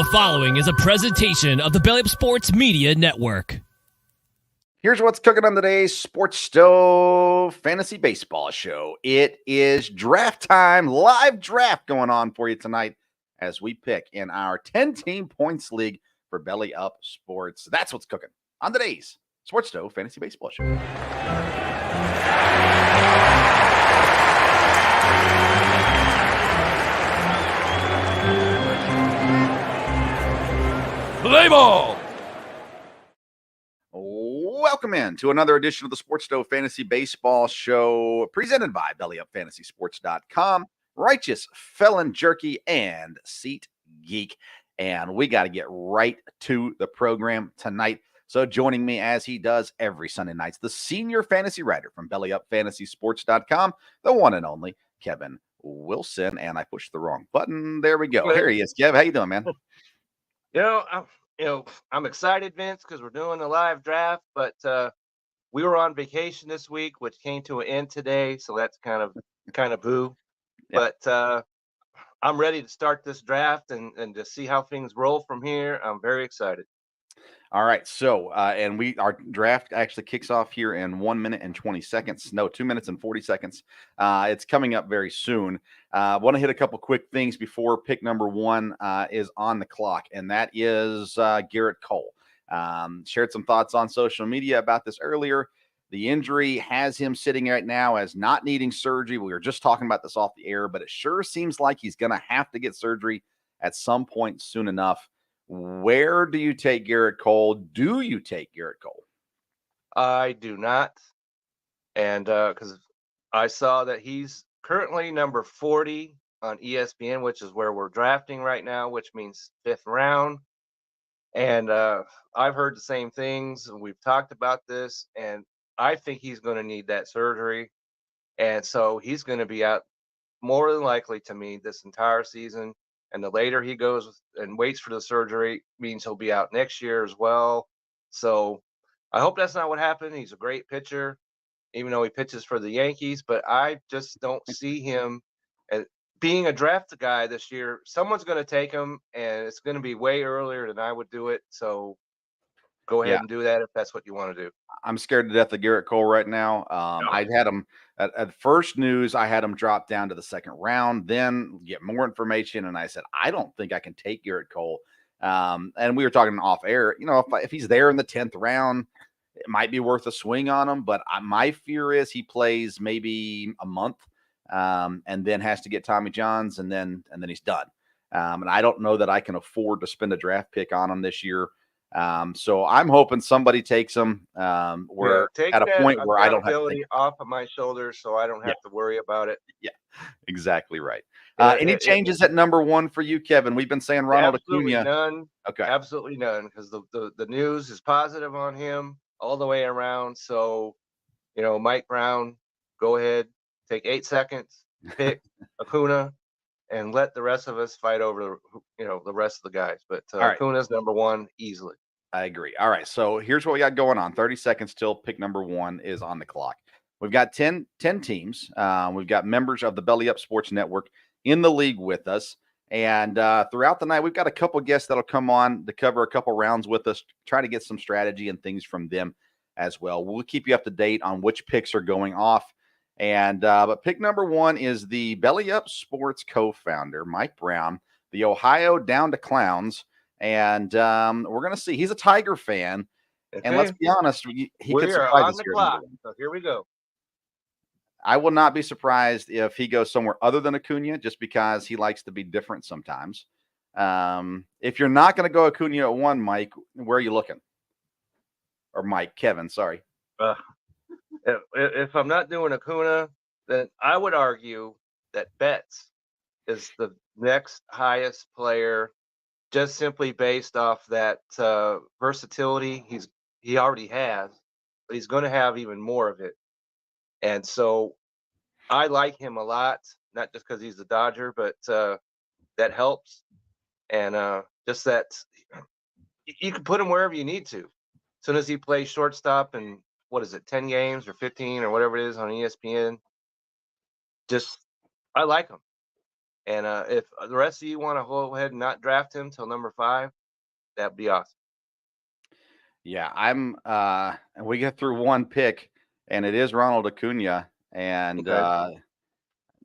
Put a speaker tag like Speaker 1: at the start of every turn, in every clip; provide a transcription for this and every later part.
Speaker 1: The following is a presentation of the Belly Up Sports Media Network.
Speaker 2: Here's what's cooking on today's Sports Stove Fantasy Baseball Show. It is draft time, live draft going on for you tonight as we pick in our 10-team points league for Belly Up Sports. That's what's cooking on today's Sports Stove Fantasy Baseball Show.
Speaker 1: Play ball!
Speaker 2: Welcome in to another edition of the Sports Stove Fantasy Baseball Show presented by BellyUpFantasySports.com, Righteous Felon Jerky, and Seat Geek. And we got to get right to the program tonight. So joining me as he does every Sunday nights, the senior fantasy writer from BellyUpFantasySports.com, the one and only Kevin Wilson. And I pushed the wrong button. There we go. Here he is, Kev. How you doing, man?
Speaker 3: I'm excited, Vince, because we're doing a live draft, but we were on vacation this week, which came to an end today, so that's kind of boo. Yeah. But I'm ready to start this draft and to see how things roll from here. I'm very excited.
Speaker 2: All right, so our draft actually kicks off here in 1 minute and 20 seconds. No, 2 minutes and 40 seconds. It's coming up very soon. I want to hit a couple quick things before pick number one is on the clock, and that is Garrett Cole. Shared some thoughts on social media about this earlier. The injury has him sitting right now as not needing surgery. We were just talking about this off the air, but it sure seems like he's going to have to get surgery at some point soon enough. Where do you take Garrett Cole? Do you take Garrett Cole?
Speaker 3: I do not. And because I saw that he's currently number 40 on ESPN, which is where we're drafting right now, which means 5th round. And I've heard the same things. And we've talked about this. And I think he's going to need that surgery. And so he's going to be out more than likely to me this entire season. And the later he goes and waits for the surgery means he'll be out next year as well. So I hope that's not what happened. He's a great pitcher, even though he pitches for the Yankees. But I just don't see him as being a draft guy this year. Someone's going to take him, and it's going to be way earlier than I would do it. So go ahead and do that if that's what you want to do.
Speaker 2: I'm scared to death of Garrett Cole right now. I had him at first news. I had him drop down to the 2nd round, then get more information. And I said, I don't think I can take Garrett Cole. And we were talking off air, if he's there in the 10th round, it might be worth a swing on him. But my fear is he plays maybe a month and then has to get Tommy Johns and then he's done. And I don't know that I can afford to spend a draft pick on him this year. So I'm hoping somebody takes him. We're at a point where I don't have to think
Speaker 3: off of my shoulders, so I don't have to worry about it.
Speaker 2: Yeah, exactly right. Any changes at number 1 for you, Kevin? We've been saying Ronald Acuna.
Speaker 3: None.
Speaker 2: Okay,
Speaker 3: absolutely none, because the news is positive on him all the way around. So, Mike Brown, go ahead, take 8 seconds, pick Acuna, and let the rest of us fight over the rest of the guys. But Acuna's number 1 easily.
Speaker 2: I agree. All right, so here's what we got going on. 30 seconds till pick number 1 is on the clock. We've got 10 teams. We've got members of the Belly Up Sports Network in the league with us. And throughout the night, we've got a couple guests that'll come on to cover a couple rounds with us, try to get some strategy and things from them as well. We'll keep you up to date on which picks are going off. And but pick number 1 is the Belly Up Sports co-founder, Mike Brown, the Ohio Down to Clowns. And we're going to see. He's a Tiger fan. Okay. And let's be honest, he could surprise us here.
Speaker 3: So here we go.
Speaker 2: I will not be surprised if he goes somewhere other than Acuna, just because he likes to be different sometimes. If you're not going to go Acuna at 1, Mike, where are you looking? Or Kevin, sorry.
Speaker 3: If I'm not doing Acuna, then I would argue that Betts is the next highest player, just simply based off that versatility he already has, but he's going to have even more of it. And so I like him a lot, not just because he's the Dodger, but that helps. And just that you can put him wherever you need to. As soon as he plays shortstop and 10 games or 15 or whatever it is on ESPN, I like him. And if the rest of you want to go ahead and not draft him till number 5, that'd be awesome.
Speaker 2: Yeah, and we get through one pick, and it is Ronald Acuna. And
Speaker 3: Okay.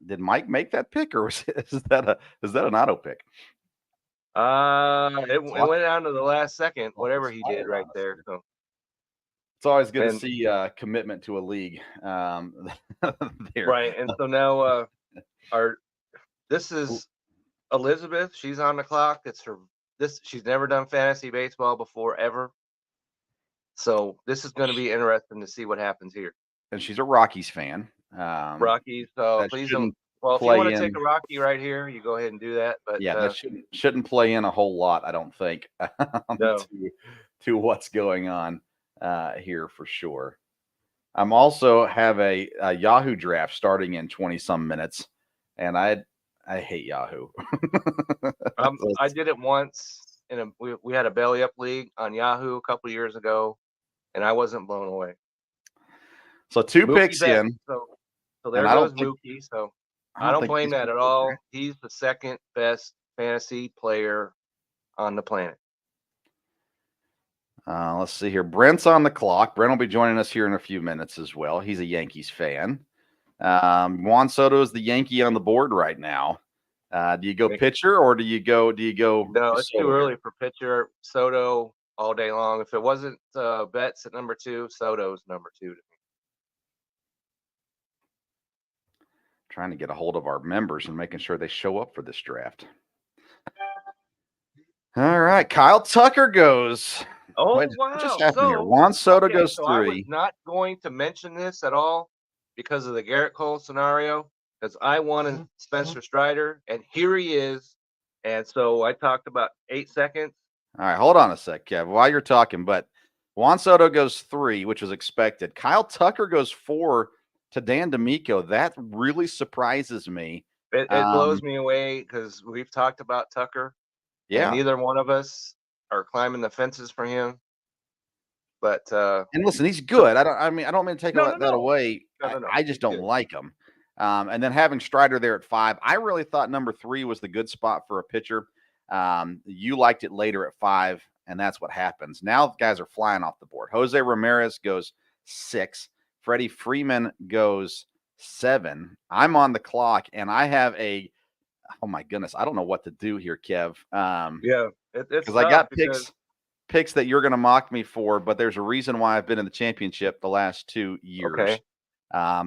Speaker 2: did Mike make that pick, or is that an auto pick?
Speaker 3: It went down to the last second, whatever he did
Speaker 2: Fired
Speaker 3: right
Speaker 2: on us
Speaker 3: there.
Speaker 2: here.
Speaker 3: So
Speaker 2: It's always good to
Speaker 3: and
Speaker 2: see commitment to a league. There.
Speaker 3: right, and so now this is Elizabeth. She's on the clock. It's her. She's never done fantasy baseball before ever. So this is going to be interesting to see what happens here.
Speaker 2: And she's a Rockies fan.
Speaker 3: Rockies. So
Speaker 2: That
Speaker 3: please don't.
Speaker 2: shouldn't
Speaker 3: Well, if you
Speaker 2: play
Speaker 3: want to
Speaker 2: in.
Speaker 3: take a Rocky right here, you go ahead and do that. But
Speaker 2: Yeah, that shouldn't play in a whole lot, I don't think,
Speaker 3: no.
Speaker 2: to what's going on here for sure. I'm also have a Yahoo draft starting in 20 some minutes, and I hate Yahoo.
Speaker 3: I did it once we had a belly up league on Yahoo a couple years ago, and I wasn't blown away.
Speaker 2: So two
Speaker 3: Mookie
Speaker 2: picks
Speaker 3: Betts,
Speaker 2: in.
Speaker 3: So there
Speaker 2: I
Speaker 3: goes
Speaker 2: don't
Speaker 3: Mookie. So I don't blame that at all. He's the second best fantasy player on the planet.
Speaker 2: Let's see here. Brent's on the clock. Brent will be joining us here in a few minutes as well. He's a Yankees fan. Juan Soto is the Yankee on the board right now. Do you go pitcher or do you go?
Speaker 3: No, it's too early for pitcher. Soto all day long. If it wasn't Betts at number 2, Soto's number 2 to me.
Speaker 2: Trying to get a hold of our members and making sure they show up for this draft. All right, Kyle Tucker goes.
Speaker 3: Oh,
Speaker 2: Wait,
Speaker 3: wow.
Speaker 2: what just happened here? Juan Soto goes 3.
Speaker 3: I was not going to mention this at all because of the Garrett Cole scenario, because I wanted Spencer Strider, and here he is. And so I talked about 8 seconds.
Speaker 2: All right, hold on a sec, Kev, while you're talking. But Juan Soto goes 3, which was expected. Kyle Tucker goes 4 to Dan D'Amico. That really surprises me.
Speaker 3: It blows me away because we've talked about Tucker.
Speaker 2: Yeah.
Speaker 3: And neither one of us are climbing the fences for him. But
Speaker 2: and listen, he's good. I don't mean to take that away.
Speaker 3: No.
Speaker 2: I just don't like him. And then having Strider there at 5, I really thought number 3 was the good spot for a pitcher. You liked it later at 5, and that's what happens. Now the guys are flying off the board. Jose Ramirez goes 6. Freddie Freeman goes 7. I'm on the clock, and I have oh my goodness, I don't know what to do here, Kev.
Speaker 3: Yeah,
Speaker 2: because I got picks that you're going to mock me for, but there's a reason why I've been in the championship the last 2 years.
Speaker 3: Okay.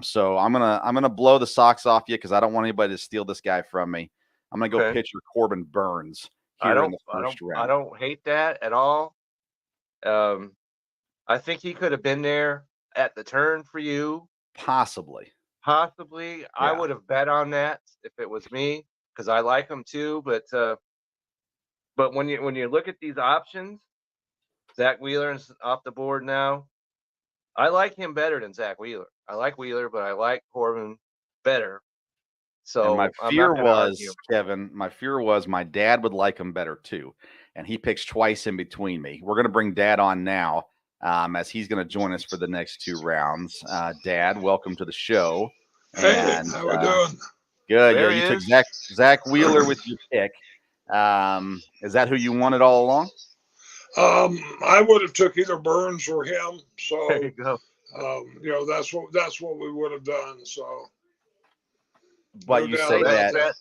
Speaker 2: So I'm gonna blow the socks off you because I don't want anybody to steal this guy from me. I'm gonna go pitcher Corbin Burns here in the first round.
Speaker 3: I don't hate that at all. I think he could have been there at the turn for you.
Speaker 2: Possibly.
Speaker 3: Yeah. I would have bet on that if it was me because I like him too. But when you look at these options, Zach Wheeler's off the board now. I like him better than Zach Wheeler. I like Wheeler, but I like Corbin better. So
Speaker 2: and my fear was, Kevin, my dad would like him better too. And he picks twice in between me. We're going to bring Dad on now as he's going to join us for the next 2 rounds. Dad, welcome to the show.
Speaker 4: Hey, how we doing?
Speaker 2: Good. Yeah, you took Zach Wheeler with your pick. Is that who you wanted all along?
Speaker 4: I would have took either Burns or him. So
Speaker 3: there you go.
Speaker 4: That's what we would have done. So,
Speaker 2: but you say that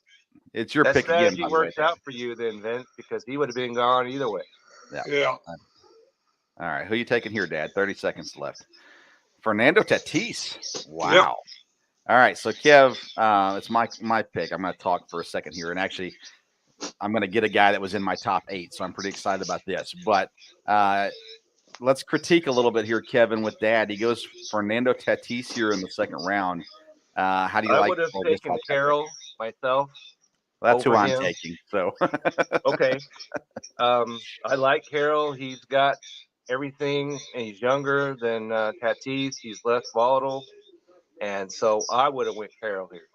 Speaker 2: it's your pick again.
Speaker 3: Strategy worked out for you then, Vince, because he would have been gone either way.
Speaker 4: Yeah.
Speaker 2: All right, who are you taking here, Dad? 30 seconds left. Fernando Tatis. Wow.
Speaker 4: Yep.
Speaker 2: All right, so Kev, it's my pick. I'm going to talk for a second here, and actually, I'm going to get a guy that was in my top 8, so I'm pretty excited about this. But let's critique a little bit here, Kevin, with Dad. He goes Fernando Tatis here in the second round. How do you like?
Speaker 3: I would have taken Carroll myself.
Speaker 2: That's who I'm taking. So
Speaker 3: okay, I like Carroll. He's got everything, and he's younger than Tatis. He's less volatile, and so I would have went Carroll here.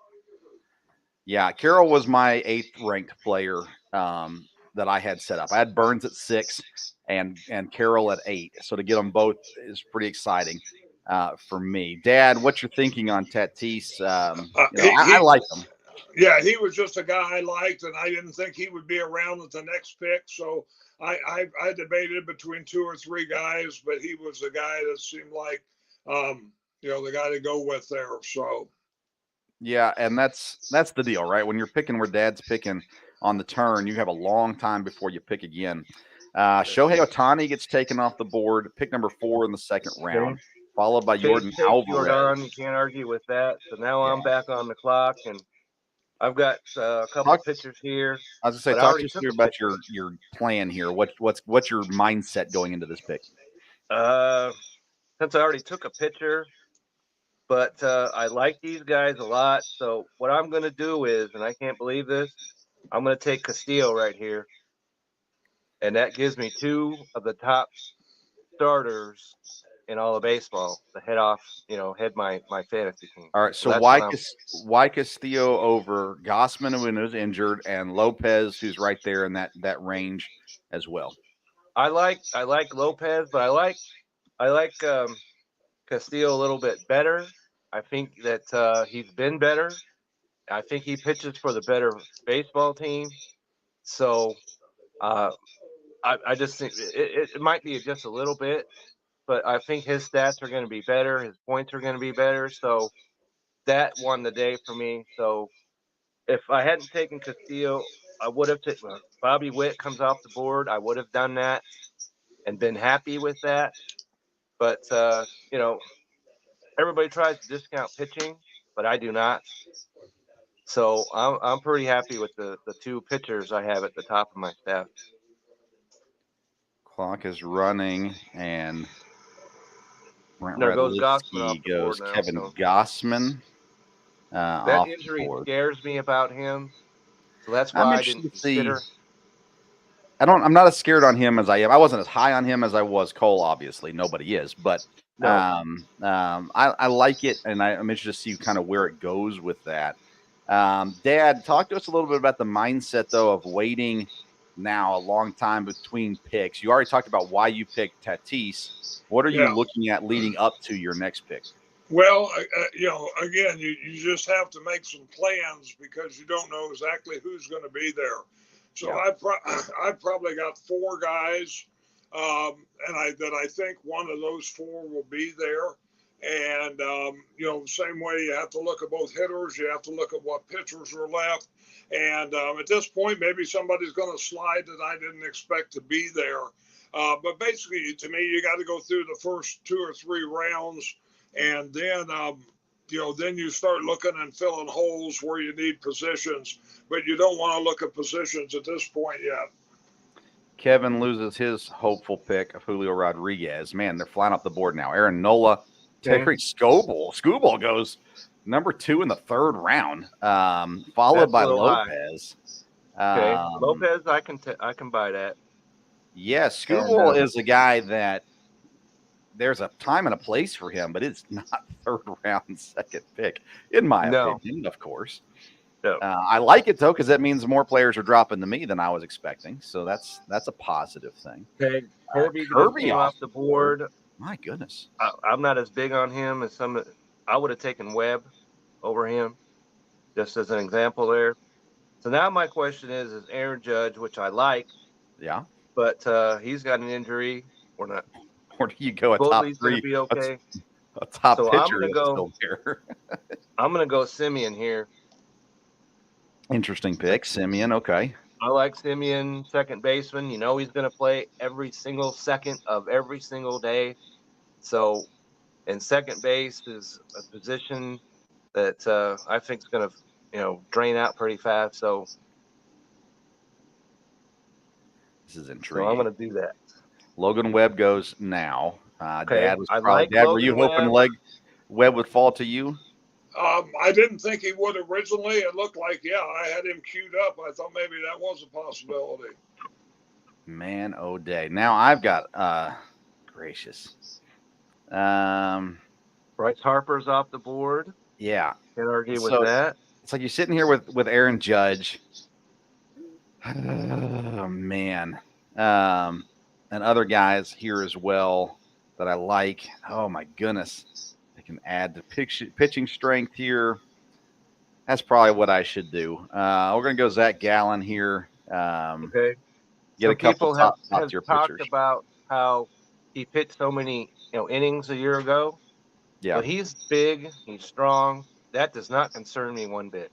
Speaker 2: Yeah, Carroll was my 8th ranked player that I had set up. I had Burns at 6 and Carroll at 8. So to get them both is pretty exciting for me. Dad, what you're thinking on Tatis? I like him.
Speaker 4: Yeah, he was just a guy I liked, and I didn't think he would be around at the next pick. So I debated between 2 or 3 guys, but he was the guy that seemed like, the guy to go with there. So
Speaker 2: Yeah, and that's the deal, right? When you're picking where Dad's picking on the turn, you have a long time before you pick again. Shohei Ohtani gets taken off the board, pick number 4 in the second round, followed by
Speaker 3: Chase
Speaker 2: Jordan
Speaker 3: takes
Speaker 2: Alvarez.
Speaker 3: Jordan. You can't argue with that. So now
Speaker 2: Yeah.
Speaker 3: I'm back on the clock, and I've got a couple pitchers here.
Speaker 2: I was gonna say,
Speaker 3: but I
Speaker 2: talk
Speaker 3: already
Speaker 2: to us
Speaker 3: took
Speaker 2: here
Speaker 3: a
Speaker 2: about
Speaker 3: pitcher.
Speaker 2: your plan here. What's your mindset going into this pick?
Speaker 3: Since I already took a pitcher, but I like these guys a lot. So what I'm going to do is, and I can't believe this, I'm going to take Castillo right here, and that gives me 2 of the top starters in all of baseball to head my fantasy team.
Speaker 2: All right, so
Speaker 3: that's
Speaker 2: why Castillo over Gossman, who's injured, and Lopez, who's right there in that range as well?
Speaker 3: I like Lopez, but I like Castillo a little bit better. I think that he's been better. I think he pitches for the better baseball team. So I just think it might be just a little bit, but I think his stats are going to be better. His points are going to be better. So that won the day for me. So if I hadn't taken Castillo, I would have taken Bobby Witt comes off the board. I would have done that and been happy with that. But everybody tries to discount pitching, but I do not. So I'm pretty happy with the 2 pitchers I have at the top of my staff.
Speaker 2: Clock is running, and Brent
Speaker 3: There goes Gossman off the board now.
Speaker 2: Kevin Gossman
Speaker 3: That
Speaker 2: off
Speaker 3: injury
Speaker 2: the board.
Speaker 3: scares me about him, so that's why
Speaker 2: I'm
Speaker 3: I
Speaker 2: interested
Speaker 3: didn't
Speaker 2: to see.
Speaker 3: consider.
Speaker 2: I'm not as scared on him as I am. I wasn't as high on him as I was Cole. Obviously, nobody is, but
Speaker 3: No.
Speaker 2: I like it, and I'm interested to see kind of where it goes with that. Dad, talk to us a little bit about the mindset, though, of waiting now a long time between picks. You already talked about why you picked Tatis. What are you looking at leading up to your next pick?
Speaker 4: Well, again, you just have to make some plans because you don't know exactly who's going to be there. So I've probably got 4 guys, and I think one of those 4 will be there. And same way you have to look at both hitters, you have to look at what pitchers are left. And at this point, maybe somebody's going to slide that I didn't expect to be there. But basically, to me, you got to go through the first 2 or 3 rounds. And then, then you start looking and filling holes where you need positions, but you don't want to look at positions at this point yet.
Speaker 2: Kevin loses his hopeful pick of Julio Rodriguez. Man, they're flying up the board now. Aaron Nola, Terry Skubal. Skubal goes number 2 in the 3rd round, followed by Lopez.
Speaker 3: Okay, Lopez, I can buy that.
Speaker 2: Yeah, Skubal is a guy that there's a time and a place for him, but it's not 3rd round, 2nd pick, in my opinion, of course.
Speaker 3: No.
Speaker 2: I like it, though, because that means more players are dropping to me than I was expecting. So that's a positive thing.
Speaker 3: Okay, Kirby came off the board.
Speaker 2: My goodness.
Speaker 3: I'm not as big on him as some. I would have taken Webb over him, just as an example there. So now my question is Aaron Judge, which I like.
Speaker 2: Yeah.
Speaker 3: But he's got an injury or not.
Speaker 2: Or do you go a top 3?
Speaker 3: Going to be okay.
Speaker 2: A top pitcher
Speaker 3: I'm gonna go,
Speaker 2: still there.
Speaker 3: I'm going to go Simeon here.
Speaker 2: Interesting pick, Simeon. Okay.
Speaker 3: I like Simeon, second baseman. He's going to play every single second of every single day. So, and second base is a position that I think is going to, drain out pretty fast. So,
Speaker 2: this is intriguing.
Speaker 3: So I'm going to do that.
Speaker 2: Logan Webb goes now.
Speaker 3: Okay.
Speaker 2: Dad was probably Dad. Were you hoping Webb would fall to you?
Speaker 4: I didn't think he would originally. It looked like, I had him queued up. I thought maybe that was a possibility.
Speaker 2: Man, oh day. Now I've got gracious.
Speaker 3: Bryce Harper's off the board.
Speaker 2: Yeah.
Speaker 3: Can't argue with that.
Speaker 2: It's like you're sitting here with Aaron Judge. Oh man. And other guys here as well that I like. Oh my goodness. I can add the pitching strength here. That's probably what I should do. We're going to go Zach Gallen here.
Speaker 3: Okay.
Speaker 2: Get
Speaker 3: So
Speaker 2: a couple
Speaker 3: people have
Speaker 2: tier
Speaker 3: talked
Speaker 2: pitchers.
Speaker 3: about how he pitched so many innings a year ago.
Speaker 2: Yeah.
Speaker 3: But he's big, he's strong. That does not concern me one bit.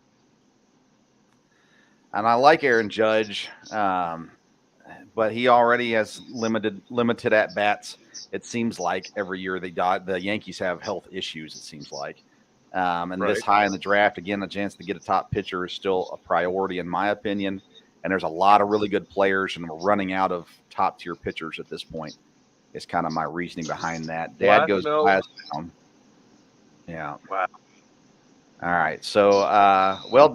Speaker 2: And I like Aaron Judge, but he already has limited at bats. It seems like every year the Yankees have health issues. It seems like, and
Speaker 3: Right.
Speaker 2: this high in the draft, again, the chance to get a top pitcher is still a priority in my opinion. And there's a lot of really good players, and we're running out of top tier pitchers at this point. Is kind of my reasoning behind that. Dad goes last down. Yeah.
Speaker 3: Wow.
Speaker 2: All right. So,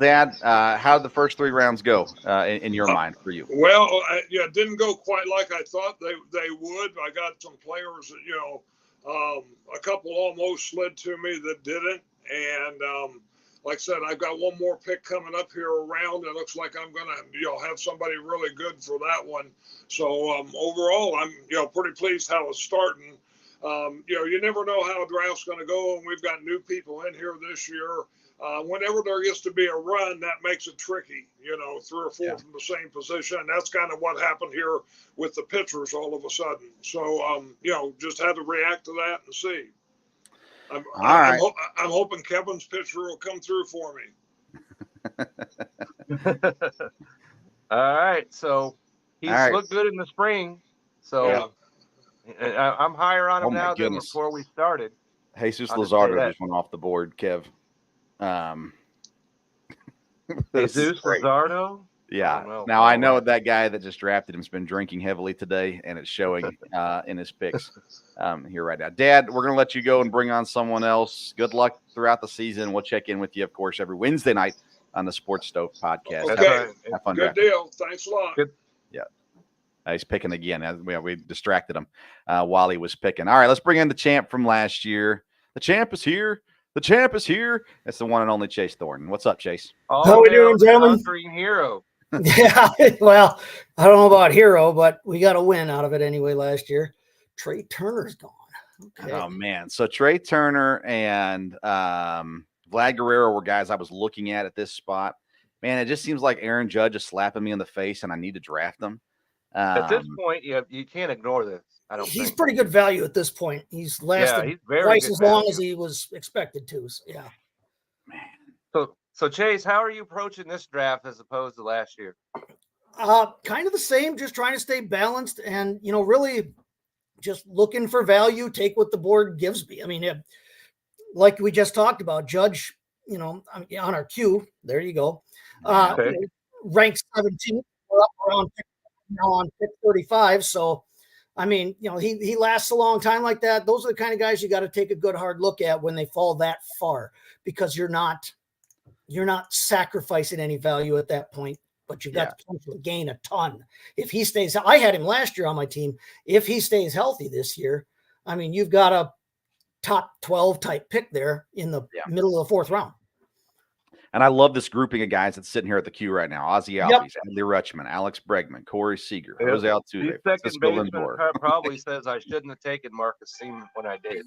Speaker 2: Dad, how did the first 3 rounds go in your mind for you?
Speaker 4: Well, it didn't go quite like I thought they would. I got some players that, a couple almost slid to me that didn't. And like I said, I've got one more pick coming up here around. It looks like I'm going to, have somebody really good for that one. So overall, I'm, pretty pleased how it's starting. You never know how a draft's going to go, and we've got new people in here this year. Whenever there gets to be a run, that makes it tricky, 3 or 4 from the same position. And that's kind of what happened here with the pitchers all of a sudden. So, just had to react to that and see. I'm hoping Kevin's pitcher will come through for me.
Speaker 3: All right. So he's looked good in the spring. So I'm higher on him now than before we started.
Speaker 2: Jesus Luzardo just went off the board, Kev.
Speaker 3: Jesus Luzardo?
Speaker 2: Yeah. Now I know that guy that just drafted him has been drinking heavily today, and it's showing in his picks here right now. Dad, we're going to let you go and bring on someone else. Good luck throughout the season. We'll check in with you, of course, every Wednesday night on the Sports Stove podcast.
Speaker 4: Okay.
Speaker 2: Have fun.
Speaker 4: Good deal. Thanks a lot.
Speaker 3: Good.
Speaker 2: Yeah. He's picking again. We distracted him while he was picking. All right, let's bring in the champ from last year. The champ is here. The champ is here. It's the one and only Chase Thornton. What's up, Chase?
Speaker 5: How we doing, gentlemen?
Speaker 3: Conquering hero.
Speaker 5: Yeah, well, I don't know about hero, but we got a win out of it anyway last year. Trey Turner's gone. Okay.
Speaker 2: Oh, man. So Trey Turner and Vlad Guerrero were guys I was looking at this spot. Man, it just seems like Aaron Judge is slapping me in the face, and I need to draft them.
Speaker 3: At this point, you can't ignore this.
Speaker 5: He's pretty good value at this point. He's lasted twice as long as he was expected to. So, yeah.
Speaker 2: Man.
Speaker 3: So Chase, how are you approaching this draft as opposed to last year?
Speaker 5: Kind of the same, just trying to stay balanced and, really just looking for value, take what the board gives me. I mean, like we just talked about, Judge, on our queue, there you go. Ranked 17, we're up around now on pick 35. So, I mean, he lasts a long time like that. Those are the kind of guys you got to take a good hard look at when they fall that far, because you're not sacrificing any value at that point, but you got the potential to gain a ton. If he stays, I had him last year on my team. If he stays healthy this year, I mean, you've got a top 12 type pick there in the middle of the 4th round.
Speaker 2: And I love this grouping of guys that's sitting here at the queue right now. Ozzie Albies, Adley Rutschman, Alex Bregman, Corey Seager, Jose Altuve,
Speaker 3: Francisco Lindor. Probably says I shouldn't have taken Marcus Semien when I did.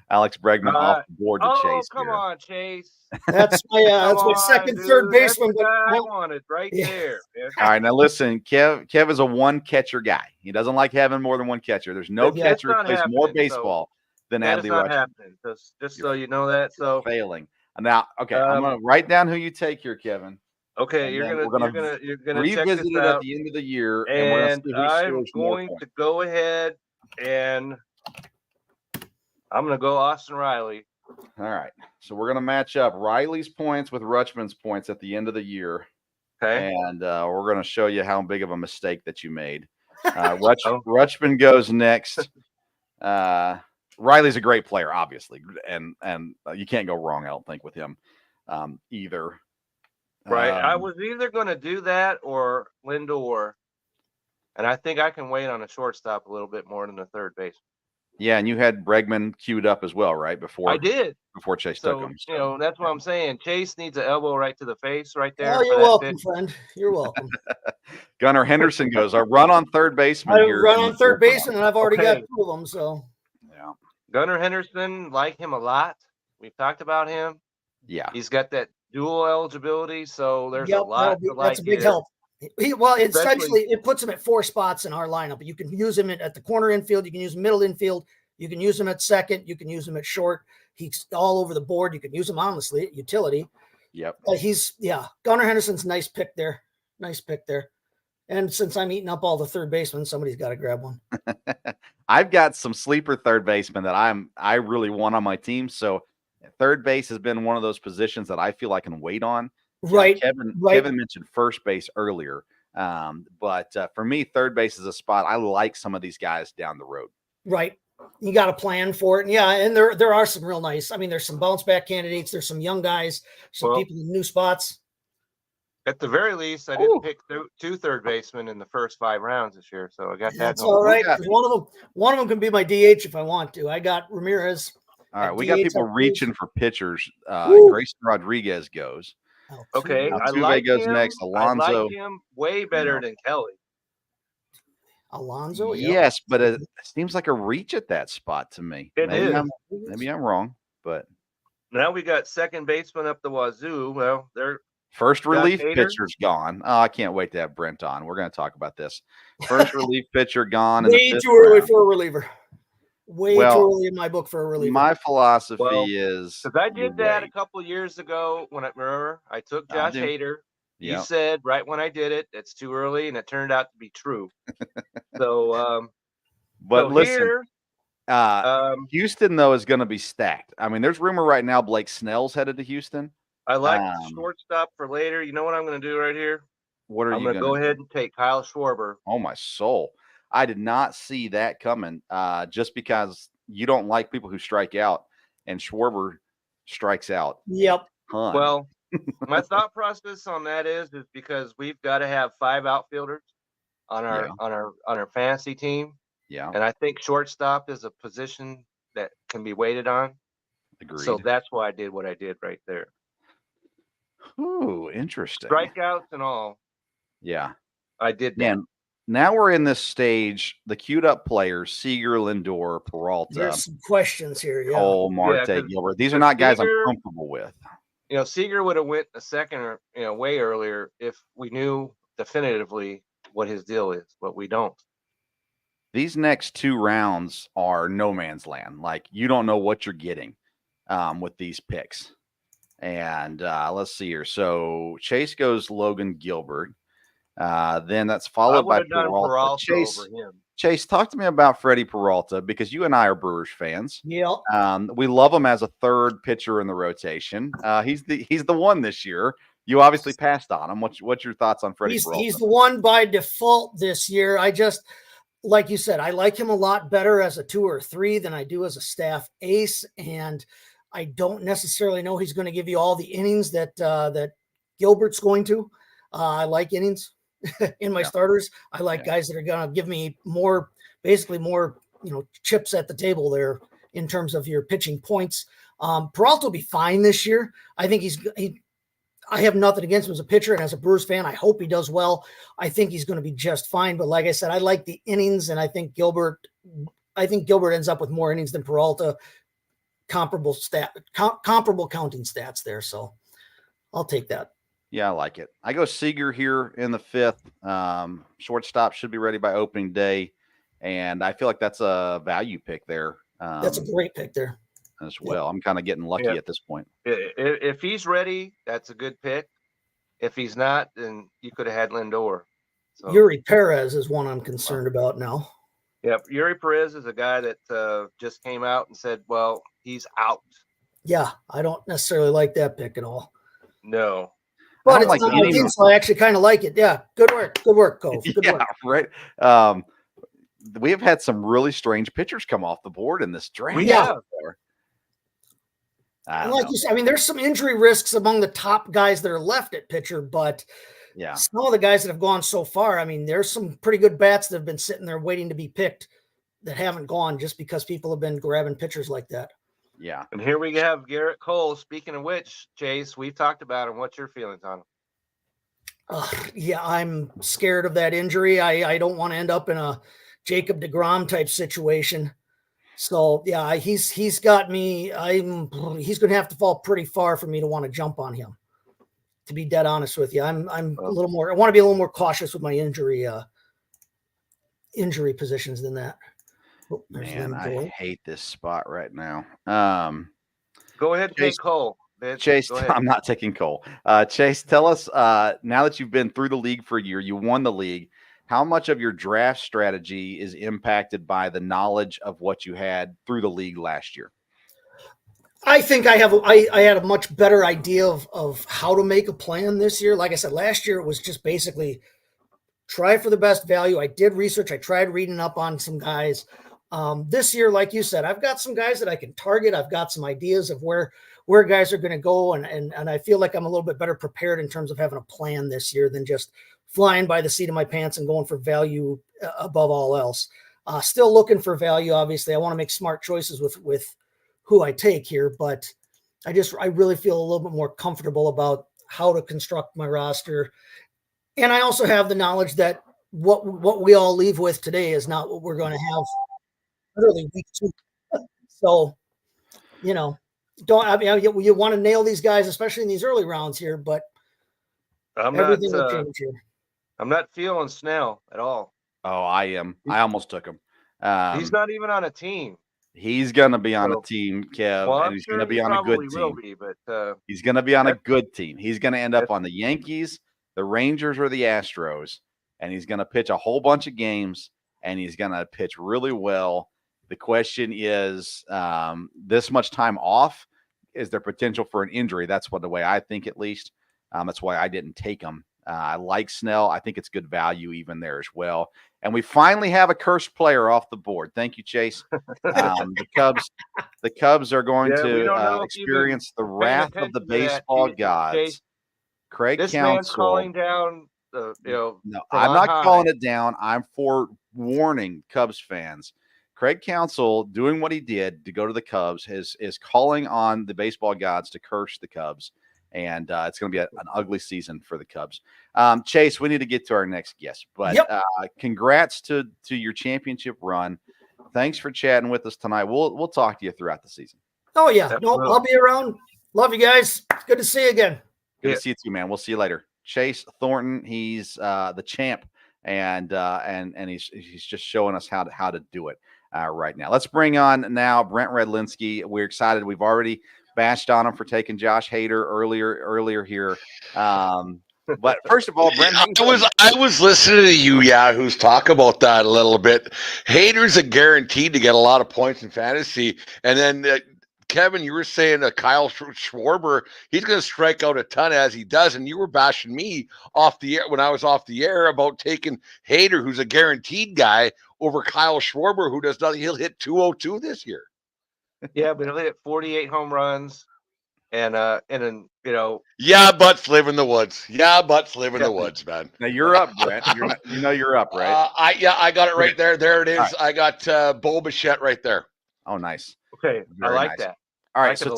Speaker 2: Alex Bregman off the board to Chase.
Speaker 3: Oh, come on, Chase.
Speaker 5: That's my second, third baseman.
Speaker 3: That's what I wanted right there. Man.
Speaker 2: All right, now listen, Kev is a one catcher guy. He doesn't like having more than one catcher. There's no catcher who plays more baseball than Adley Rutschman.
Speaker 3: Just so you know that. So
Speaker 2: failing. Now, okay, I'm gonna write down who you take here, Kevin.
Speaker 3: Okay, you're gonna
Speaker 2: revisit it at the end of the year, and
Speaker 3: I'm going to go ahead and I'm gonna go Austin Riley.
Speaker 2: All right, so we're gonna match up Riley's points with Rutschman's points at the end of the year.
Speaker 3: Okay,
Speaker 2: and we're gonna show you how big of a mistake that you made. Rutschman goes next. Riley's a great player, obviously, and you can't go wrong, I don't think, with him either.
Speaker 3: Right. I was either going to do that or Lindor, and I think I can wait on a shortstop a little bit more than the third base.
Speaker 2: Yeah, and you had Bregman queued up as well, right?
Speaker 3: I did.
Speaker 2: Before Chase took him.
Speaker 3: So. That's what I'm saying. Chase needs an elbow right to the face right there.
Speaker 5: Oh, you're welcome, friend. You're welcome.
Speaker 2: Gunnar Henderson goes, I run on third baseman here.
Speaker 5: I run on third baseman, and I've already got 2 of them, so.
Speaker 2: Yeah.
Speaker 3: Gunnar Henderson, like him a lot. We've talked about him.
Speaker 2: Yeah.
Speaker 3: He's got that dual eligibility, so there's a
Speaker 5: Yep,
Speaker 3: lot to
Speaker 5: that's
Speaker 3: like
Speaker 5: a big
Speaker 3: here.
Speaker 5: help. Well, it's
Speaker 3: Especially-
Speaker 5: essentially it puts him at 4 spots in our lineup. You can use him at the corner infield. You can use him middle infield. You can use him at second. You can use him at short. He's all over the board. You can use him honestly at utility.
Speaker 2: Yep.
Speaker 5: Gunnar Henderson's nice pick there. Nice pick there. And since I'm eating up all the third basemen, somebody's got to grab one.
Speaker 2: I've got some sleeper third basemen that I really want on my team. So third base has been one of those positions that I feel I can wait on.
Speaker 5: Right.
Speaker 2: Kevin mentioned first base earlier. But for me, third base is a spot. I like some of these guys down the road.
Speaker 5: Right. You got a plan for it. And yeah. And there are some real nice. I mean, there's some bounce back candidates. There's some young guys, some people in new spots.
Speaker 3: At the very least, I did pick 2 third basemen in the first 5 rounds this year, so I got that.
Speaker 5: That's all right. One of them can be my DH if I want to. I got Ramirez.
Speaker 2: All right, we got people reaching for pitchers. Grayson Rodriguez goes.
Speaker 3: Okay,
Speaker 2: Altuve goes next. Alonso.
Speaker 3: I like him way better than Kelly.
Speaker 5: Alonso,
Speaker 2: yes, but it seems like a reach at that spot to me.
Speaker 3: Maybe
Speaker 2: I'm wrong, but
Speaker 3: now we got second baseman up the wazoo. Well, they're
Speaker 2: first relief pitcher's gone. Oh, I can't wait to have Brent on. We're going to talk about this. First relief pitcher gone.
Speaker 5: Way too early for a reliever. Way too early in my book for a reliever.
Speaker 2: My philosophy is
Speaker 3: because I did that a couple years ago when I took Josh Hader. You said right when I did it, it's too early, and it turned out to be true. So,
Speaker 2: but listen, Houston though is going to be stacked. I mean, there's rumor right now Blake Snell's headed to Houston.
Speaker 3: I like shortstop for later. You know what I'm going to do right here?
Speaker 2: What are you going to
Speaker 3: go ahead and take Kyle Schwarber?
Speaker 2: Oh my soul! I did not see that coming. Just because you don't like people who strike out, and Schwarber strikes out.
Speaker 5: Yep.
Speaker 3: Well, my thought process on that is because we've got to have 5 outfielders on our fantasy team.
Speaker 2: Yeah.
Speaker 3: And I think shortstop is a position that can be waited on.
Speaker 2: Agreed.
Speaker 3: So that's why I did what I did right there.
Speaker 2: Ooh, interesting.
Speaker 3: Strikeouts and all.
Speaker 2: Yeah.
Speaker 3: I did that.
Speaker 2: Man, now we're in this stage, the queued up players, Seager, Lindor, Peralta.
Speaker 5: There's some questions here. Yeah.
Speaker 2: Cole, Marte, Gilbert. These are not guys I'm comfortable with.
Speaker 3: You know, Seager would have went a second or way earlier if we knew definitively what his deal is, but we don't.
Speaker 2: These next 2 rounds are no man's land. Like, you don't know what you're getting with these picks. And let's see here. So Chase goes Logan Gilbert. Then that's followed by Peralta. Chase, talk to me about Freddie Peralta because you and I are Brewers fans.
Speaker 5: Yeah.
Speaker 2: We love him as a third pitcher in the rotation. He's the one this year. You obviously passed on him. What's your thoughts on Freddie Peralta?
Speaker 5: He's the one by default this year. I just, like you said, I like him a lot better as a 2 or 3 than I do as a staff ace. And I don't necessarily know he's going to give you all the innings that Gilbert's going to. I like innings in my starters. I like guys that are going to give me more chips at the table there in terms of your pitching points. Peralta will be fine this year. I think I have nothing against him as a pitcher, and as a Brewers fan, I hope he does well. I think he's going to be just fine. But like I said, I like the innings, and I think Gilbert ends up with more innings than Peralta. Comparable counting stats there. So I'll take that.
Speaker 2: Yeah, I like it. I go Seager here in the 5th. Shortstop should be ready by opening day. And I feel like that's a value pick there.
Speaker 5: That's a great pick there
Speaker 2: as well. I'm kind of getting lucky at this point.
Speaker 3: If he's ready, that's a good pick. If he's not, then you could have had Lindor.
Speaker 5: So. Yuri Perez is one I'm concerned about now.
Speaker 3: Yep. Yuri Perez is a guy that just came out and said, well, he's out.
Speaker 5: Yeah. I don't necessarily like that pick at all.
Speaker 3: No.
Speaker 5: But it's not my team, so I actually kind of like it. Yeah. Good work. Good work, Cove. Good work.
Speaker 2: Right. We have had some really strange pitchers come off the board in this draft.
Speaker 5: Yeah. Like you said, I mean, there's some injury risks among the top guys that are left at pitcher, but some of the guys that have gone so far, I mean, there's some pretty good bats that have been sitting there waiting to be picked that haven't gone just because people have been grabbing pitchers like that.
Speaker 2: Yeah.
Speaker 3: And here we have Garrett Cole. Speaking of which, Chase, we've talked about him. What's your feelings on him?
Speaker 5: Yeah, I'm scared of that injury. I don't want to end up in a Jacob deGrom type situation. So he's got me. He's going to have to fall pretty far for me to want to jump on him. to be dead honest with you. I'm a little more. I want to be a little more cautious with my injury positions than that. Oh,
Speaker 2: Man, I hate this spot right now.
Speaker 3: Go ahead and take Cole. Bitch.
Speaker 2: Chase,
Speaker 3: Go ahead.
Speaker 2: I'm not taking Cole. Chase, tell us now that you've been through the league for a year, you won the league. How much of your draft strategy is impacted by the knowledge of what you had through the league last year?
Speaker 5: I think I had a much better idea of how to make a plan this year. Like I said, last year it was just basically try for the best value. I did research. I tried reading up on some guys. This year, like you said, I've got some guys that I can target. I've got some ideas of where guys are going to go. And I feel like I'm a little bit better prepared in terms of having a plan this year than just flying by the seat of my pants and going for value above all else. Still looking for value. Obviously, I want to make smart choices with who I take here, but I really feel a little bit more comfortable about how to construct my roster. And I also have the knowledge that what we all leave with today is not what we're going to have literally week 2. So, you want to nail these guys, especially in these early rounds here, but everything will change here.
Speaker 3: I'm not feeling Snell at all.
Speaker 2: Oh, I am. I almost took him.
Speaker 3: He's not even on a team.
Speaker 2: He's going to be on a team, Kev, and he's going to be on a good team. He's going to be on a good team. He's going to end up on the Yankees, the Rangers, or the Astros, and he's going to pitch a whole bunch of games, and he's going to pitch really well. The question is, this much time off, is there potential for an injury? That's the way I think, at least. That's why I didn't take him. I like Snell. I think it's good value even there as well. And we finally have a cursed player off the board. Thank you, Chase. The Cubs are going to experience the wrath of the baseball gods.
Speaker 3: Chase,
Speaker 2: Craig
Speaker 3: this
Speaker 2: Counsell.
Speaker 3: man's calling down
Speaker 2: No, I'm not calling it down. I'm forewarning Cubs fans. Craig Counsell, doing what he did to go to the Cubs, is calling on the baseball gods to curse the Cubs. And it's going to be an ugly season for the Cubs. Chase, we need to get to our next guest. But congrats to your championship run. Thanks for chatting with us tonight. We'll talk to you throughout the season.
Speaker 5: Oh, yeah. No, I'll be around. Love you guys. Good to see you again.
Speaker 2: Good to see you too, man. We'll see you later. Chase Thornton, he's the champ, and he's just showing us how to do it right now. Let's bring on now Brent Redlinski. We're excited. We've already bashed on him for taking Josh Hader earlier here. But first of all, Brent,
Speaker 6: I was listening to you Yahoos talk about that a little bit. Hader's a guaranteed to get a lot of points in fantasy, and then Kevin, you were saying Kyle Schwarber, he's going to strike out a ton as he does, and you were bashing me off the air when I was off the air about taking Hader, who's a guaranteed guy, over Kyle Schwarber, who does nothing. He'll hit 202 this year.
Speaker 3: Yeah, but he'll hit 48 home runs, and
Speaker 6: Yeah, butts live in the woods. Yeah, butts live in the woods, man.
Speaker 2: Now you're up, Brent. You're up, right?
Speaker 6: I got it right there. There it is.
Speaker 2: Right.
Speaker 6: I got Bo Bichette right there.
Speaker 2: Oh, nice.
Speaker 3: Okay,
Speaker 2: Very
Speaker 3: I like
Speaker 2: nice.
Speaker 3: that.
Speaker 2: All right, so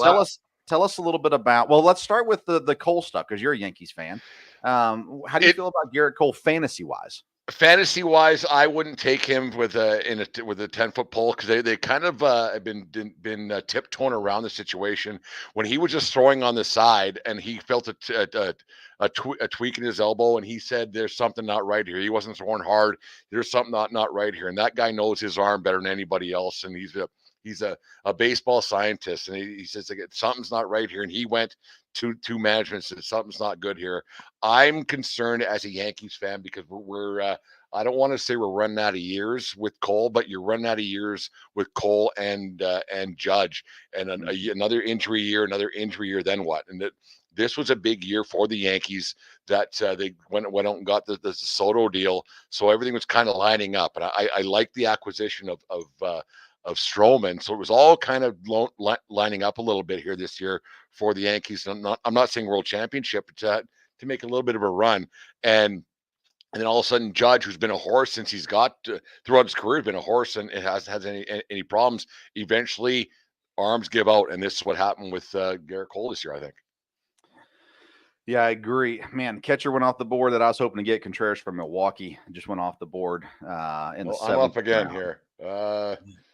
Speaker 2: tell us a little bit about. Well, let's start with the Cole stuff because you're a Yankees fan. How do you feel about Garrett Cole fantasy wise?
Speaker 6: Fantasy wise, I wouldn't take him with a 10-foot pole because they kind of have been tiptoeing around the situation when he was just throwing on the side and he felt a tweak in his elbow and he said there's something not right here. He wasn't throwing hard. There's something not right here, and that guy knows his arm better than anybody else, and he's a baseball scientist, and he says like, something's not right here, and he went to management said something's not good here. I'm concerned as a Yankees fan because we're I don't want to say we're running out of years with Cole, but you're running out of years with Cole and Judge, and another injury year, then what? And this was a big year for the Yankees that they went out and got the Soto deal, so everything was kind of lining up, and I like the acquisition of Stroman. So it was all kind of lining up a little bit here this year for the Yankees. I'm not saying world championship, but to make a little bit of a run. And then all of a sudden, Judge, who's been a horse since he's got throughout his career, been a horse and it has any problems. Eventually, arms give out, and this is what happened with Garrett Cole this year, I think.
Speaker 2: Yeah, I agree. Man, catcher went off the board that I was hoping to get. Contreras from Milwaukee just went off the board in the 7th
Speaker 6: I'm up again
Speaker 2: round.
Speaker 6: Here.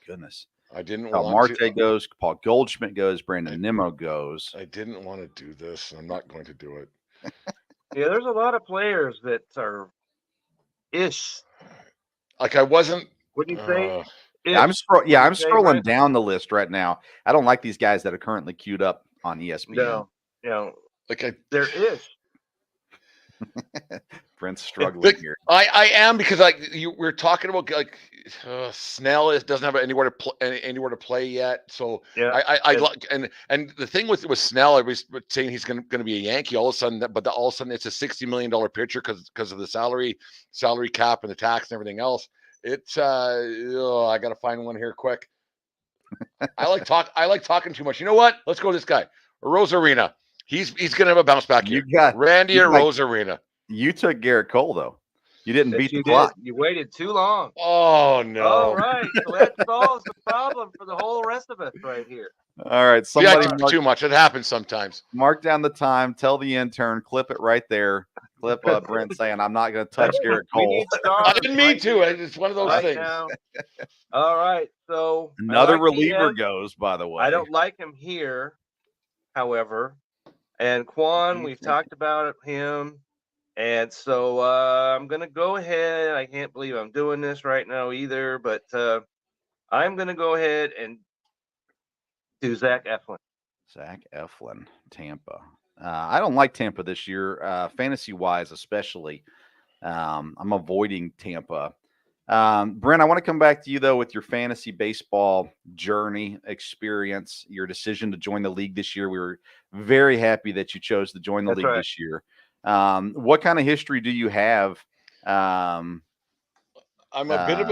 Speaker 2: Goodness.
Speaker 6: I didn't
Speaker 2: want Marte goes, Paul Goldschmidt goes, Brandon Nimmo goes.
Speaker 6: I didn't want to do this. I'm not going to do it.
Speaker 3: Yeah, there's a lot of players that are ish.
Speaker 6: Like I wasn't.
Speaker 3: What do you say?
Speaker 2: Yeah, I'm
Speaker 3: Ish. What do
Speaker 2: I'm
Speaker 3: you say,
Speaker 2: scrolling
Speaker 3: Brent?
Speaker 2: down the list right now. I don't like these guys that are currently queued up on ESPN.
Speaker 3: No,
Speaker 6: Like
Speaker 3: they're ish.
Speaker 2: Brent's struggling
Speaker 6: like,
Speaker 2: here.
Speaker 6: I am because like we're talking about like Snell doesn't have anywhere to play yet. So
Speaker 3: Yeah,
Speaker 6: I
Speaker 3: and
Speaker 6: like and the thing with Snell, I was saying he's going to be a Yankee all of a sudden, but all of a sudden it's a $60 million pitcher because of the salary cap and the tax and everything else. It's I got to find one here quick. I like talking too much. You know what? Let's go with this guy, Rosarina. He's going to have a bounce back
Speaker 2: You
Speaker 6: here.
Speaker 2: got
Speaker 6: Randy
Speaker 2: you got-
Speaker 6: Rosarina.
Speaker 2: You took Garrett Cole though. You didn't
Speaker 3: that
Speaker 2: beat the
Speaker 3: you
Speaker 2: clock.
Speaker 3: did. You waited too long.
Speaker 6: Oh no!
Speaker 3: All right, so that solves the problem for the whole rest of us right here.
Speaker 2: All right,
Speaker 6: Yeah,
Speaker 2: somebody
Speaker 6: too much. It happens sometimes.
Speaker 2: mark down the time. Tell the intern. Clip it right there. Clip Brent saying, "I'm not going to touch Garrett
Speaker 3: We
Speaker 2: Cole."
Speaker 3: need stars
Speaker 6: I didn't mean
Speaker 3: right
Speaker 6: to.
Speaker 3: here,
Speaker 6: It's one of those
Speaker 3: right
Speaker 6: things.
Speaker 3: now. All right, so
Speaker 2: Another
Speaker 3: I like
Speaker 2: reliever
Speaker 3: Diaz.
Speaker 2: goes. By the way,
Speaker 3: I don't like him here, however. And Quan, we've talked about him. And so I'm going to go ahead. I can't believe I'm doing this right now either, but I'm going to go ahead and do Zach Eflin.
Speaker 2: Zach Eflin, Tampa. I don't like Tampa this year, fantasy wise, especially. I'm avoiding Tampa. Brent, I want to come back to you though with your fantasy baseball journey experience, your decision to join the league this year. We were very happy that you chose to join the
Speaker 3: That's
Speaker 2: league
Speaker 3: right.
Speaker 2: this year. What kind of history do you have?
Speaker 6: I'm a bit of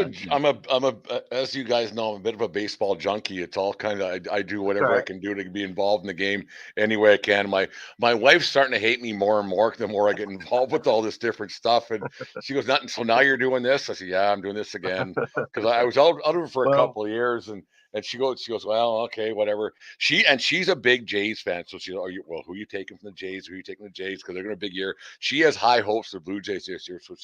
Speaker 6: as you guys know, I'm a bit of a baseball junkie. It's all kind of, I do whatever I
Speaker 3: right.
Speaker 6: can do to be involved in the game any way I can. My wife's starting to hate me more and more the more I get involved with all this different stuff. And she goes, "Nothing. So now you're doing this?" I said, "Yeah, I'm doing this again." Because I was out of it for a
Speaker 3: Well,
Speaker 6: couple of years, and she goes, "Well, okay, whatever." She's a big Jays fan, so she's, who are you taking from the Jays? Who are you taking the Jays? Because they're going to big year. She has high hopes for Blue Jays this year, so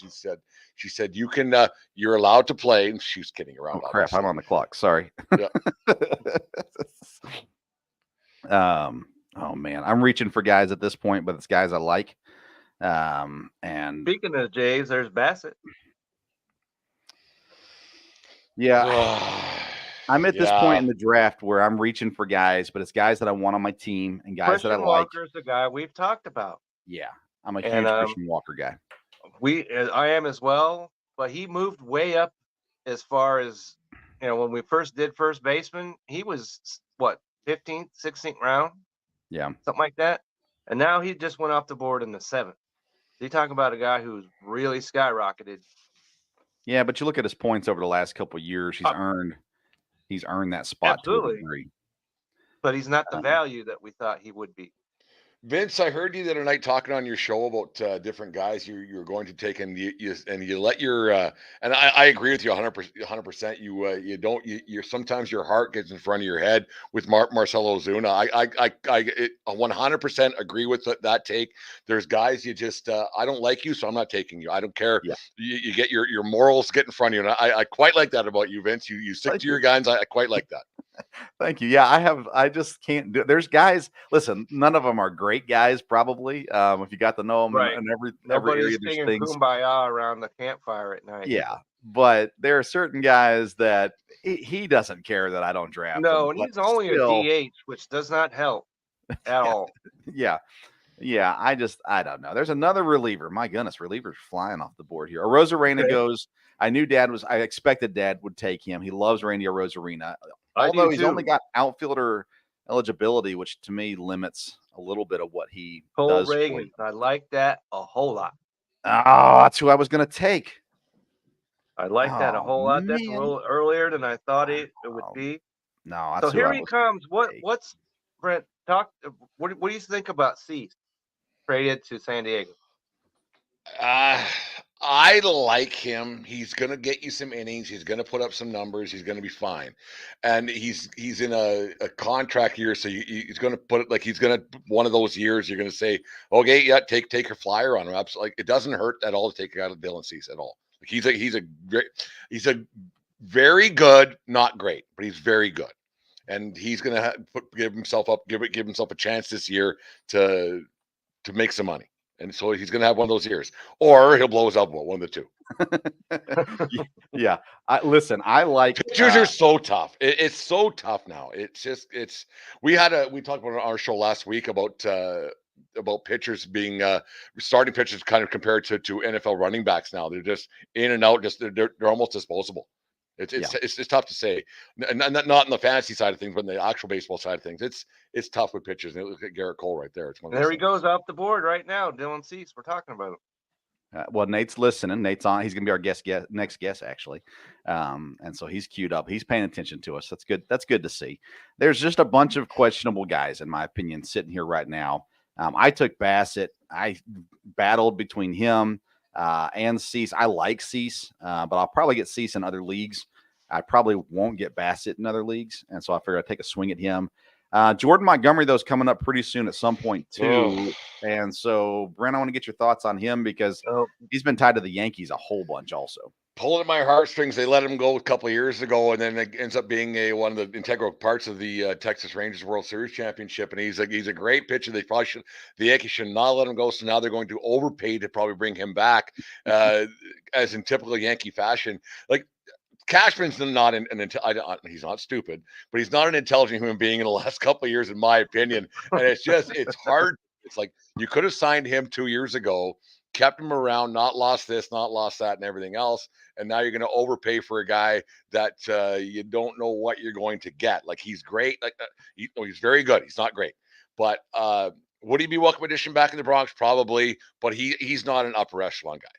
Speaker 6: she said you can. You're allowed to play. And she's kidding around.
Speaker 2: Oh crap! I'm on the clock. Sorry.
Speaker 6: Yeah.
Speaker 2: Oh man, I'm reaching for guys at this point, but it's guys I like. And
Speaker 3: speaking of Jays, there's Bassett.
Speaker 2: yeah, I'm at this point in the draft where I'm reaching for guys, but it's guys that I want on my team and guys that I
Speaker 3: Christian
Speaker 2: like.
Speaker 3: Walker's the guy we've talked about.
Speaker 2: Yeah, I'm a
Speaker 3: And,
Speaker 2: huge Christian Walker guy.
Speaker 3: I am as well, but he moved way up as far as, when we first did first baseman, he was what, 15th, 16th round,
Speaker 2: Yeah,
Speaker 3: something like that. And now he just went off the board in the 7th. You're talking about a guy who's really skyrocketed.
Speaker 2: yeah, but you look at his points over the last couple of years, he's earned that spot to a
Speaker 3: Absolutely.
Speaker 2: degree.
Speaker 3: But he's not the value that we thought he would be.
Speaker 6: Vince, I heard you the other night talking on your show about different guys you're going to take, and you let your and I agree with you 100%. You sometimes your heart gets in front of your head with Marcelo Ozuna. I 100% agree with that take. There's guys you just I don't like you, so I'm not taking you. I don't care.
Speaker 2: Yeah.
Speaker 6: You get your morals get in front of you, and I quite like that about you, Vince. You stick to your guns. I quite like that.
Speaker 2: Thank you. Yeah, I just can't do it. There's guys, listen, none of them are great guys, probably. If you got to know them
Speaker 3: Right.
Speaker 2: and every
Speaker 3: Nobody's
Speaker 2: area, there's
Speaker 3: singing
Speaker 2: things.
Speaker 3: Kumbaya around the campfire at night.
Speaker 2: Yeah, but there are certain guys that he doesn't care that I don't draft.
Speaker 3: No,
Speaker 2: him,
Speaker 3: and he's
Speaker 2: but
Speaker 3: only
Speaker 2: still,
Speaker 3: a DH, which does not help at all.
Speaker 2: Yeah. Yeah, I don't know. There's another reliever. My goodness, relievers flying off the board here. Arozarena goes. I expected Dad would take him. He loves Randy Arozarena. Although he's only got outfielder eligibility, which to me limits a little bit of what he does.
Speaker 3: Reagan. I like that a whole lot.
Speaker 2: Oh, that's who I was going to take.
Speaker 3: I like that a whole lot. That's a
Speaker 2: man.
Speaker 3: little earlier than I thought it would be.
Speaker 2: No, that's
Speaker 3: so here he comes. What's Brent? What do you think about Cease traded to San Diego?
Speaker 6: I like him. He's going to get you some innings. He's going to put up some numbers. He's going to be fine. And he's in a contract year, so he's going to put it like he's going to one of those years. You're going to say, okay, yeah, take your flyer on him. Absolutely, it doesn't hurt at all to take out of Dylan Cease at all. Like he's a very good, not great, but he's very good, and he's going to give himself a chance this year to make some money. And so he's going to have one of those years, or he'll blow his elbow, one of the two.
Speaker 2: Yeah. I like
Speaker 6: Pitchers are so tough. It's so tough now. We talked about on our show last week about pitchers being starting pitchers kind of compared to NFL running backs now. They're just in and out, just they're almost disposable. It's tough to say. Not in the fantasy side of things, but in the actual baseball side of things. It's tough with pitchers. And look at Garrett Cole right there.
Speaker 3: There he goes off the board right now. Dylan Cease, we're talking about him.
Speaker 2: Well, Nate's listening. Nate's on. He's going to be our next guest, actually. And so he's queued up. He's paying attention to us. That's good. That's good to see. There's just a bunch of questionable guys, in my opinion, sitting here right now. I took Bassett. I battled between him and Cease. I like Cease, but I'll probably get Cease in other leagues. I probably won't get Bassett in other leagues. And so I figured I'd take a swing at him. Jordan Montgomery, though, is coming up pretty soon at some point, too. And so, Brent, I want to get your thoughts on him because he's been tied to the Yankees a whole bunch also.
Speaker 6: Pulling at my heartstrings. They let him go a couple of years ago, and then it ends up being one of the integral parts of the Texas Rangers World Series championship. And he's a great pitcher. The Yankees should not let him go. So now they're going to overpay to probably bring him back, as in typical Yankee fashion. Like, Cashman's not he's not stupid, but he's not an intelligent human being in the last couple of years, in my opinion. And it's hard. It's like you could have signed him 2 years ago, kept him around, not lost this, not lost that, and everything else. And now you're going to overpay for a guy that you don't know what you're going to get. Like, he's great. Like, he's very good. He's not great, but would he be welcome addition back in the Bronx? Probably, but he's not an upper echelon guy.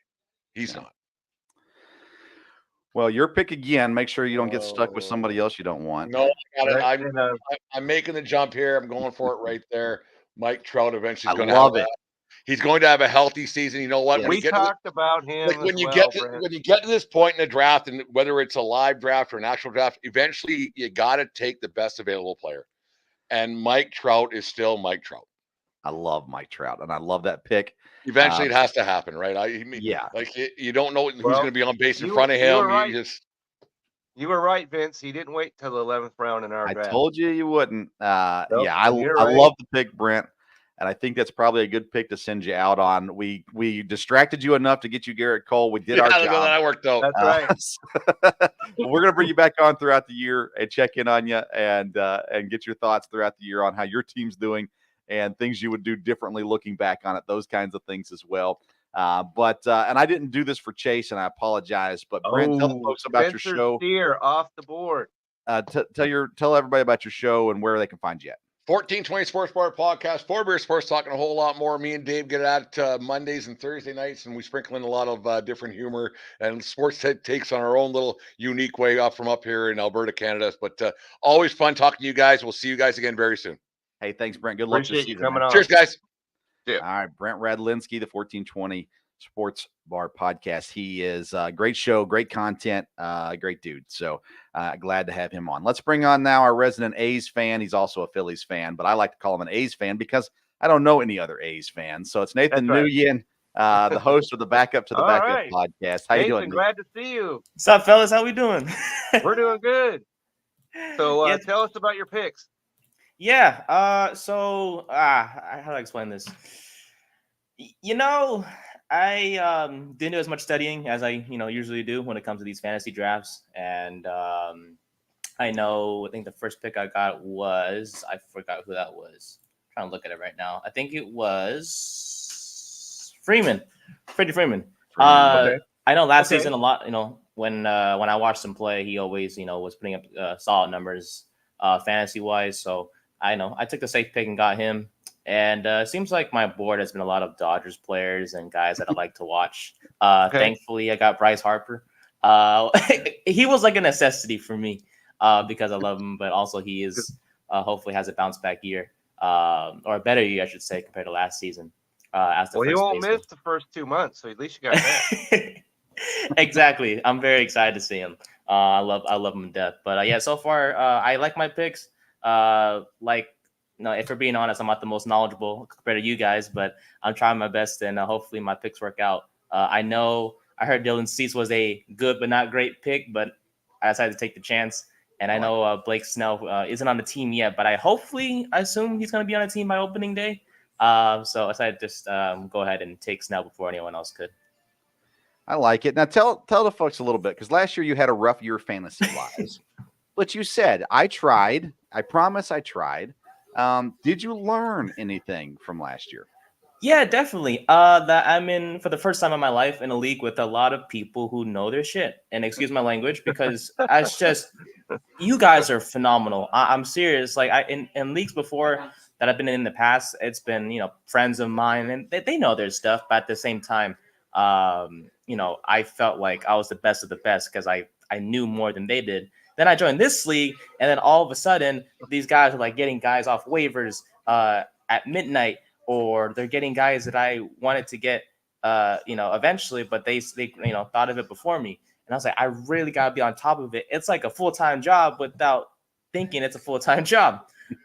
Speaker 6: He's not.
Speaker 2: Well, your pick again. Make sure you don't get stuck with somebody else you don't want.
Speaker 6: No, I'm making the jump here. I'm going for it right there. Mike Trout eventually is going to have it. He's going to have a healthy season. You know what?
Speaker 3: Yeah, we talked about him.
Speaker 6: Like when you get to this point in the draft, and whether it's a live draft or an actual draft, eventually you got to take the best available player. And Mike Trout is still Mike Trout.
Speaker 2: I love Mike Trout, and I love that pick.
Speaker 6: Eventually, it has to happen, right? Like you don't know who's going to be on base in front of him.
Speaker 3: You were right, Vince. He didn't wait till the 11th round in our draft.
Speaker 2: I told you wouldn't. I love the pick, Brent, and I think that's probably a good pick to send you out on. We distracted you enough to get you Garrett Cole. We did our job.
Speaker 6: That worked out.
Speaker 3: That's
Speaker 2: right. We're going to bring you back on throughout the year and check in on you and get your thoughts throughout the year on how your team's doing and things you would do differently looking back on it, those kinds of things as well. And I didn't do this for Chase, and I apologize. But Brent, tell the folks about your show.
Speaker 3: Steer off the board.
Speaker 2: Tell everybody about your show and where they can find you at.
Speaker 6: 1420 Sports Bar Podcast, Four Beer Sports, talking a whole lot more. Me and Dave get at Mondays and Thursday nights, and we sprinkle in a lot of different humor and sports takes on our own little unique way from up here in Alberta, Canada. But always fun talking to you guys. We'll see you guys again very soon.
Speaker 2: Hey, thanks, Brent. Good luck this season.
Speaker 3: Coming on.
Speaker 6: Cheers, guys.
Speaker 2: Yeah. All right, Brent Radlinski, the 1420 Sports Bar Podcast. He is a great show, great content, great dude. So glad to have him on. Let's bring on now our resident A's fan. He's also a Phillies fan, but I like to call him an A's fan because I don't know any other A's fans. So it's Nathan Nguyen, the host of the Backup to the Backup podcast. How you doing?
Speaker 3: Glad to see you.
Speaker 7: What's up, fellas? How we doing?
Speaker 3: We're doing good. So tell us about your picks.
Speaker 7: Yeah. How do I explain this? I didn't do as much studying as I usually do when it comes to these fantasy drafts, and I think the first pick I got was, I forgot who that was. I'm trying to look at it right now. I think it was Freddie Freeman. Okay. I know last season a lot. When I watched him play, he always was putting up solid numbers fantasy wise. So I took the safe pick and got him. And it seems like my board has been a lot of Dodgers players and guys that I like to watch. Thankfully, I got Bryce Harper. He was like a necessity for me because I love him, but also he is hopefully has a bounce back year or a better year, I should say, compared to last season.
Speaker 3: He won't miss the first 2 months, so at least you got that.
Speaker 7: Exactly. I'm very excited to see him. I love him to death. But so far I like my picks. If we're being honest, I'm not the most knowledgeable compared to you guys, but I'm trying my best, and hopefully my picks work out. I heard Dylan Cease was a good but not great pick, but I decided to take the chance. And I know Blake Snell isn't on the team yet, but I assume he's going to be on a team by opening day. So I decided to just go ahead and take Snell before anyone else could.
Speaker 2: I like it. Now tell the folks a little bit, because last year you had a rough year fantasy wise, but you said I tried. I promise I tried. Did you learn anything from last year?
Speaker 7: Yeah, definitely. That I'm in for the first time in my life in a league with a lot of people who know their shit. And excuse my language, because it's just you guys are phenomenal. I'm serious. Like in leagues before that I've been in the past, it's been friends of mine, and they know their stuff. But at the same time, I felt like I was the best of the best because I knew more than they did. Then I joined this league, and then all of a sudden, these guys are like getting guys off waivers at midnight, or they're getting guys that I wanted to get, eventually, but they thought of it before me. And I was like, I really got to be on top of it. It's like a full-time job without thinking it's a full-time job.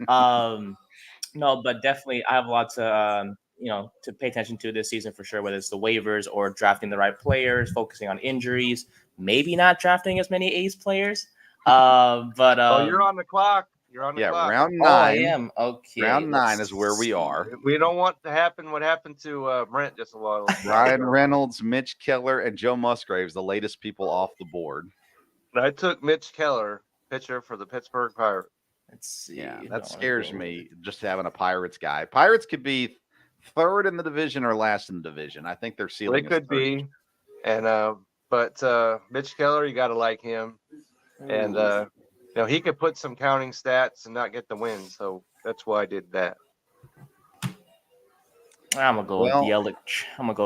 Speaker 7: No, but definitely I have a lot to, to pay attention to this season for sure, whether it's the waivers or drafting the right players, focusing on injuries, maybe not drafting as many ace players. But
Speaker 3: you're on the clock. You're on the clock.
Speaker 2: Round 9.
Speaker 7: Oh, I am. Okay.
Speaker 2: Round 9 is where we are.
Speaker 3: We don't want to happen what happened to Brent just a while ago.
Speaker 2: Ryan Reynolds, Mitch Keller, and Joe Musgraves, the latest people off the board.
Speaker 3: I took Mitch Keller, pitcher for the Pittsburgh Pirates.
Speaker 7: Let's see.
Speaker 2: Yeah, that scares me, just having a Pirates guy. Pirates could be third in the division or last in the division. I think they're ceiling.
Speaker 3: They could be. And but Mitch Keller, you got to like him. And he could put some counting stats and not get the win, so that's why I did that.
Speaker 7: I'm gonna go with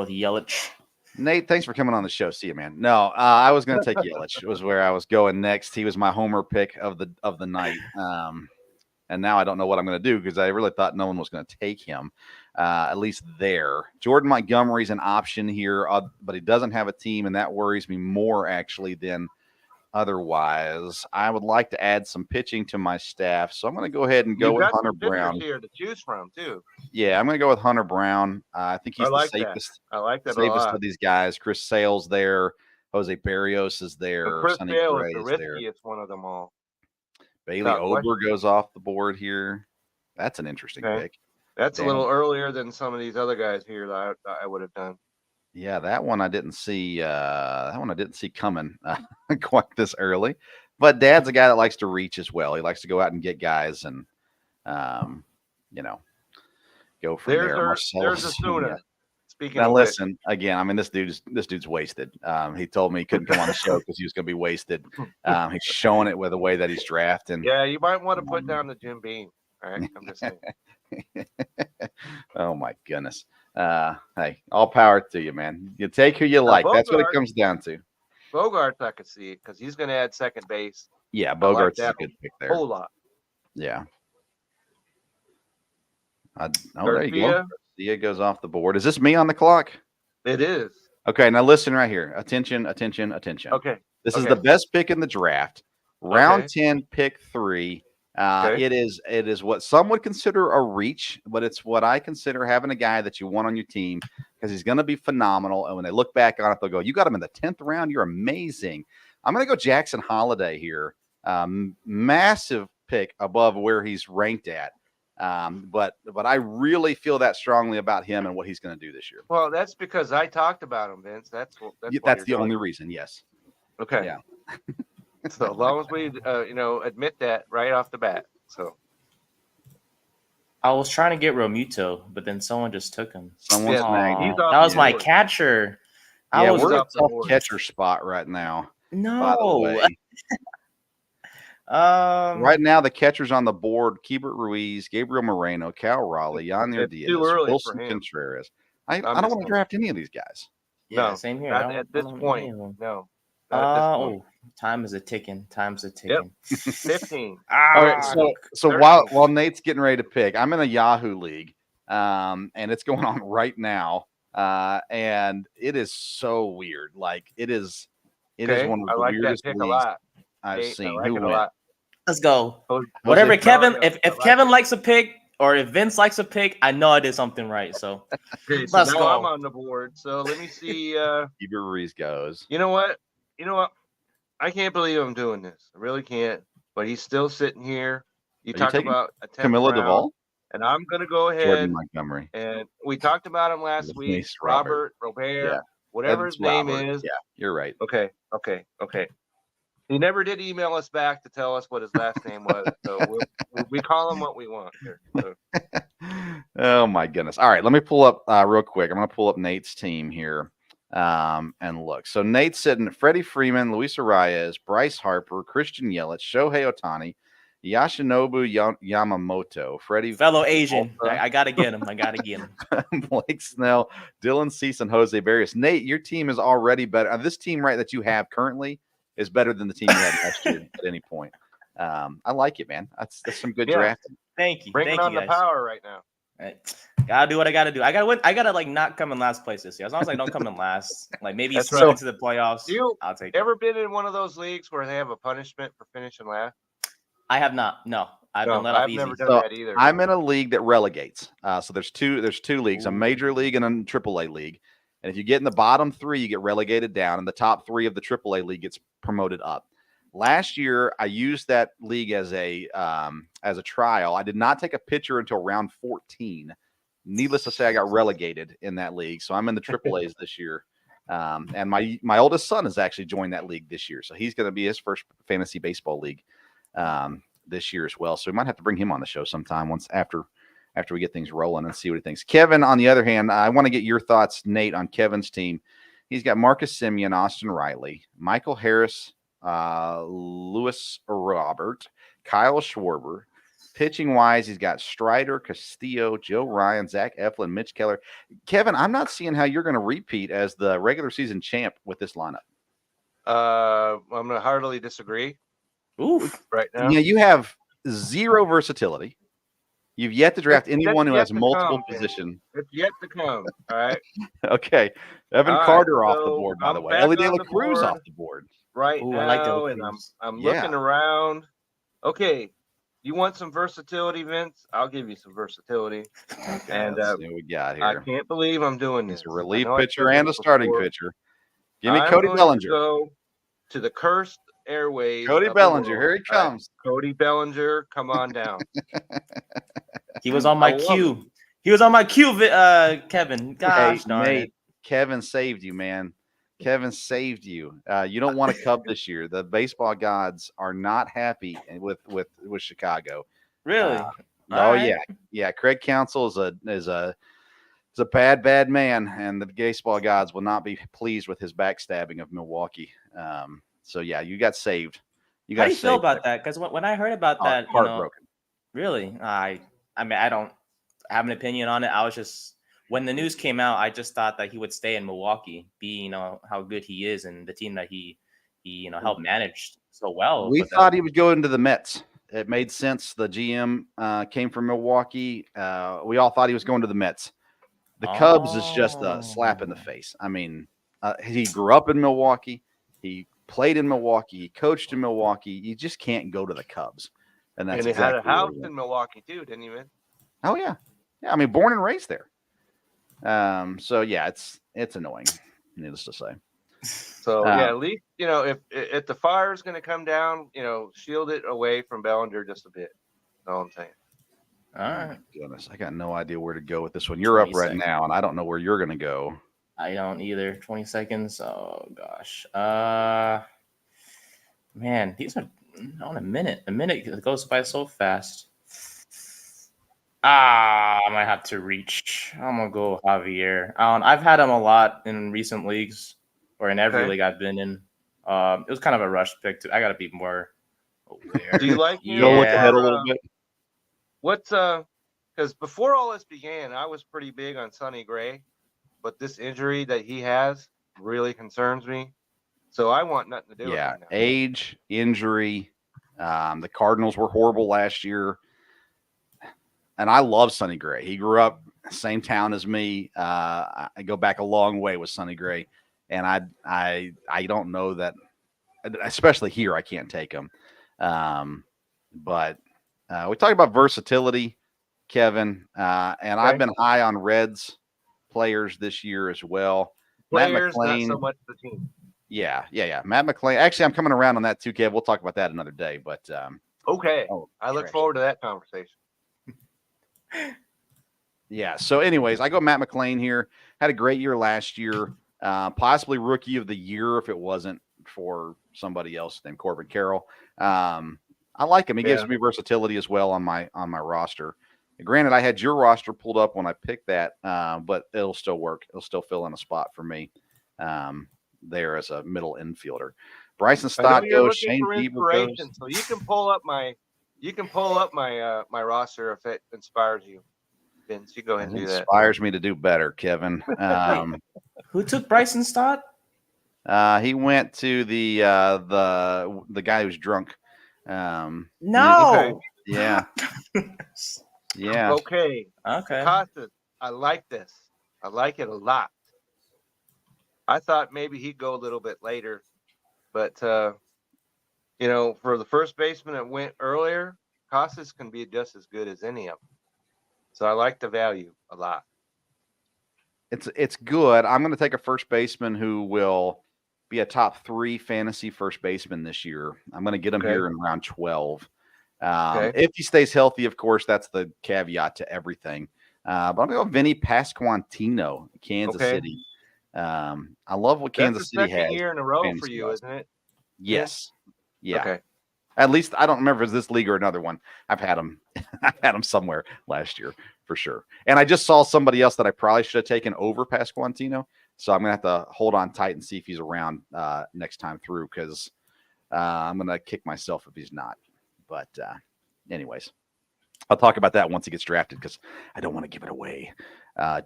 Speaker 7: Yelich.
Speaker 2: Nate, thanks for coming on the show. See you, man. No, I was going to take Yelich. It was where I was going next. He was my homer pick of the night, and now I don't know what I'm going to do because I really thought no one was going to take him, at least there. Jordan Montgomery's an option here, but he doesn't have a team, and that worries me more actually than otherwise. I would like to add some pitching to my staff, so I'm going to go ahead and go with Hunter Brown
Speaker 3: here to choose from too.
Speaker 2: Yeah, I'm going to go with Hunter Brown. I think he's the safest.
Speaker 3: I like that
Speaker 2: safest of these guys. Chris Sale's there. Jose Barrios is there.
Speaker 3: Chris
Speaker 2: Sonny
Speaker 3: Sale
Speaker 2: Gray
Speaker 3: is the riskiest one of them all.
Speaker 2: Bailey Ober goes off the board here. That's an interesting pick.
Speaker 3: That's a little earlier than some of these other guys here that I would have done.
Speaker 2: Yeah, that one I didn't see. Coming quite this early. But Dad's a guy that likes to reach as well. He likes to go out and get guys and, go from there.
Speaker 3: There's a Suna. Speaking
Speaker 2: now, listen again. I mean, this dude's wasted. He told me he couldn't come on the show because he was going to be wasted. He's showing it with the way that he's drafting.
Speaker 3: Yeah, you might want to put down the Jim Beam. All right, I'm just saying.
Speaker 2: Oh my goodness. Hey, all power to you, man. You take who you like. That's what it comes down to.
Speaker 3: Bogarts, I could see it because he's going to add second base.
Speaker 2: Yeah, Bogarts is a good pick there.
Speaker 3: Whole lot.
Speaker 2: Yeah. There you go. Garcia goes off the board. Is this me on the clock?
Speaker 3: It is.
Speaker 2: Okay, now listen right here. Attention.
Speaker 3: Okay.
Speaker 2: This is the best pick in the draft. Round 10, pick 3. It is what some would consider a reach, but it's what I consider having a guy that you want on your team because he's going to be phenomenal. And when they look back on it, they'll go, "You got him in the 10th round. You're amazing." I'm going to go Jackson Holiday here. Massive pick above where he's ranked at. But I really feel that strongly about him and what he's going to do this year.
Speaker 3: Well, that's because I talked about him, Vince. That's
Speaker 2: the only reason. Yes.
Speaker 3: Okay.
Speaker 2: Yeah.
Speaker 3: So as long as we, admit that right off the bat. So
Speaker 7: I was trying to get Romuto, but then someone just took him.
Speaker 2: That
Speaker 7: was my catcher.
Speaker 2: Yeah, we're in a tough catcher spot right now.
Speaker 7: No.
Speaker 2: By the way. Right now, the catchers on the board: Keibert Ruiz, Gabriel Moreno, Cal Raleigh, Yadier Diaz, Wilson Contreras. I don't want to draft any of these guys.
Speaker 7: Yeah, same here.
Speaker 3: At this point, no.
Speaker 7: Time is a ticking. Yep.
Speaker 3: 15.
Speaker 2: All right. So while Nate's getting ready to pick, I'm in a Yahoo league, and it's going on right now, and it is so weird. Like it is one of the weirdest leagues I've seen.
Speaker 3: Who wins?
Speaker 7: Let's go. Whatever Kevin. If Kevin likes a pick, or if Vince likes a pick, I know I did something right. So
Speaker 3: let's go. I'm on the board. So let me see.
Speaker 2: Keibert Ruiz goes.
Speaker 3: You know what? I can't believe I'm doing this. I really can't. But he's still sitting here. You talk about a 10th
Speaker 2: Camilo
Speaker 3: round.
Speaker 2: Duvall?
Speaker 3: And I'm going to go
Speaker 2: Jordan
Speaker 3: ahead,
Speaker 2: Montgomery.
Speaker 3: and we talked about him last week.
Speaker 2: Nice, Robert.
Speaker 3: Robert, whatever
Speaker 2: It's
Speaker 3: his name
Speaker 2: Robert.
Speaker 3: is.
Speaker 2: Yeah, you're right.
Speaker 3: Okay. He never did email us back to tell us what his last name was, so we call him what we want here. So.
Speaker 2: Oh my goodness! All right, let me pull up real quick. I'm going to pull up Nate's team here and look. So Nate's sitting Freddie Freeman, Luis Arias, Bryce Harper, Christian Yelich, Shohei Ohtani, Yoshinobu Yamamoto, Freddie
Speaker 7: Fellow Asian. I got to get him.
Speaker 2: Blake Snell, Dylan Cease, and Jose Barrios. Nate, your team is already better. This team that you have currently is better than the team you had last year at any point. I like it, man. That's some good drafting.
Speaker 7: Thank you.
Speaker 3: Bringing on the power right now.
Speaker 7: Right. Gotta do what I gotta do. I gotta win. I gotta not come in last place this year. As long as I don't come in last, maybe sneak into the playoffs. I'll take it.
Speaker 3: Ever been in one of those leagues where they have a punishment for finishing last?
Speaker 7: I have not. No, I've been let off easy.
Speaker 3: I've never done that either.
Speaker 2: I'm in a league that relegates. So there's two leagues: a major league and a AAA league. And if you get in the bottom 3, you get relegated down, and the top 3 of the AAA league gets promoted up. Last year, I used that league as a trial. I did not take a pitcher until round 14. Needless to say, I got relegated in that league, so I'm in the AAAs this year. And my oldest son has actually joined that league this year, so he's going to be his first fantasy baseball league this year as well. So we might have to bring him on the show sometime after we get things rolling and see what he thinks. Kevin, on the other hand, I want to get your thoughts, Nate, on Kevin's team. He's got Marcus Semien, Austin Riley, Michael Harris, Lewis Robert, Kyle Schwarber. Pitching wise, he's got Strider, Castillo, Joe Ryan, Zach Eflin, Mitch Keller. Kevin, I'm not seeing how you're going to repeat as the regular season champ with this lineup.
Speaker 3: I'm going to heartily disagree.
Speaker 7: Oof.
Speaker 3: Right now.
Speaker 2: Yeah, you have zero versatility. You've yet to draft anyone who has multiple positions.
Speaker 3: It's yet to come. All right.
Speaker 2: Okay. Evan Carter off the board, by the way. Ellie De La Cruz off the board.
Speaker 3: Right now,
Speaker 7: I like
Speaker 3: and I'm looking around. Okay. You want some versatility, Vince? I'll give you some versatility. And
Speaker 2: let's see what we got here.
Speaker 3: I can't believe I'm doing this.
Speaker 2: He's a relief pitcher and a starting pitcher. Give me Cody
Speaker 3: I'm
Speaker 2: Bellinger.
Speaker 3: Go to the cursed airways.
Speaker 2: Cody Bellinger, here he comes.
Speaker 3: Cody Bellinger, come on down.
Speaker 7: He was on my queue. He was on my queue, Kevin. Gosh, darn it.
Speaker 2: Kevin saved you, man. Kevin saved you. You don't want a Cub this year. The baseball gods are not happy with Chicago.
Speaker 7: Really?
Speaker 2: Yeah. Craig Counsell is a bad man, and the baseball gods will not be pleased with his backstabbing of Milwaukee. So yeah, you got saved.
Speaker 7: How do you feel about that? Because when I heard about that,
Speaker 2: heartbroken.
Speaker 7: Really, I mean, I don't have an opinion on it. I was just, when the news came out, I just thought that he would stay in Milwaukee, how good he is and the team that he helped manage so well.
Speaker 2: We thought he would go into the Mets. It made sense. The GM came from Milwaukee. We all thought he was going to the Mets. The Cubs is just a slap in the face. I mean, he grew up in Milwaukee. He played in Milwaukee. He coached in Milwaukee. You just can't go to the Cubs. And that's
Speaker 3: he had a house in Milwaukee too, didn't he, man?
Speaker 2: Oh yeah. I mean, born and raised there. So yeah, it's annoying, needless to say.
Speaker 3: So at least if the fire is going to come down, shield it away from Bellinger just a bit. That's all I'm saying.
Speaker 7: All right.
Speaker 2: Goodness, I got no idea where to go with this one. You're up right now, and I don't know where you're going to go.
Speaker 7: I don't either. 20 seconds. Oh gosh. Man, these are on a minute. A minute goes by so fast. I might have to reach. I'm gonna go Javier. I've had him a lot in recent leagues, or in every league I've been in. It was kind of a rush pick. I got to be more aware.
Speaker 3: Do you like?
Speaker 2: Go look ahead a little bit.
Speaker 3: What's because before all this began, I was pretty big on Sonny Gray, but this injury that he has really concerns me. So I want nothing to do with it. Yeah,
Speaker 2: age, injury. The Cardinals were horrible last year. And I love Sonny Gray. He grew up same town as me. I go back a long way with Sonny Gray. And I don't know that, especially here, I can't take him. But we talk about versatility, Kevin. And I've been high on Reds players this year as well.
Speaker 3: Players, not so much the team.
Speaker 2: Yeah. Matt McClain. Actually, I'm coming around on that too, Kev. We'll talk about that another day. But
Speaker 3: okay. I look forward to that conversation.
Speaker 2: Yeah. So, anyways, I go Matt McLean here. Had a great year last year. Possibly rookie of the year if it wasn't for somebody else named Corbin Carroll. I like him. He gives me versatility as well on my roster. Granted, I had your roster pulled up when I picked that, but it'll still work. It'll still fill in a spot for me there as a middle infielder. Bryson Stott goes. Shane Bieber goes.
Speaker 3: So you can pull up my my roster if it inspires you. Vince, you go ahead and do that.
Speaker 2: Inspires me to do better, Kevin.
Speaker 7: Who took Bryson Stott?
Speaker 2: He went to the guy who's drunk.
Speaker 7: No.
Speaker 3: Okay.
Speaker 2: Yeah. Yeah.
Speaker 3: Okay.
Speaker 7: Okay.
Speaker 3: I like this. I like it a lot. I thought maybe he'd go a little bit later, but for the first baseman that went earlier, Costas can be just as good as any of them. So I like the value a lot.
Speaker 2: It's good. I'm going to take a first baseman who will be a top 3 fantasy first baseman this year. I'm going to get him here in round 12. If he stays healthy, of course, that's the caveat to everything. But I'm going to go Vinny Pasquantino, Kansas City. I love what Kansas City has.
Speaker 3: Second year in a row for you, isn't it?
Speaker 2: Yes. Yeah.
Speaker 3: Okay.
Speaker 2: At least I don't remember if it's this league or another one. I've had him. I've had him somewhere last year for sure. And I just saw somebody else that I probably should have taken over Pasquantino. So I'm gonna have to hold on tight and see if he's around next time through, because I'm gonna kick myself if he's not. But anyways, I'll talk about that once he gets drafted, because I don't want to give it away.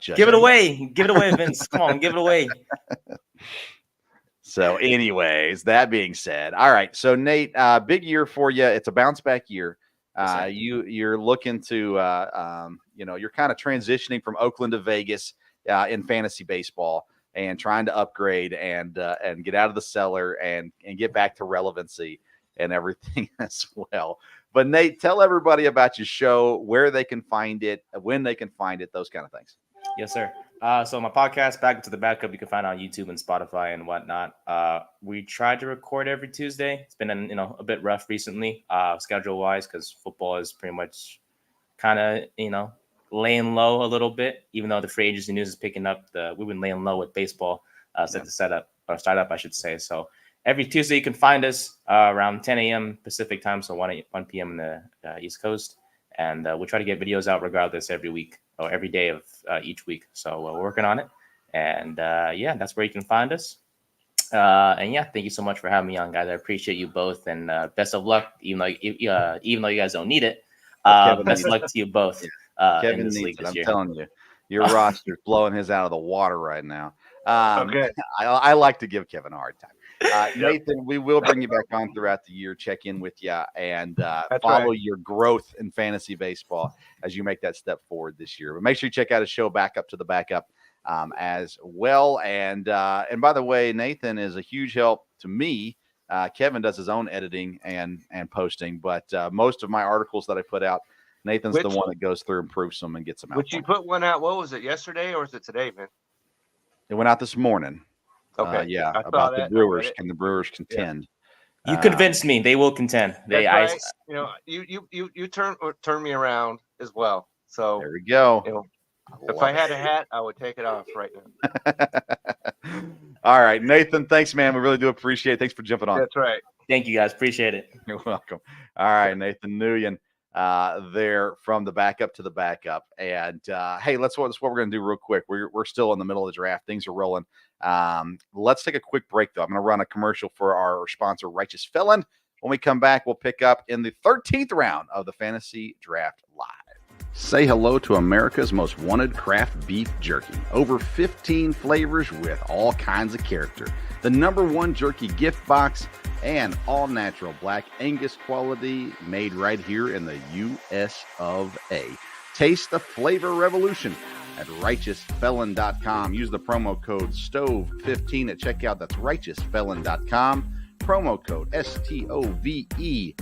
Speaker 7: Give it away. Give it away, Vince. Come on, give it away.
Speaker 2: So anyways, that being said, all right. So Nate, big year for you. It's a bounce back year. You're looking to, you're kind of transitioning from Oakland to Vegas in fantasy baseball, and trying to upgrade and get out of the cellar and get back to relevancy and everything as well. But Nate, tell everybody about your show, where they can find it, when they can find it, those kind of things.
Speaker 7: Yes, sir. So my podcast, Back to the Backup, you can find on YouTube and Spotify and whatnot. We try to record every Tuesday. It's been a bit rough recently, schedule wise, because football is pretty much kind of laying low a little bit. Even though the free agency news is picking up, we've been laying low with baseball start up, I should say. So every Tuesday you can find us around 10 a.m. Pacific time, so 1 p.m. in the East Coast, and we'll try to get videos out regardless every week. Or every day of each week. So we're working on it. And that's where you can find us. Thank you so much for having me on, guys. I appreciate you both, and best of luck, even though you guys don't need it. Best of luck to you both
Speaker 2: Kevin
Speaker 7: in this
Speaker 2: needs
Speaker 7: league this
Speaker 2: it.
Speaker 7: year.
Speaker 2: I'm telling you, your roster's blowing his out of the water right now.
Speaker 3: Okay.
Speaker 2: I like to give Kevin a hard time. Nathan, we will bring you back on throughout the year, check in with you, and follow your growth in fantasy baseball as you make that step forward this year. But make sure you check out his show, Back Up to the Backup, as well. And by the way, Nathan is a huge help to me. Kevin does his own editing and posting, but most of my articles that I put out, Nathan's the one that goes through and proofs them and gets them out.
Speaker 3: Which you put one out, what was it, yesterday or is it today, man?
Speaker 2: It went out this morning.
Speaker 3: Okay.
Speaker 2: About the Brewers. Can the Brewers contend?
Speaker 7: You convinced me. They will contend.
Speaker 3: Right. You turn me around as well. So
Speaker 2: there we go.
Speaker 3: If I had a hat, I would take it off right now.
Speaker 2: All right, Nathan. Thanks, man. We really do appreciate it. Thanks for jumping on.
Speaker 3: That's right.
Speaker 7: Thank you, guys. Appreciate it.
Speaker 2: You're welcome. All right, Nathan Nguyen there from the Backup to the Backup. And hey, that's what we're going to do real quick. We're still in the middle of the draft. Things are rolling. Let's take a quick break, though. I'm going to run a commercial for our sponsor, Righteous Felon. When we come back, we'll pick up in the 13th round of the Fantasy Draft Live. Say hello to America's most wanted craft beef jerky. Over 15 flavors with all kinds of character. The #1 jerky gift box and all natural black Angus quality made right here in the US of A. Taste the flavor revolution at righteousfelon.com. Use the promo code STOVE15 at checkout. That's righteousfelon.com. Promo code STOVE15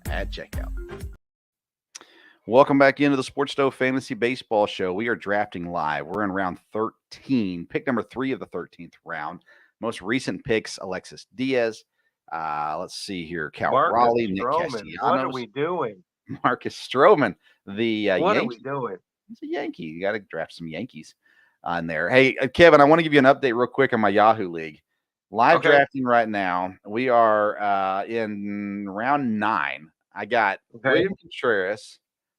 Speaker 2: at checkout. Welcome back into the Sports Stove Fantasy Baseball Show. We are drafting live. We're in round 13, pick number 3 of the 13th round. Most recent picks, Alexis Diaz. Let's see here. Cal Raleigh, Nick Castellanos.
Speaker 3: What are we doing?
Speaker 2: Marcus Stroman, the
Speaker 3: What are
Speaker 2: Yankee.
Speaker 3: we doing?
Speaker 2: He's a Yankee. You got to draft some Yankees on there. Hey, Kevin, I want to give you an update real quick on my Yahoo League. Live drafting right now. We are in round 9. I got William Contreras,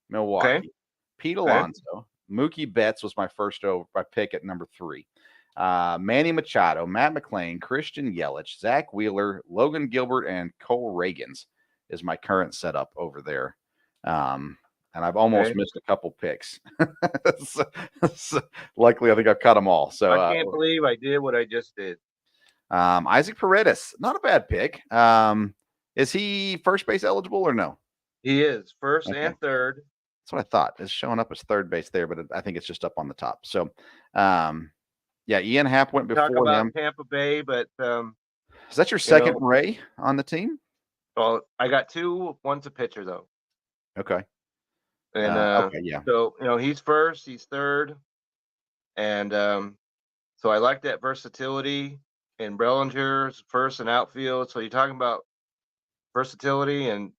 Speaker 2: Milwaukee, Pete Alonso, Mookie Betts was my first pick at number 3. Manny Machado, Matt McClain, Christian Yelich, Zach Wheeler, Logan Gilbert, and Cole Reagans is my current setup over there. And I've almost missed a couple picks. so, luckily, I think I've cut them all. So
Speaker 3: I can't believe I did what I just did.
Speaker 2: Isaac Paredes, not a bad pick. Is he first base eligible or no?
Speaker 3: He is first and third.
Speaker 2: That's what I thought. It's showing up as third base there, but I think it's just up on the top. So, yeah, Ian Happ went before
Speaker 3: Talk about
Speaker 2: him.
Speaker 3: Tampa Bay, but
Speaker 2: is that your second Ray on the team?
Speaker 3: Well, I got 2. One's a pitcher though.
Speaker 2: Okay.
Speaker 3: And so he's first, he's third, and so I like that versatility. And Bellinger's first in outfield. So you're talking about versatility, and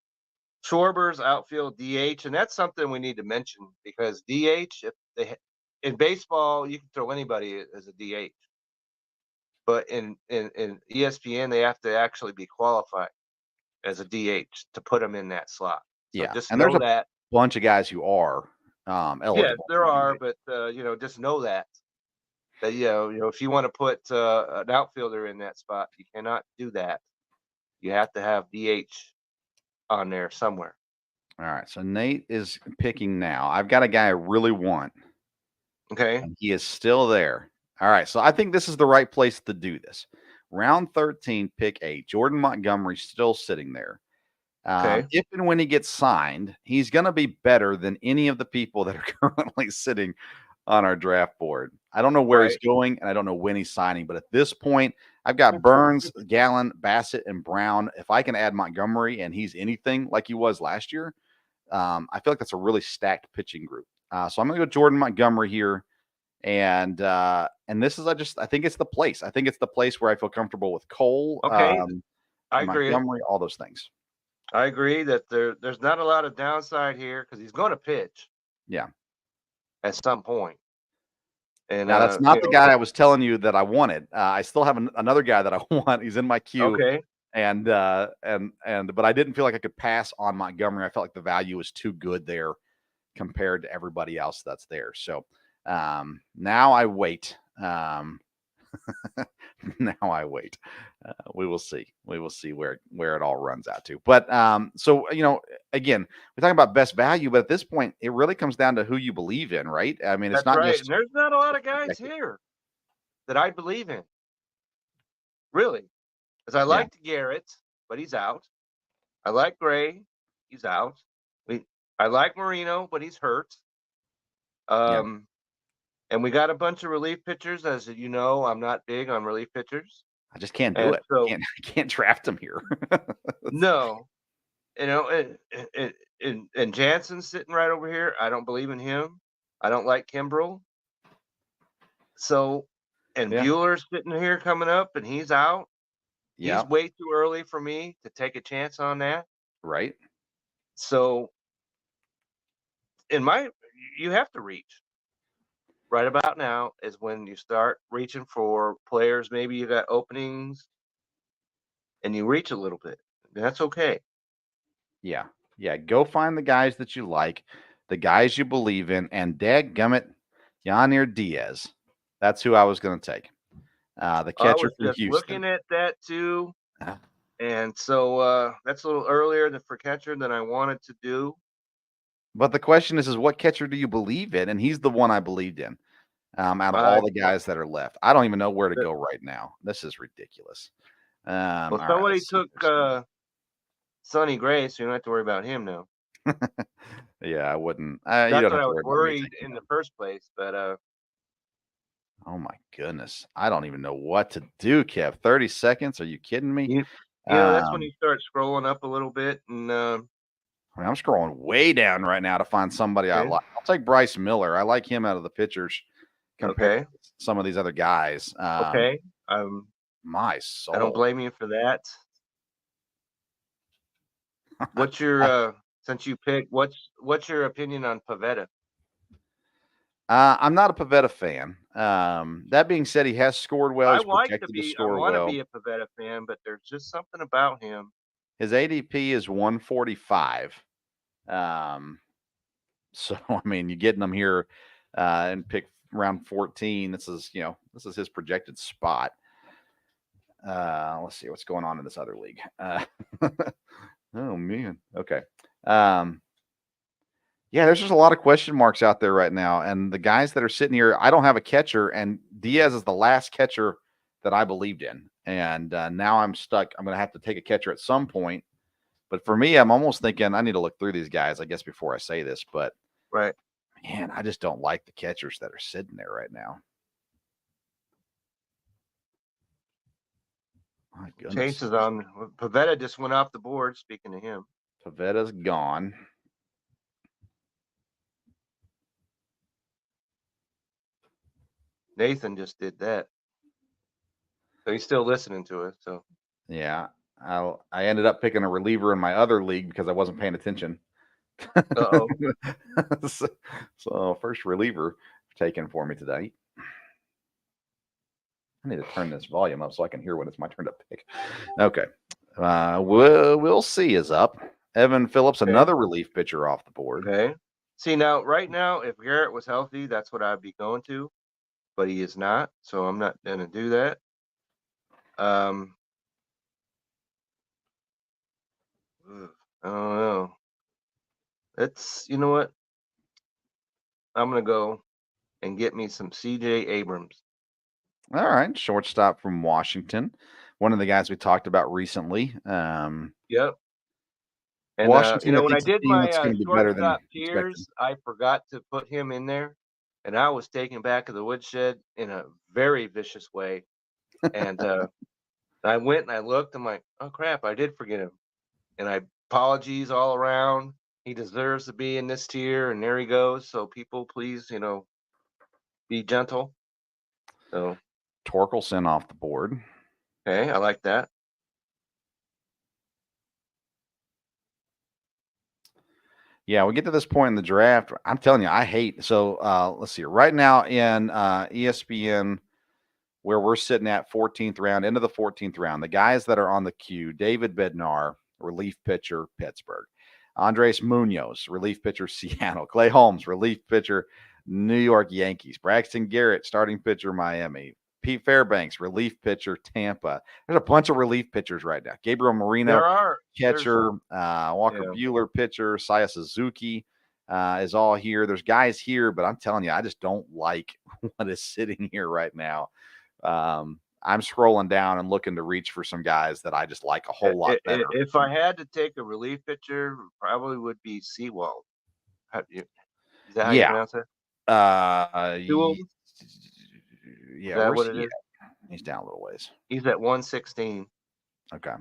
Speaker 3: Schwarber's outfield DH, and that's something we need to mention because DH, in baseball, you can throw anybody as a DH, but in ESPN, they have to actually be qualified as a DH to put them in that slot. So just
Speaker 2: and
Speaker 3: know
Speaker 2: there's
Speaker 3: that.
Speaker 2: Bunch of guys who are eligible.
Speaker 3: Yes, there are, but just know that if you want to put an outfielder in that spot, you cannot do that. You have to have DH on there somewhere.
Speaker 2: All right, so Nate is picking now. I've got a guy I really want.
Speaker 3: Okay,
Speaker 2: and he is still there. All right, so I think this is the right place to do this. Round 13, pick 8. Jordan Montgomery still sitting there. If and when he gets signed, he's going to be better than any of the people that are currently sitting on our draft board. I don't know where he's going, and I don't know when he's signing. But at this point, I've got Burns, Gallen, Bassett, and Brown. If I can add Montgomery and he's anything like he was last year, I feel like that's a really stacked pitching group. So I'm going to go Jordan Montgomery here. And this is I think it's the place. I think it's the place where I feel comfortable with Cole.
Speaker 3: I agree.
Speaker 2: Montgomery, all those things.
Speaker 3: I agree that there's not a lot of downside here because he's going to pitch.
Speaker 2: Yeah.
Speaker 3: At some point. And
Speaker 2: now that's not the guy I was telling you that I wanted. I still have another guy that I want. He's in my queue.
Speaker 3: Okay.
Speaker 2: But I didn't feel like I could pass on Montgomery. I felt like the value was too good there compared to everybody else that's there. So now I wait. Now I wait. We will see. We will see where it all runs out to. But so again, we're talking about best value, but at this point, it really comes down to who you believe in, right? I mean, it's
Speaker 3: that's
Speaker 2: not
Speaker 3: right.
Speaker 2: just.
Speaker 3: And there's not a lot of guys here that I believe in, really, because I liked Garrett, but he's out. I like Gray, he's out. I like Marino, but he's hurt. And we got a bunch of relief pitchers. As you know, I'm not big on relief pitchers.
Speaker 2: I just can't do it. So, I can't draft them here.
Speaker 3: No. And Jansen's sitting right over here. I don't believe in him. I don't like Kimbrel. So, and Bueller's sitting here coming up, and he's out. He's way too early for me to take a chance on that.
Speaker 2: Right.
Speaker 3: So, you have to reach. Right about now is when you start reaching for players. Maybe you got openings and you reach a little bit. That's okay.
Speaker 2: Yeah. Yeah. Go find the guys that you like, the guys you believe in, and dadgummit, Yanir Diaz. That's who I was going to take. The catcher from Houston.
Speaker 3: Looking at that too. And so that's a little earlier for catcher than I wanted to do.
Speaker 2: But the question is what catcher do you believe in? And he's the one I believed in out of all the guys that are left. I don't even know where to go right now. This is ridiculous.
Speaker 3: Somebody took Sonny Gray, so you don't have to worry about him now.
Speaker 2: Yeah, I wouldn't.
Speaker 3: That's what I was worried in the first place. But
Speaker 2: oh, my goodness. I don't even know what to do, Kev. 30 seconds? Are you kidding me?
Speaker 3: That's when you start scrolling up a little bit and
Speaker 2: I'm scrolling way down right now to find somebody I like. I'll take Bryce Miller. I like him out of the pitchers compared to some of these other guys. My soul.
Speaker 3: I don't blame you for that. What's your since you picked, what's your opinion on Pavetta?
Speaker 2: I'm not a Pavetta fan. That being said, he has scored well. He's
Speaker 3: I
Speaker 2: projected to
Speaker 3: I
Speaker 2: score
Speaker 3: want to
Speaker 2: well.
Speaker 3: be a Pavetta fan, but there's just something about him.
Speaker 2: His ADP is 145. So I mean, you're getting him here and pick round 14. This is his projected spot. Let's see what's going on in this other league. Oh man. Okay. Yeah, there's just a lot of question marks out there right now. And the guys that are sitting here, I don't have a catcher, and Diaz is the last catcher that I believed in. And now I'm stuck. I'm going to have to take a catcher at some point. But for me, I'm almost thinking I need to look through these guys, I guess, before I say this. But
Speaker 3: Right.
Speaker 2: man, I just don't like the catchers that are sitting there right now. My goodness.
Speaker 3: Chase is on. Pavetta just went off the board. Speaking of him,
Speaker 2: Pavetta's gone.
Speaker 3: Nathan just did that. So he's still listening to us. So
Speaker 2: yeah, I ended up picking a reliever in my other league because I wasn't paying attention.
Speaker 3: Uh-oh.
Speaker 2: So first reliever taken for me today. I need to turn this volume up so I can hear when it's my turn to pick. Okay. We'll see is up. Evan Phillips,
Speaker 3: Okay.
Speaker 2: another relief pitcher off the board.
Speaker 3: Okay. See, now, right now, if Garrett was healthy, that's what I'd be going to, but he is not, so I'm not going to do that. I don't know. You know what? I'm going to go and get me some CJ Abrams.
Speaker 2: All right. Shortstop from Washington. One of the guys we talked about recently.
Speaker 3: Yep. And,
Speaker 2: Washington,
Speaker 3: when I
Speaker 2: think, is a
Speaker 3: did
Speaker 2: team
Speaker 3: my
Speaker 2: that's going to be better than
Speaker 3: shortstop
Speaker 2: expected.
Speaker 3: tiers, I forgot to put him in there, and I was taken back of the woodshed in a very vicious way. And I went and I looked. I'm like, oh crap, I did forget him. And I apologies all around. He deserves to be in this tier, and there he goes. So people, please, be gentle. So
Speaker 2: Torkelson off the board.
Speaker 3: okay, I like that.
Speaker 2: Yeah, we get to this point in the draft. I'm telling you, I hate. So let's see. Right now in ESPN, where we're sitting at 14th round, into the 14th round, the guys that are on the queue: David Bednar, relief pitcher, Pittsburgh; Andres Munoz, relief pitcher, Seattle; Clay Holmes, relief pitcher, New York Yankees; Braxton Garrett, starting pitcher, Miami; Pete Fairbanks, relief pitcher, Tampa. There's a bunch of relief pitchers right now. Gabriel Marino,
Speaker 3: There are
Speaker 2: catcher, Walker Buehler, pitcher, Saya Suzuki is all here. There's guys here, but I'm telling you, I just don't like what is sitting here right now. I'm scrolling down and looking to reach for some guys that I just like a whole lot better.
Speaker 3: If I had to take a relief pitcher, probably would be Seawald. Is that how you pronounce it?
Speaker 2: Yeah.
Speaker 3: Is that what it is?
Speaker 2: He's down a little ways.
Speaker 3: He's at 116.
Speaker 2: Okay.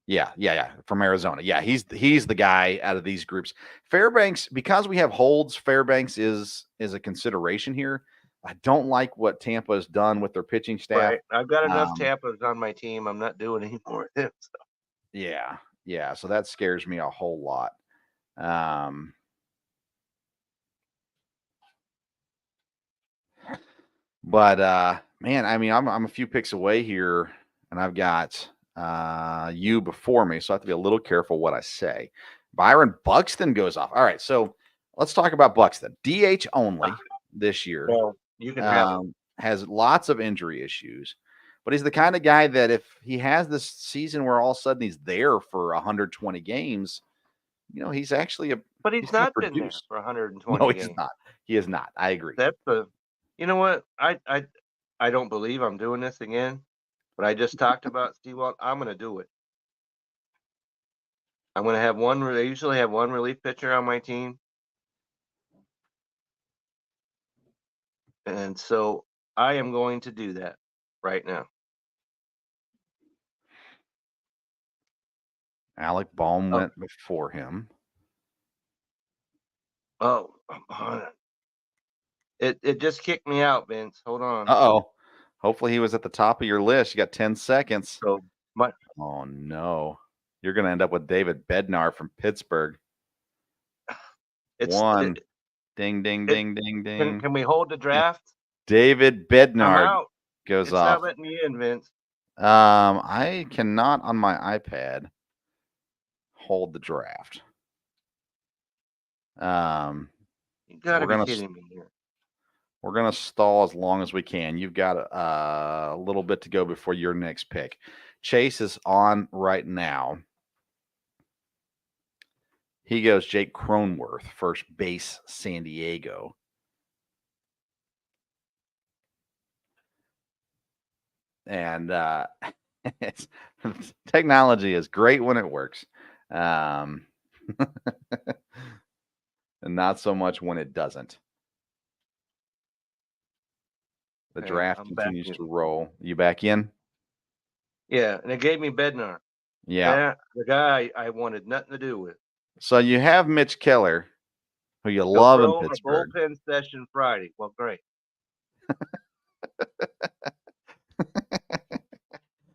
Speaker 2: Yeah. From Arizona. Yeah, he's the guy out of these groups. Fairbanks, because we have holds, Fairbanks is a consideration here. I don't like what Tampa has done with their pitching staff.
Speaker 3: Right. I've got enough Tampas on my team. I'm not doing any more of them. So.
Speaker 2: Yeah. So that scares me a whole lot. But man, I mean, I'm a few picks away here, and I've got you before me, so I have to be a little careful what I say. Byron Buxton goes off. All right, so let's talk about Buxton. DH only this year.
Speaker 3: Well, you can have him.
Speaker 2: Has lots of injury issues, but he's the kind of guy that if he has this season where all of a sudden he's there for 120 games, he's actually
Speaker 3: But he's not been there for 120
Speaker 2: No,
Speaker 3: games.
Speaker 2: he's not. He is not. I agree.
Speaker 3: You know what? I don't believe I'm doing this again, but I just talked about Seawald. I'm going to do it. I'm going to have one. I usually have one relief pitcher on my team. And so I am going to do that right now.
Speaker 2: Alec Baum went before him.
Speaker 3: Oh, it just kicked me out, Vince. Hold on.
Speaker 2: Uh-oh. Hopefully he was at the top of your list. You got 10 seconds.
Speaker 3: So
Speaker 2: Oh, no. You're going to end up with David Bednar from Pittsburgh.
Speaker 3: It's
Speaker 2: One.
Speaker 3: it-
Speaker 2: Ding, ding,
Speaker 3: it-
Speaker 2: ding, ding, ding.
Speaker 3: Can we hold the draft?
Speaker 2: David
Speaker 3: I'm
Speaker 2: Bednar
Speaker 3: out.
Speaker 2: goes
Speaker 3: It's
Speaker 2: off.
Speaker 3: not letting me in, Vince.
Speaker 2: I cannot on my iPad hold the draft.
Speaker 3: You gotta
Speaker 2: we're
Speaker 3: be
Speaker 2: gonna
Speaker 3: kidding me here.
Speaker 2: We're going to stall as long as we can. You've got a little bit to go before your next pick. Chase is on right now. He goes Jake Cronworth, first base, San Diego. And technology is great when it works. And not so much when it doesn't. The
Speaker 3: Okay,
Speaker 2: draft
Speaker 3: I'm back
Speaker 2: continues
Speaker 3: in.
Speaker 2: to roll. You back in?
Speaker 3: Yeah, and it gave me Bednar.
Speaker 2: Yeah.
Speaker 3: The guy I wanted nothing to do with.
Speaker 2: So you have Mitch Keller, who you
Speaker 3: He'll
Speaker 2: love in
Speaker 3: throw a
Speaker 2: Pittsburgh.
Speaker 3: bullpen session Friday. Well, great.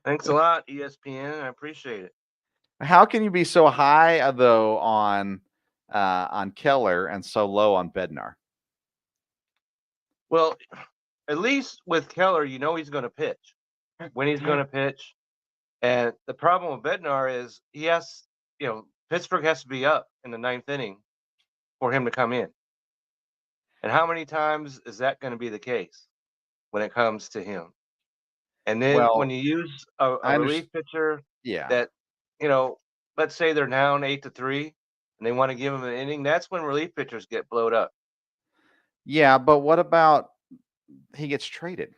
Speaker 3: Thanks a lot, ESPN. I appreciate it.
Speaker 2: How can you be so high though on Keller and so low on Bednar?
Speaker 3: Well, at least with Keller, you know he's going to pitch when he's going to pitch. And the problem with Bednar is Pittsburgh has to be up in the 9th inning for him to come in. And how many times is that going to be the case when it comes to him? And then when you use a relief pitcher that, let's say they're down 8-3 and they want to give him an inning, that's when relief pitchers get blowed up.
Speaker 2: Yeah, but what about he gets traded?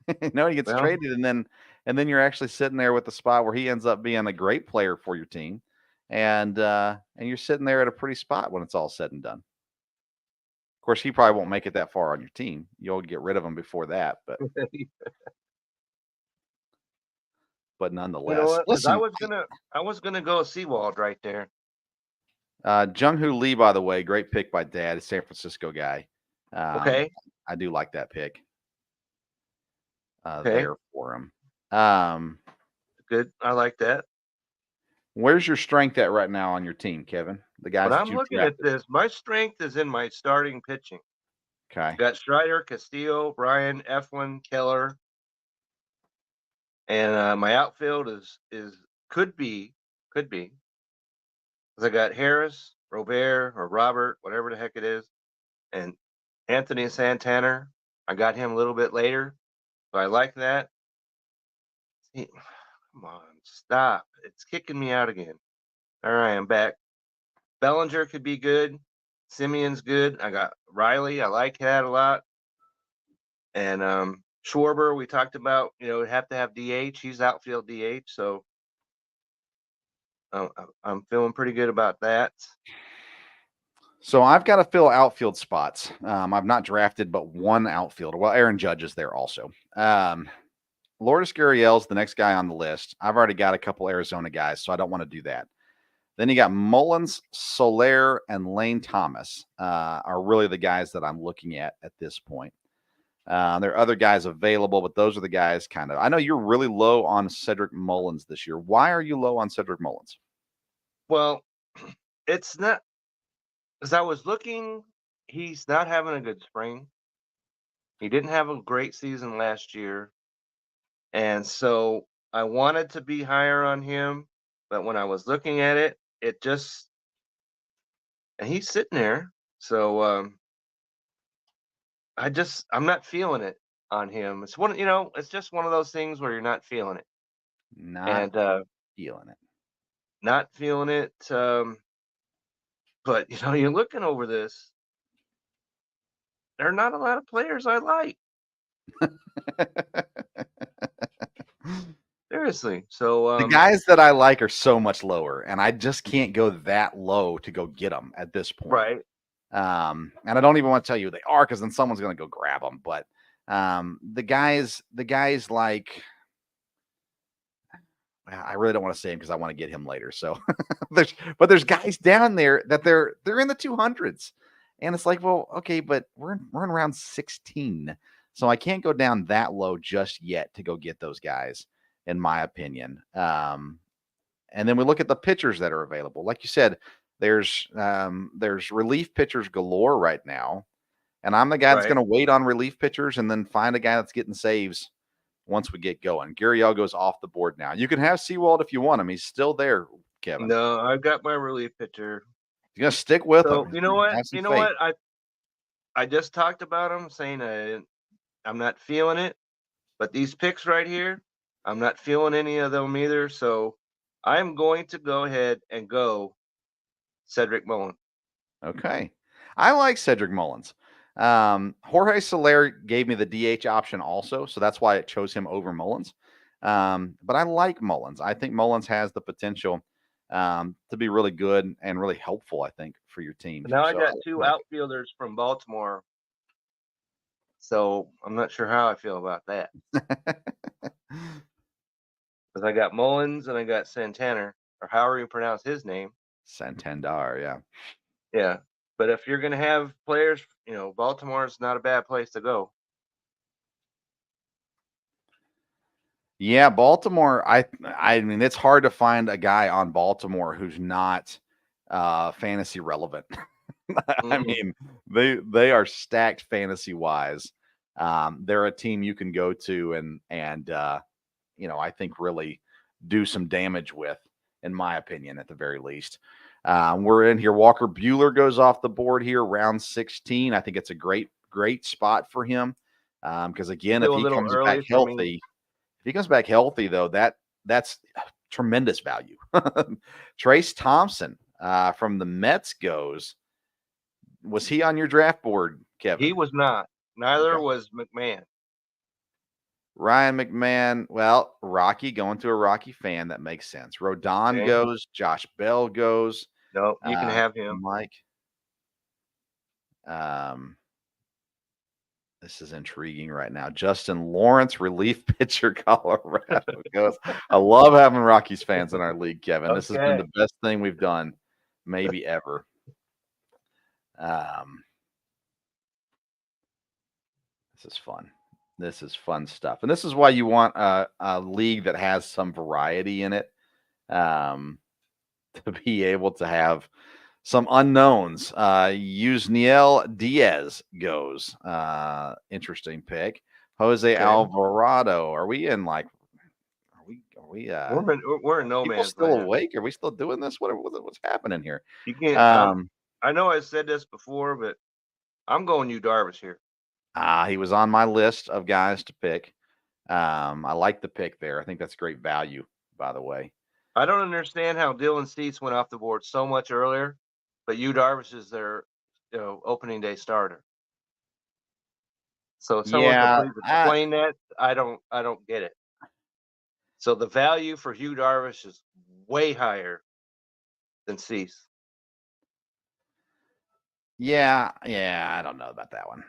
Speaker 2: He gets traded, and then you're actually sitting there with the spot where he ends up being a great player for your team, and you're sitting there at a pretty spot when it's all said and done. Of course, he probably won't make it that far on your team. You'll get rid of him before that, but nonetheless,
Speaker 3: You know what? 'Cause
Speaker 2: listen.
Speaker 3: I was gonna go Seawald right there.
Speaker 2: Jung-Hoo Lee, by the way, great pick by Dad, a San Francisco guy.
Speaker 3: Okay.
Speaker 2: I do like that pick.
Speaker 3: Okay.
Speaker 2: There for him.
Speaker 3: Good. I like that.
Speaker 2: Where's your strength at right now on your team, Kevin? The guys
Speaker 3: When
Speaker 2: that
Speaker 3: I'm
Speaker 2: you
Speaker 3: looking
Speaker 2: drafted.
Speaker 3: at this, my strength is in my starting pitching.
Speaker 2: Okay.
Speaker 3: Got Strider, Castillo, Bryan, Eflin, Keller, and my outfield could be. 'Cause I got Harris, Robert, or Robert, whatever the heck it is, and Anthony Santana. I got him a little bit later, so I like that. See, come on, stop! It's kicking me out again. All right, I'm back. Bellinger could be good. Simeon's good. I got Riley. I like that a lot. And Schwarber, we talked about, have to have DH. He's outfield DH, so I'm feeling pretty good about that.
Speaker 2: So I've got to fill outfield spots. I've not drafted but one outfielder. Well, Aaron Judge is there also. Lourdes Gurriel's the next guy on the list. I've already got a couple Arizona guys, so I don't want to do that. Then you got Mullins, Soler, and Lane Thomas are really the guys that I'm looking at this point. There are other guys available, but those are the guys kind of. I know you're really low on Cedric Mullins this year. Why are you low on Cedric Mullins?
Speaker 3: Well, it's not because I was looking. He's not having a good spring. He didn't have a great season last year. And so I wanted to be higher on him. But when I was looking at it, and he's sitting there. So I'm not feeling it on him. It's it's just one of those things where you're not feeling it.
Speaker 2: Not feeling it.
Speaker 3: Not feeling it. But you're looking over this. There are not a lot of players I like. Seriously. So
Speaker 2: the guys that I like are so much lower, and I just can't go that low to go get them at this point.
Speaker 3: Right.
Speaker 2: And I don't even want to tell you who they are because then someone's going to go grab them. But the guys like, I really don't want to say him because I want to get him later. So there's guys down there that they're in the 200s, and it's like, well, okay, but we're in round 16, so I can't go down that low just yet to go get those guys, in my opinion. And then we look at the pitchers that are available. Like you said, there's relief pitchers galore right now. And I'm the guy that's
Speaker 3: Right.
Speaker 2: going to wait on relief pitchers and then find a guy that's getting saves once we get going. Gurriel goes off the board now. You can have Seawald if you want him. He's still there, Kevin.
Speaker 3: No, I've got my relief pitcher.
Speaker 2: You're going to stick with
Speaker 3: So
Speaker 2: him.
Speaker 3: you know what?
Speaker 2: Have some
Speaker 3: You know
Speaker 2: faith.
Speaker 3: what? I just talked about him, saying I'm not feeling it. But these picks right here, I'm not feeling any of them either. So I'm going to go ahead and go Cedric Mullins.
Speaker 2: Okay. I like Cedric Mullins. Jorge Soler gave me the DH option also, so that's why it chose him over Mullins. But I like Mullins. I think Mullins has the potential to be really good and really helpful, I think, for your team.
Speaker 3: Now I got two outfielders from Baltimore. So I'm not sure how I feel about that. Because I got Mullins and I got Santander, or however you pronounce his name.
Speaker 2: Santander, yeah.
Speaker 3: Yeah. But if you're going to have players, Baltimore is not a bad place to go.
Speaker 2: Yeah, Baltimore. I mean, it's hard to find a guy on Baltimore who's not fantasy relevant. I mean, they are stacked fantasy wise. They're a team you can go to and I think really do some damage with, in my opinion, at the very least. We're in here. Walker Buehler goes off the board here, round 16. I think it's a great spot for him because again, if he comes back healthy. If he comes back healthy, though, that's tremendous value. Trace Thompson from the Mets goes. Was he on your draft board, Kevin?
Speaker 3: He was not. Neither was McMahon.
Speaker 2: Ryan McMahon. Well, Rocky, going to a Rocky fan. That makes sense. Rodon goes. Josh Bell goes.
Speaker 3: No, you can have him.
Speaker 2: Mike. This is intriguing right now. Justin Lawrence, relief pitcher, Colorado goes. I love having Rockies fans in our league, Kevin. This has been the best thing we've done, maybe ever. This is fun. This is fun stuff. And this is why you want a league that has some variety in it to be able to have some unknowns. Yusniel Diaz goes. Interesting pick. Jose Alvarado. Are we in like?
Speaker 3: We're in no man's
Speaker 2: still
Speaker 3: land.
Speaker 2: Awake? Are we still doing this? What's happening here?
Speaker 3: You can't. I know I said this before, but I'm going Yu Darvish here.
Speaker 2: He was on my list of guys to pick. I like the pick there. I think that's great value, by the way.
Speaker 3: I don't understand how Dylan Cease went off the board so much earlier, but Yu Darvish is their opening day starter. So if someone could please explain that, I don't get it. So the value for Yu Darvish is way higher than Cease.
Speaker 2: Yeah, I don't know about that one.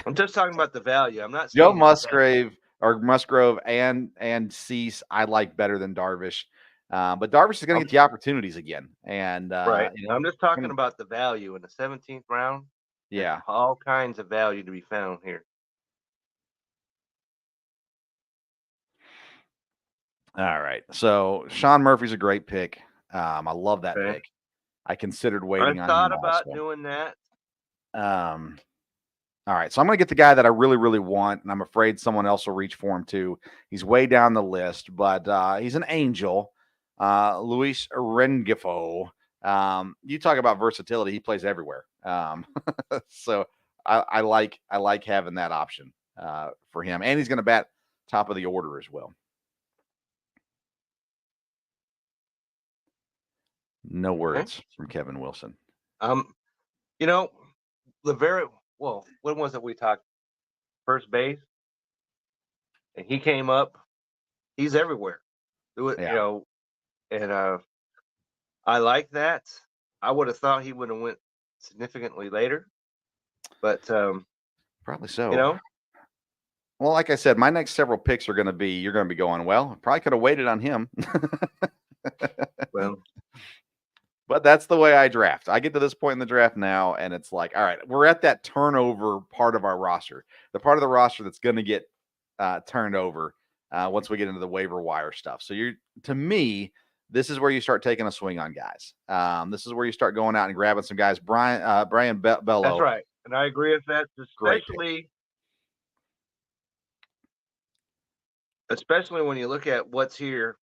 Speaker 3: I'm just talking about the value. I'm not
Speaker 2: Joe Musgrove and Cease I like better than Darvish. But Darvish is going to get the opportunities again. And
Speaker 3: right. I'm just talking about the value in the 17th round.
Speaker 2: Yeah.
Speaker 3: All kinds of value to be found here.
Speaker 2: All right. So Sean Murphy's a great pick. I love that pick. I considered waiting on him.
Speaker 3: I thought about doing that.
Speaker 2: All right. So I'm going to get the guy that I really, really want, and I'm afraid someone else will reach for him too. He's way down the list, but he's an angel. Luis Rengifo. You talk about versatility. He plays everywhere. So I like having that option for him. And he's going to bat top of the order as well. No words from Kevin Wilson.
Speaker 3: When was it we talked? First base, and he came up. He's everywhere. And I like that. I would have thought he would have went significantly later, but
Speaker 2: probably so. Well, like I said, my next several picks are going to be. You're going to be going. Well, probably could have waited on him.
Speaker 3: Well.
Speaker 2: But that's the way I draft. I get to this point in the draft now, and it's like, all right, we're at that turnover part of our roster, the part of the roster that's going to get turned over. once we get into the waiver wire stuff. So to me, this is where you start taking a swing on guys. This is where you start going out and grabbing some guys. Brian Bello.
Speaker 3: That's right. And I agree with that, especially when you look at what's here.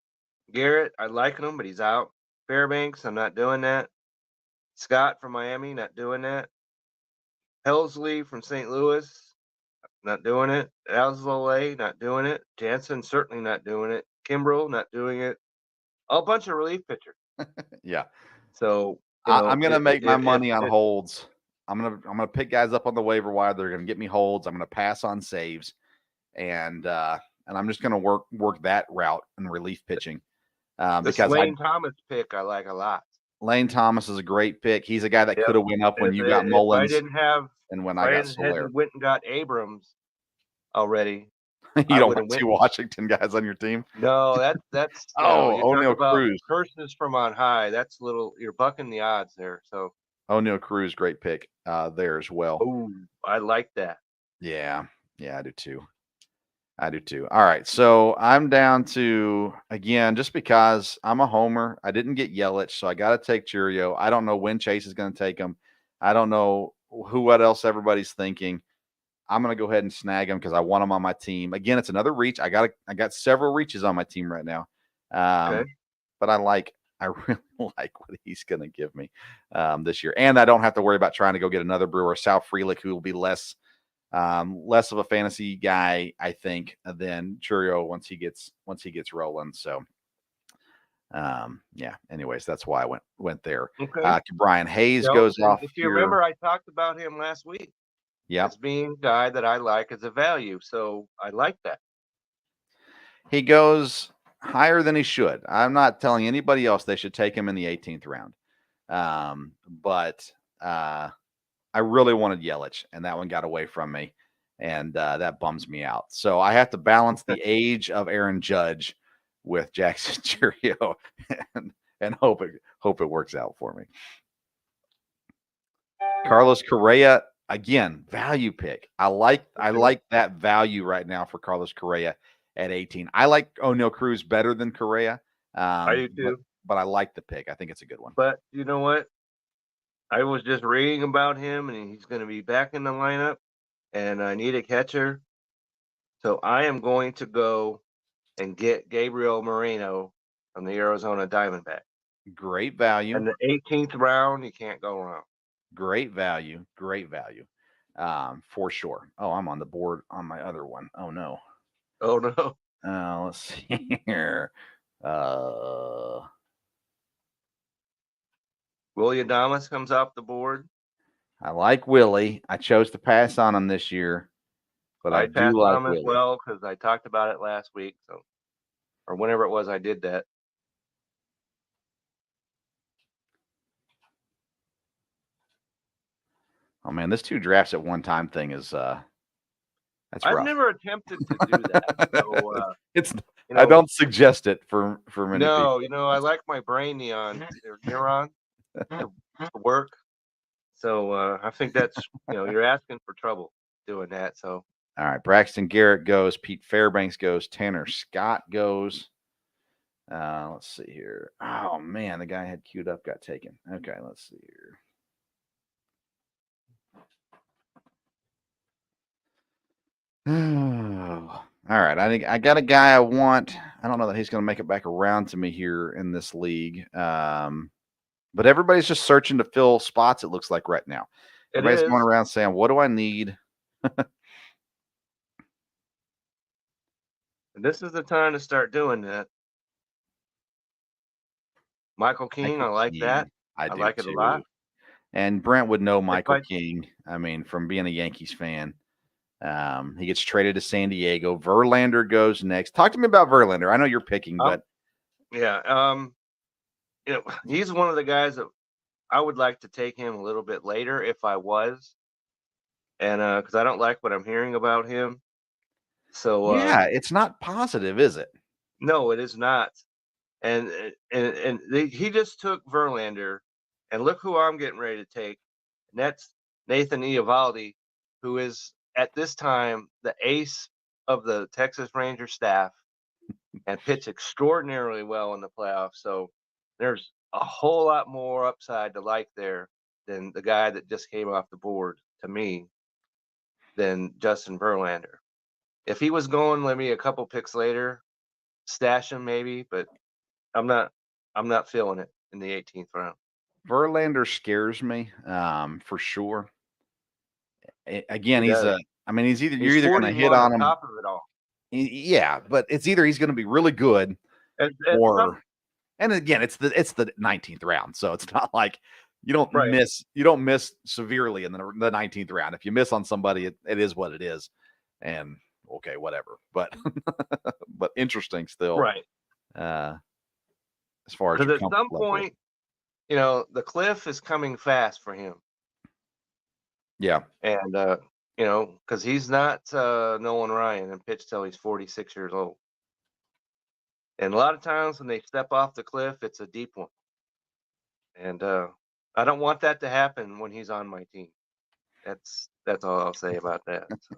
Speaker 3: Garrett, I like him, but he's out. Fairbanks, I'm not doing that. Scott from Miami, not doing that. Helsley from St. Louis, not doing it. Alzolay, not doing it. Jansen, certainly not doing it. Kimbrell, not doing it. A bunch of relief pitchers.
Speaker 2: Yeah.
Speaker 3: So
Speaker 2: I'm gonna make my money on holds. I'm gonna pick guys up on the waiver wire. They're gonna get me holds. I'm gonna pass on saves, and I'm just gonna work that route in relief pitching. Because
Speaker 3: Lane Thomas pick I like a lot.
Speaker 2: Lane Thomas is a great pick. He's a guy that could have went up when you got Mullins. And when I got Soler.
Speaker 3: Went and got Abrams already.
Speaker 2: You don't want 2 Washington guys on your team?
Speaker 3: No, that's
Speaker 2: O'Neal Cruz.
Speaker 3: Curses from on high. That's you're bucking the odds there. So
Speaker 2: O'Neal Cruz, great pick there as well.
Speaker 3: Oh, I like that.
Speaker 2: Yeah, I do too. All right, so I'm down to, again, just because I'm a homer, I didn't get Yelich, so I got to take Churio. I don't know when Chase is going to take him. I don't know what else everybody's thinking. I'm going to go ahead and snag him because I want him on my team. Again, it's another reach. I got several reaches on my team right now.
Speaker 3: Okay.
Speaker 2: But I really like what he's going to give me this year. And I don't have to worry about trying to go get another Brewer, Sal Frelick, who will be less of a fantasy guy, I think, than Churio once he gets rolling. So, yeah. Anyways, that's why I went there.
Speaker 3: Okay.
Speaker 2: Brian Hayes goes off.
Speaker 3: If you remember, I talked about him last week.
Speaker 2: Yeah,
Speaker 3: as being a guy that I like as a value, so I like that.
Speaker 2: He goes higher than he should. I'm not telling anybody else they should take him in the 18th round, but I really wanted Yelich, and that one got away from me, and that bums me out. So I have to balance the age of Aaron Judge with Jackson Churio and hope it works out for me. Carlos Correa, again, value pick. I like that value right now for Carlos Correa at 18. I like O'Neal Cruz better than Correa.
Speaker 3: I do too.
Speaker 2: But I like the pick. I think it's a good one.
Speaker 3: But you know what? I was just reading about him, and he's going to be back in the lineup, and I need a catcher. So I am going to go and get Gabriel Moreno from the Arizona Diamondbacks.
Speaker 2: Great value.
Speaker 3: In the 18th round, you can't go wrong.
Speaker 2: Great value. For sure. Oh, I'm on the board on my other one. Oh, no.
Speaker 3: Let's
Speaker 2: see here.
Speaker 3: Willie Adames comes off the board.
Speaker 2: I like Willie. I chose to pass on him this year, but I do like him
Speaker 3: as well because I talked about it last week, or whenever it was I did that.
Speaker 2: Oh man, this 2 drafts at one time thing is that's
Speaker 3: I've
Speaker 2: rough.
Speaker 3: never attempted to do that. So
Speaker 2: it's I don't suggest it for many people.
Speaker 3: No, I like my brain neuron to work. So I think that's you're asking for trouble doing that. So
Speaker 2: all right, Braxton Garrett goes, Pete Fairbanks goes, Tanner Scott goes. Let's see here. Oh man, the guy I had queued up got taken. Okay, let's see here. Oh, all right. I think I got a guy I want. I don't know that he's going to make it back around to me here in this league. But everybody's just searching to fill spots, it looks like right now. Everybody's going around saying, what do I need?
Speaker 3: This is the time to start doing that. Michael King, I like that. I like it a lot.
Speaker 2: And Brent would know Michael King. I mean, from being a Yankees fan. He gets traded to San Diego. Verlander goes next. Talk to me about Verlander. I know you're picking, but
Speaker 3: yeah, he's one of the guys that I would like to take him a little bit later if I was, and because I don't like what I'm hearing about him. So
Speaker 2: yeah, it's not positive, is it?
Speaker 3: No, it is not. And he just took Verlander, and look who I'm getting ready to take. And that's Nathan Eovaldi, who is at this time the ace of the Texas Ranger staff. and pitch extraordinarily well in the playoffs. So there's a whole lot more upside to like there than the guy that just came off the board to me than Justin Verlander. If he was going maybe a couple picks later, stash him maybe, but I'm not feeling it in the 18th round.
Speaker 2: Verlander scares me for sure. Again,
Speaker 3: He
Speaker 2: he's
Speaker 3: does.
Speaker 2: you're either going to hit
Speaker 3: 41
Speaker 2: on him.
Speaker 3: top of it all.
Speaker 2: Yeah, but it's either he's going to be really good
Speaker 3: And
Speaker 2: or, and again, it's the 19th round, so it's not like you don't
Speaker 3: Right.
Speaker 2: miss severely in the 19th round. If you miss on somebody, it is what it is, and okay, whatever. But but interesting still,
Speaker 3: right.
Speaker 2: As far as
Speaker 3: Because
Speaker 2: your
Speaker 3: at some
Speaker 2: comfort level.
Speaker 3: point, the cliff is coming fast for him.
Speaker 2: Yeah,
Speaker 3: And because he's not Nolan Ryan and pitched till he's 46 years old. And a lot of times when they step off the cliff, it's a deep one. And I don't want that to happen when he's on my team. That's all I'll say about that. So.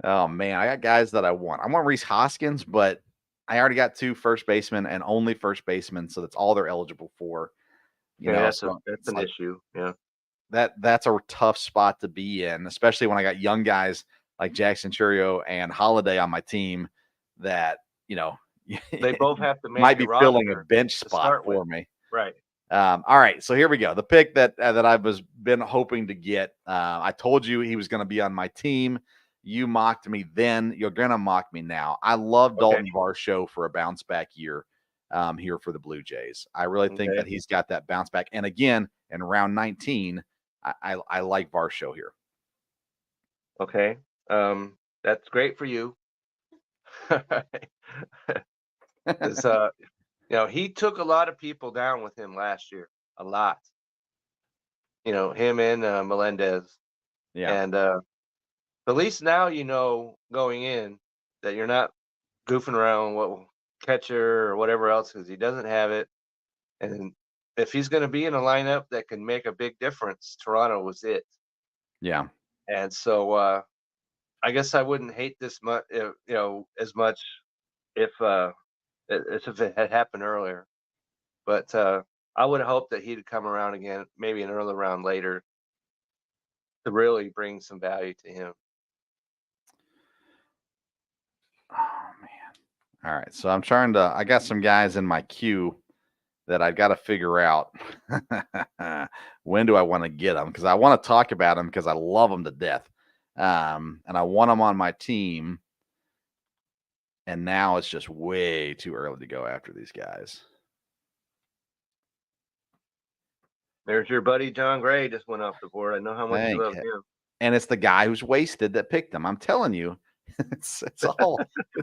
Speaker 2: Oh man, I got guys that I want. I want Rhys Hoskins, but I already got 2 first basemen and only first basemen, so that's all they're eligible for.
Speaker 3: That's
Speaker 2: so
Speaker 3: that's an
Speaker 2: like,
Speaker 3: issue. Yeah.
Speaker 2: That's a tough spot to be in, especially when I got young guys like Jackson Churio and Holiday on my team that,
Speaker 3: They both have to make
Speaker 2: might be filling a
Speaker 3: roster
Speaker 2: bench
Speaker 3: to
Speaker 2: spot
Speaker 3: start
Speaker 2: for
Speaker 3: with.
Speaker 2: me.
Speaker 3: Right.
Speaker 2: All right, so here we go. The pick that I've been hoping to get. I told you he was going to be on my team. You mocked me then. You're going to mock me now. I love Dalton Varsho for a bounce back year here for the Blue Jays. I really think that he's got that bounce back. And again, in round 19, I like Varsho here.
Speaker 3: Okay. That's great for you. He took a lot of people down with him last year. A lot. Him and Melendez.
Speaker 2: Yeah.
Speaker 3: And at least now going in that you're not goofing around what catcher or whatever else because he doesn't have it. And if he's going to be in a lineup that can make a big difference, Toronto was it.
Speaker 2: Yeah.
Speaker 3: And so I guess I wouldn't hate this much, as much if it had happened earlier. But I would hope that he'd come around again, maybe an early round later, to really bring some value to him.
Speaker 2: Oh man. All right. So I got some guys in my queue that I've got to figure out when do I want to get them, because I want to talk about them because I love them to death. And I want them on my team. And now it's just way too early to go after these guys.
Speaker 3: There's your buddy John Gray just went off the board. I know how much you love him.
Speaker 2: And it's the guy who's wasted that picked him. I'm telling you, it's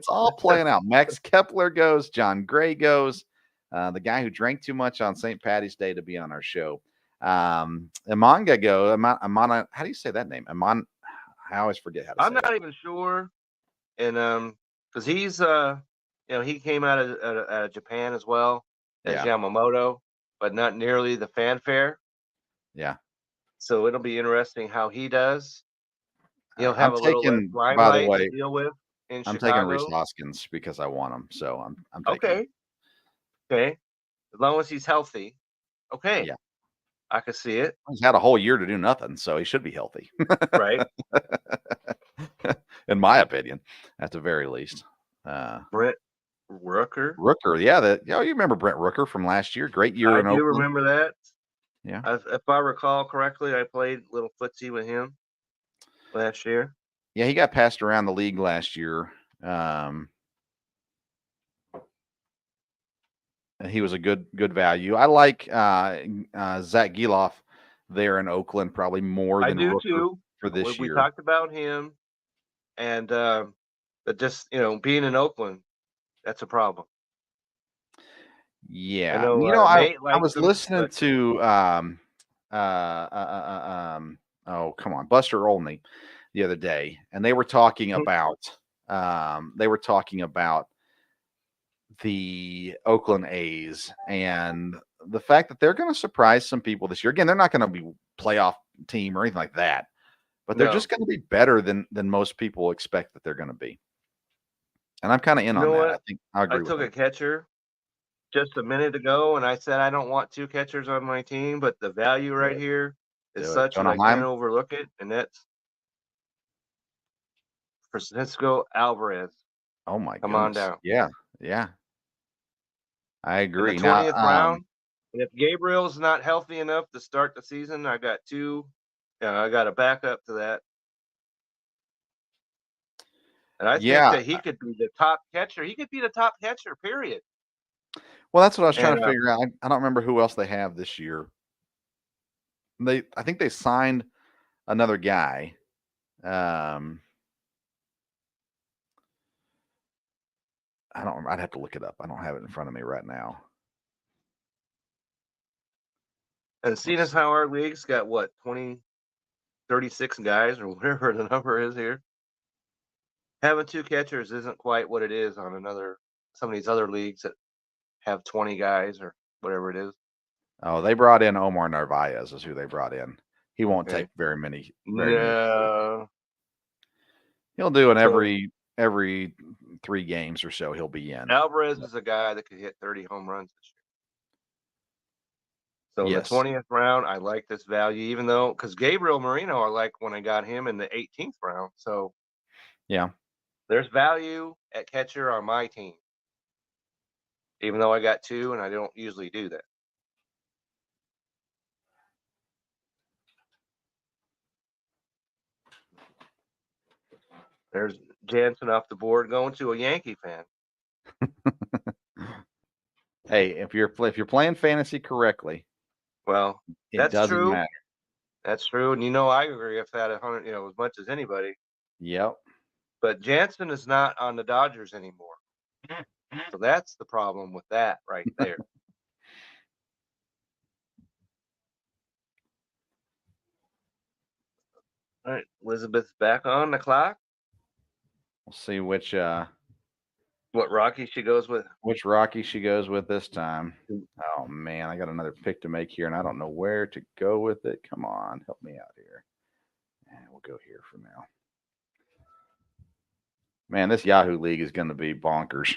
Speaker 2: all playing out. Max Kepler goes, John Gray goes, the guy who drank too much on St. Patty's Day to be on our show. Amanga go. Amana, how do you say that name? I always forget how to say it.
Speaker 3: I'm not even sure. And because he's he came out of Japan as well as Yamamoto, but not nearly the fanfare.
Speaker 2: Yeah.
Speaker 3: So it'll be interesting how he does. He'll have a little limelight
Speaker 2: by the way,
Speaker 3: to deal with in
Speaker 2: I'm
Speaker 3: Chicago.
Speaker 2: taking Rhys Hoskins because I want him. So I'm taking him.
Speaker 3: Okay. As long as he's healthy. Okay.
Speaker 2: Yeah.
Speaker 3: I can see it.
Speaker 2: He's had a whole year to do nothing, so he should be healthy.
Speaker 3: Right.
Speaker 2: In my opinion, at the very least.
Speaker 3: Brent Rooker.
Speaker 2: Yeah. You remember Brent Rooker from last year? Great year in Oakland.
Speaker 3: I do remember that.
Speaker 2: Yeah.
Speaker 3: If I recall correctly, I played a little footsie with him last year.
Speaker 2: Yeah, he got passed around the league last year. He was a good value. I like Zach Geloff there in Oakland probably more than Rooker
Speaker 3: too.
Speaker 2: For this year.
Speaker 3: We talked about him, and but just being in Oakland, that's a problem.
Speaker 2: Yeah,
Speaker 3: I
Speaker 2: was listening to oh come on, Buster Olney the other day, and they were talking about the Oakland A's and the fact that they're going to surprise some people this year. Again, they're not going to be playoff team or anything like that, but they're just going to be better than most people expect that they're going to be. And I'm kind of in
Speaker 3: You
Speaker 2: on
Speaker 3: know
Speaker 2: that.
Speaker 3: what?
Speaker 2: I think I agree
Speaker 3: I
Speaker 2: with
Speaker 3: took
Speaker 2: him.
Speaker 3: a catcher just a minute ago, and I said I don't want 2 catchers on my team, but the value right here is
Speaker 2: Do it.
Speaker 3: such that
Speaker 2: Jonah
Speaker 3: I can't
Speaker 2: Heim?
Speaker 3: overlook it, and that's Francisco Alvarez.
Speaker 2: Oh my
Speaker 3: Come on
Speaker 2: goodness.
Speaker 3: down.
Speaker 2: Yeah. Yeah. I
Speaker 3: In the
Speaker 2: agree. Now,
Speaker 3: 20th round, and if Gabriel's not healthy enough to start the season, I got 2. I got a backup to that. And I think
Speaker 2: yeah.
Speaker 3: that he could be the top catcher. He could be the top catcher, period.
Speaker 2: Well, that's what I was trying
Speaker 3: And
Speaker 2: to figure out. I don't remember who else they have this year. I think they signed another guy. I'd have to look it up. I don't have it in front of me right now.
Speaker 3: and seeing as how our league's got what, 20, 36 guys or whatever the number is here, having 2 catchers isn't quite what it is on some of these other leagues that have 20 guys or whatever it is.
Speaker 2: Oh, they brought in Omar Narvaez is who they brought in. He won't
Speaker 3: Okay.
Speaker 2: take very many.
Speaker 3: No.
Speaker 2: He'll do it
Speaker 3: So-
Speaker 2: every 3 games or so. He'll be in.
Speaker 3: Alvarez is a guy that could hit 30 home runs this year. So
Speaker 2: Yes.
Speaker 3: in the 20th round, I like this value, even though because Gabriel Marino, I like when I got him in the 18th round. So
Speaker 2: Yeah.
Speaker 3: there's value at catcher on my team, even though I got 2, and I don't usually do that. There's Jansen off the board going to a Yankee fan.
Speaker 2: Hey, if you're playing fantasy correctly,
Speaker 3: Well,
Speaker 2: it
Speaker 3: that's
Speaker 2: doesn't
Speaker 3: true.
Speaker 2: matter.
Speaker 3: That's true, and I agree with that 100, as much as anybody.
Speaker 2: Yep.
Speaker 3: But Jansen is not on the Dodgers anymore, so that's the problem with that right there. All right, Elizabeth's back on the clock.
Speaker 2: We'll see which
Speaker 3: What Rocky she goes with?
Speaker 2: Rocky she goes with this time. Oh man, I got another pick to make here, and I don't know where to go with it. Come on, help me out here. And we'll go here for now. Man, this Yahoo League is going to be bonkers.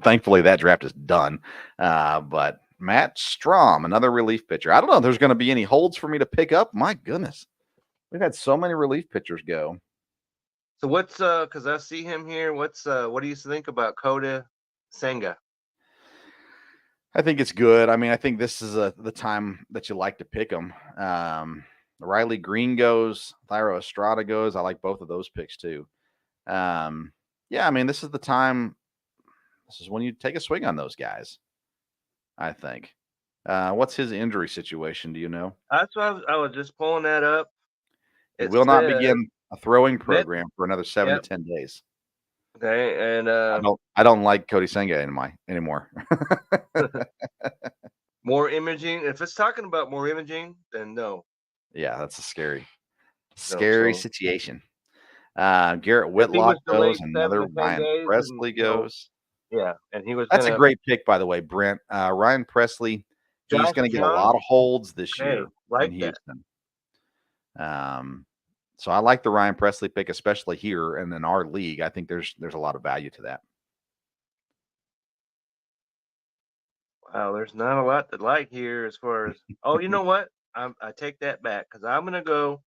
Speaker 2: Thankfully, that draft is done. But Matt Strom, another relief pitcher. I don't know if there's going to be any holds for me to pick up. My goodness. We've had so many relief pitchers go.
Speaker 3: So what's because I see him here. What do you think about Kota Senga?
Speaker 2: I think it's good. I mean, I think this is the time that you like to pick them. Riley Green goes, Thairo Estrada goes. I like both of those picks too. Yeah, I mean, this is the time. This is when you take a swing on those guys, I think. What's his injury situation? Do you know?
Speaker 3: That's why I was just pulling that up.
Speaker 2: He will not begin a throwing program for another 7
Speaker 3: Yep.
Speaker 2: to 10 days.
Speaker 3: Okay, and
Speaker 2: I don't like Cody Senga anymore.
Speaker 3: more imaging. If it's talking about more imaging, then no.
Speaker 2: Yeah, that's a scary
Speaker 3: so-
Speaker 2: situation. Garrett Whitlock goes, another
Speaker 3: 7 to 10
Speaker 2: Ryan
Speaker 3: days
Speaker 2: Presley
Speaker 3: and,
Speaker 2: goes.
Speaker 3: Yeah, and he was.
Speaker 2: That's a great pick, by the way, Brent. Ryan Presley, he's
Speaker 3: Josh
Speaker 2: going to get a
Speaker 3: Jung?
Speaker 2: lot of holds this
Speaker 3: Hey,
Speaker 2: year
Speaker 3: like
Speaker 2: in
Speaker 3: that.
Speaker 2: Houston. So I like the Ryan Presley pick, especially here and in our league. I think there's a lot of value to that.
Speaker 3: Wow, there's not a lot to like here as far as. Oh, you know what? I take that back because I'm gonna go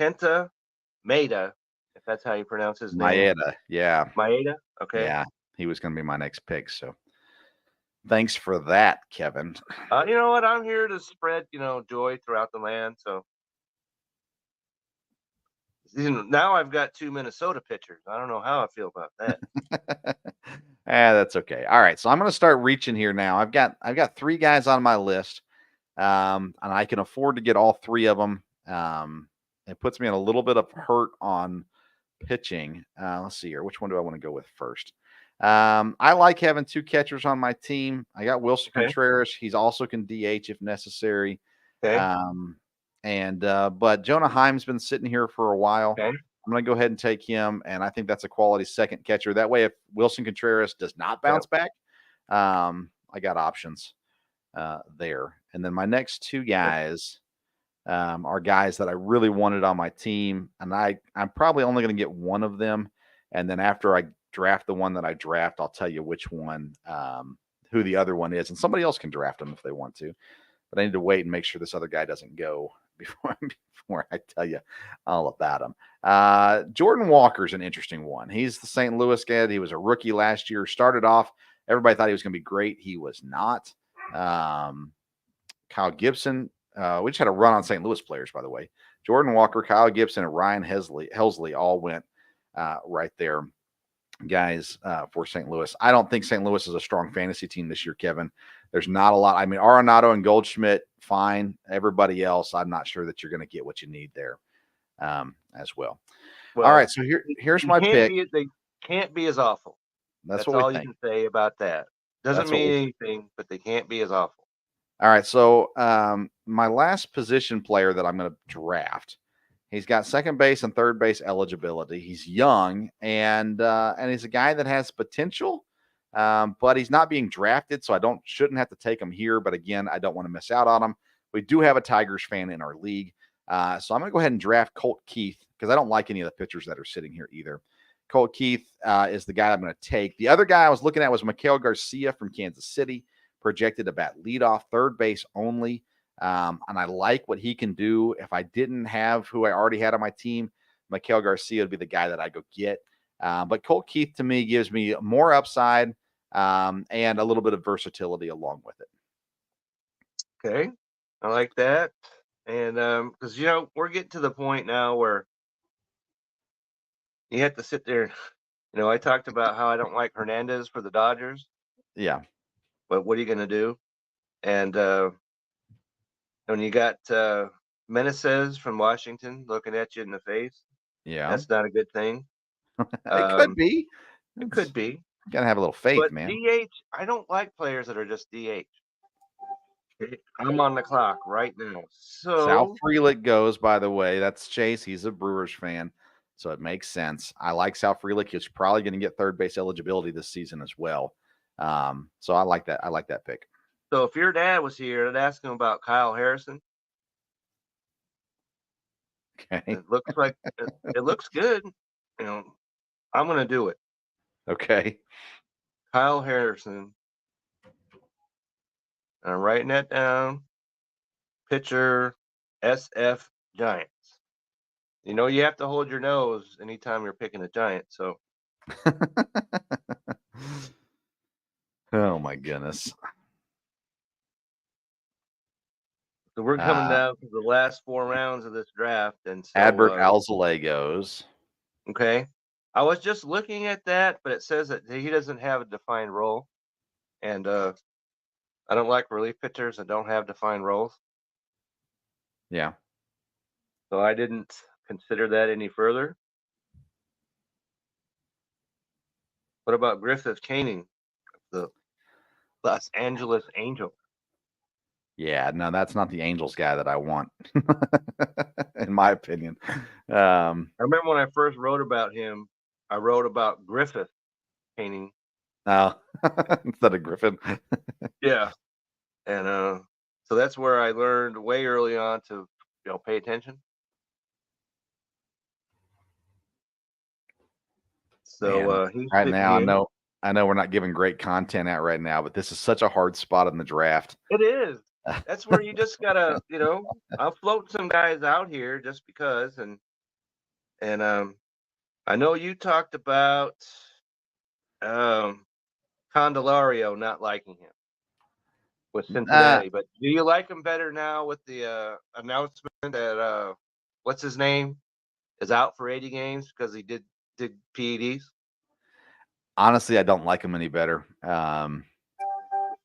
Speaker 3: Kenta Maeda, if that's how you pronounce his name.
Speaker 2: Maeda, yeah.
Speaker 3: Maeda. Okay.
Speaker 2: Yeah, he was going to be my next pick. So thanks for that, Kevin.
Speaker 3: You know what? I'm here to spread, joy throughout the land. So now I've got 2 Minnesota pitchers. I don't know how I feel about that.
Speaker 2: That's okay. All right, so I'm going to start reaching here now. I've got 3 guys on my list, and I can afford to get all 3 of them. It puts me in a little bit of hurt on pitching. Let's see here. Which one do I want to go with first? I like having 2 catchers on my team. I got Wilson Contreras. He's also can DH if necessary.
Speaker 3: Okay.
Speaker 2: But Jonah Heim's been sitting here for a while.
Speaker 3: Okay.
Speaker 2: I'm going to go ahead and take him, and I think that's a quality second catcher. That way, if Wilson Contreras does not bounce back, I got options there. And then my next 2 guys are guys that I really wanted on my team, and I'm probably only going to get one of them. And then after I draft the one that I draft, I'll tell you which one, who the other one is, and somebody else can draft them if they want to. But I need to wait and make sure this other guy doesn't go before I tell you all about him. Jordan Walker's an interesting one. He's the St. Louis guy. He was a rookie last year. Started off, everybody thought he was going to be great. He was not. Kyle Gibson. We just had a run on St. Louis players, by the way. Jordan Walker, Kyle Gibson, and Ryan Helsley all went right there, guys, for St. Louis. I don't think St. Louis is a strong fantasy team this year, Kevin. There's not a lot. I mean, Arenado and Goldschmidt, fine. Everybody else, I'm not sure that you're going to get what you need there as well. All right, so here's my pick.
Speaker 3: They can't be as awful. That's
Speaker 2: what
Speaker 3: all
Speaker 2: we
Speaker 3: you can say about that. Doesn't mean anything, but they can't be as awful.
Speaker 2: All right, so my last position player that I'm going to draft, he's got second base and third base eligibility. He's young, and he's a guy that has potential, but he's not being drafted, so I shouldn't have to take him here. But again, I don't want to miss out on him. We do have a Tigers fan in our league, so I'm going to go ahead and draft Colt Keith because I don't like any of the pitchers that are sitting here either. Colt Keith is the guy I'm going to take. The other guy I was looking at was Miguel Garcia from Kansas City, projected to bat leadoff, third base only. And I like what he can do. If I didn't have who I already had on my team, Miguel Garcia would be the guy that I go get. But Colt Keith, to me, gives me more upside and a little bit of versatility along with it.
Speaker 3: Okay. I like that. And because, we're getting to the point now where you have to sit there. I talked about how I don't like Hernandez for the Dodgers.
Speaker 2: Yeah.
Speaker 3: But what are you going to do? And when you got Meneses from Washington looking at you in the face, that's not a good thing.
Speaker 2: It could be.
Speaker 3: It could be.
Speaker 2: You got to have a little faith,
Speaker 3: but
Speaker 2: man.
Speaker 3: DH, I don't like players that are just DH. I'm on the clock right now. So
Speaker 2: Sal Frelick goes, by the way. That's Chase. He's a Brewers fan, so it makes sense. I like Sal Frelick. He's probably going to get third base eligibility this season as well. So I like that. I like that pick.
Speaker 3: So if your dad was here, I'd ask him about Kyle Harrison.
Speaker 2: Okay.
Speaker 3: It looks like it looks good. I'm going to do it.
Speaker 2: Okay.
Speaker 3: Kyle Harrison. I'm writing that down. Pitcher, SF Giants. You have to hold your nose anytime you're picking a Giant. So.
Speaker 2: Oh my goodness.
Speaker 3: So we're coming down to the last 4 rounds of this draft, and so
Speaker 2: Adbert Alzolay goes.
Speaker 3: Okay. I was just looking at that, but it says that he doesn't have a defined role. And I don't like relief pitchers that don't have defined roles.
Speaker 2: Yeah.
Speaker 3: So I didn't consider that any further. What about Griffith Caning, the Los Angeles Angels?
Speaker 2: Yeah, no, that's not the Angels guy that I want, in my opinion. I
Speaker 3: remember when I first wrote about him, I wrote about Griffith Caning.
Speaker 2: Oh, instead of Griffin.
Speaker 3: Yeah. And so that's where I learned way early on to pay attention. So
Speaker 2: right now, I know we're not giving great content out right now, but this is such a hard spot in the draft.
Speaker 3: It is. That's where you just gotta, I'll float some guys out here just because, and I know you talked about Candelario not liking him with Cincinnati, but do you like him better now with the announcement that what's his name is out for 80 games because he did PEDs?
Speaker 2: Honestly, I don't like him any better.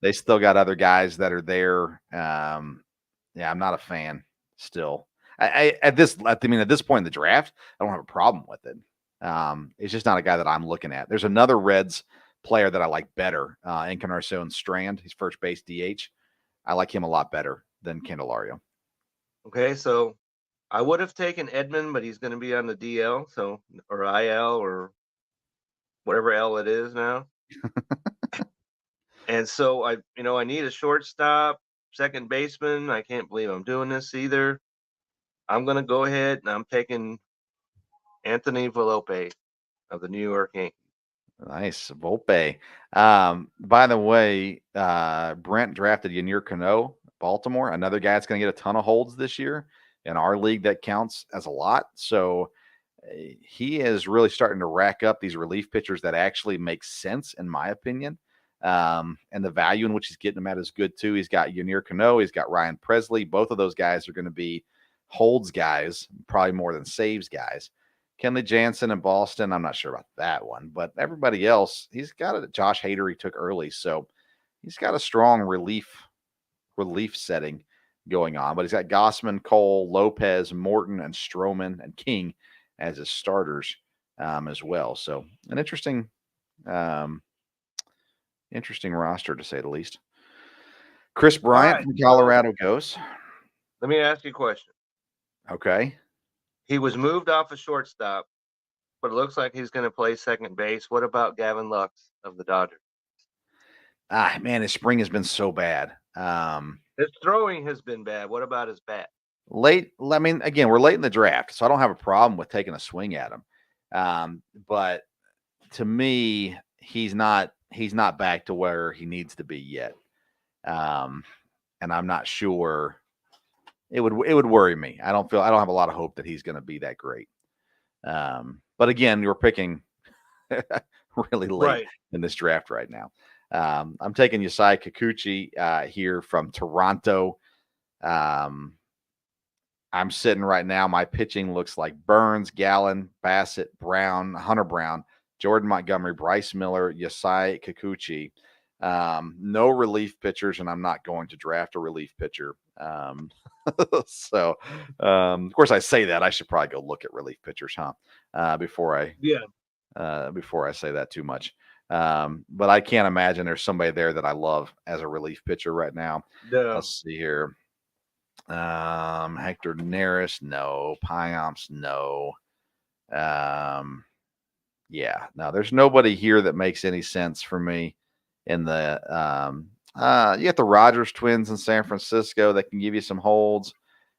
Speaker 2: They still got other guys that are there. I'm not a fan still. At this point in the draft, I don't have a problem with it. It's just not a guy that I'm looking at. There's another Reds player that I like better, Encarnacion Strand. He's first base DH. I like him a lot better than Candelario.
Speaker 3: Okay, so I would have taken Edman, but he's going to be on the DL, or IL, or whatever L it is now. And so I need a shortstop, second baseman. I can't believe I'm doing this either. I'm going to go ahead and I'm taking Anthony Volpe of the New York Yankees.
Speaker 2: Nice. Volpe. By the way, Brent drafted Yanir Cano, Baltimore, another guy that's going to get a ton of holds this year. In our league, that counts as a lot. So he is really starting to rack up these relief pitchers that actually make sense, in my opinion. And the value in which he's getting them at is good too. He's got Yanir Cano, he's got Ryan Presley. Both of those guys are going to be holds guys, probably more than saves guys. Kenley Jansen in Boston, I'm not sure about that one, but everybody else, he's got it. Josh Hader he took early, so he's got a strong relief setting going on. But he's got Gossman, Cole, Lopez, Morton, and Stroman and King as his starters as well. So an interesting roster to say the least. Chris Bryant from Colorado goes.
Speaker 3: Let me ask you a question.
Speaker 2: Okay.
Speaker 3: He was moved off a shortstop, but it looks like he's going to play second base. What about Gavin Lux of the Dodgers?
Speaker 2: Man, his spring has been so bad.
Speaker 3: His throwing has been bad. What about his bat?
Speaker 2: Late. I mean, again, we're late in the draft, so I don't have a problem with taking a swing at him. But to me, he's not back to where he needs to be yet. And I'm not sure. It would worry me. I don't have a lot of hope that he's going to be that great. But again, you're picking really late in this draft right now. I'm taking Yasai Kikuchi here from Toronto. I'm sitting right now. My pitching looks like Burns, Gallen, Bassett, Brown, Hunter Brown, Jordan Montgomery, Bryce Miller, Yasai Kikuchi. No relief pitchers, and I'm not going to draft a relief pitcher. So, of course, I say that I should probably go look at relief pitchers, before I say that too much. But I can't imagine there's somebody there that I love as a relief pitcher right now.
Speaker 3: No.
Speaker 2: Let's see here. Hector Neris, no. Pyomps, no. No, there's nobody here that makes any sense for me in the you got the Rogers twins in San Francisco that can give you some holds.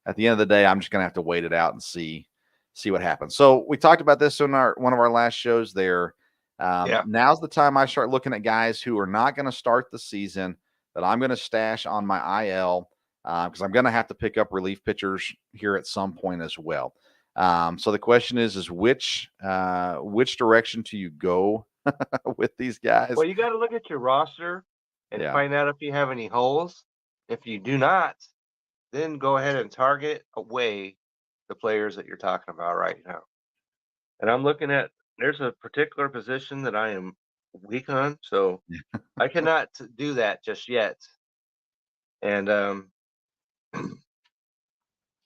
Speaker 2: At the end of the day, I'm just gonna have to wait it out and see what happens. So we talked about this in one of our last shows there. Now's the time I start looking at guys who are not going to start the season that I'm going to stash on my IL because I'm going to have to pick up relief pitchers here at some point as well. So the question is which direction do you go with these guys?
Speaker 3: Well, you got to look at your roster and find out if you have any holes. If you do not, then go ahead and target away the players that you're talking about right now. And I'm looking at, there's a particular position that I am weak on, so I cannot do that just yet. And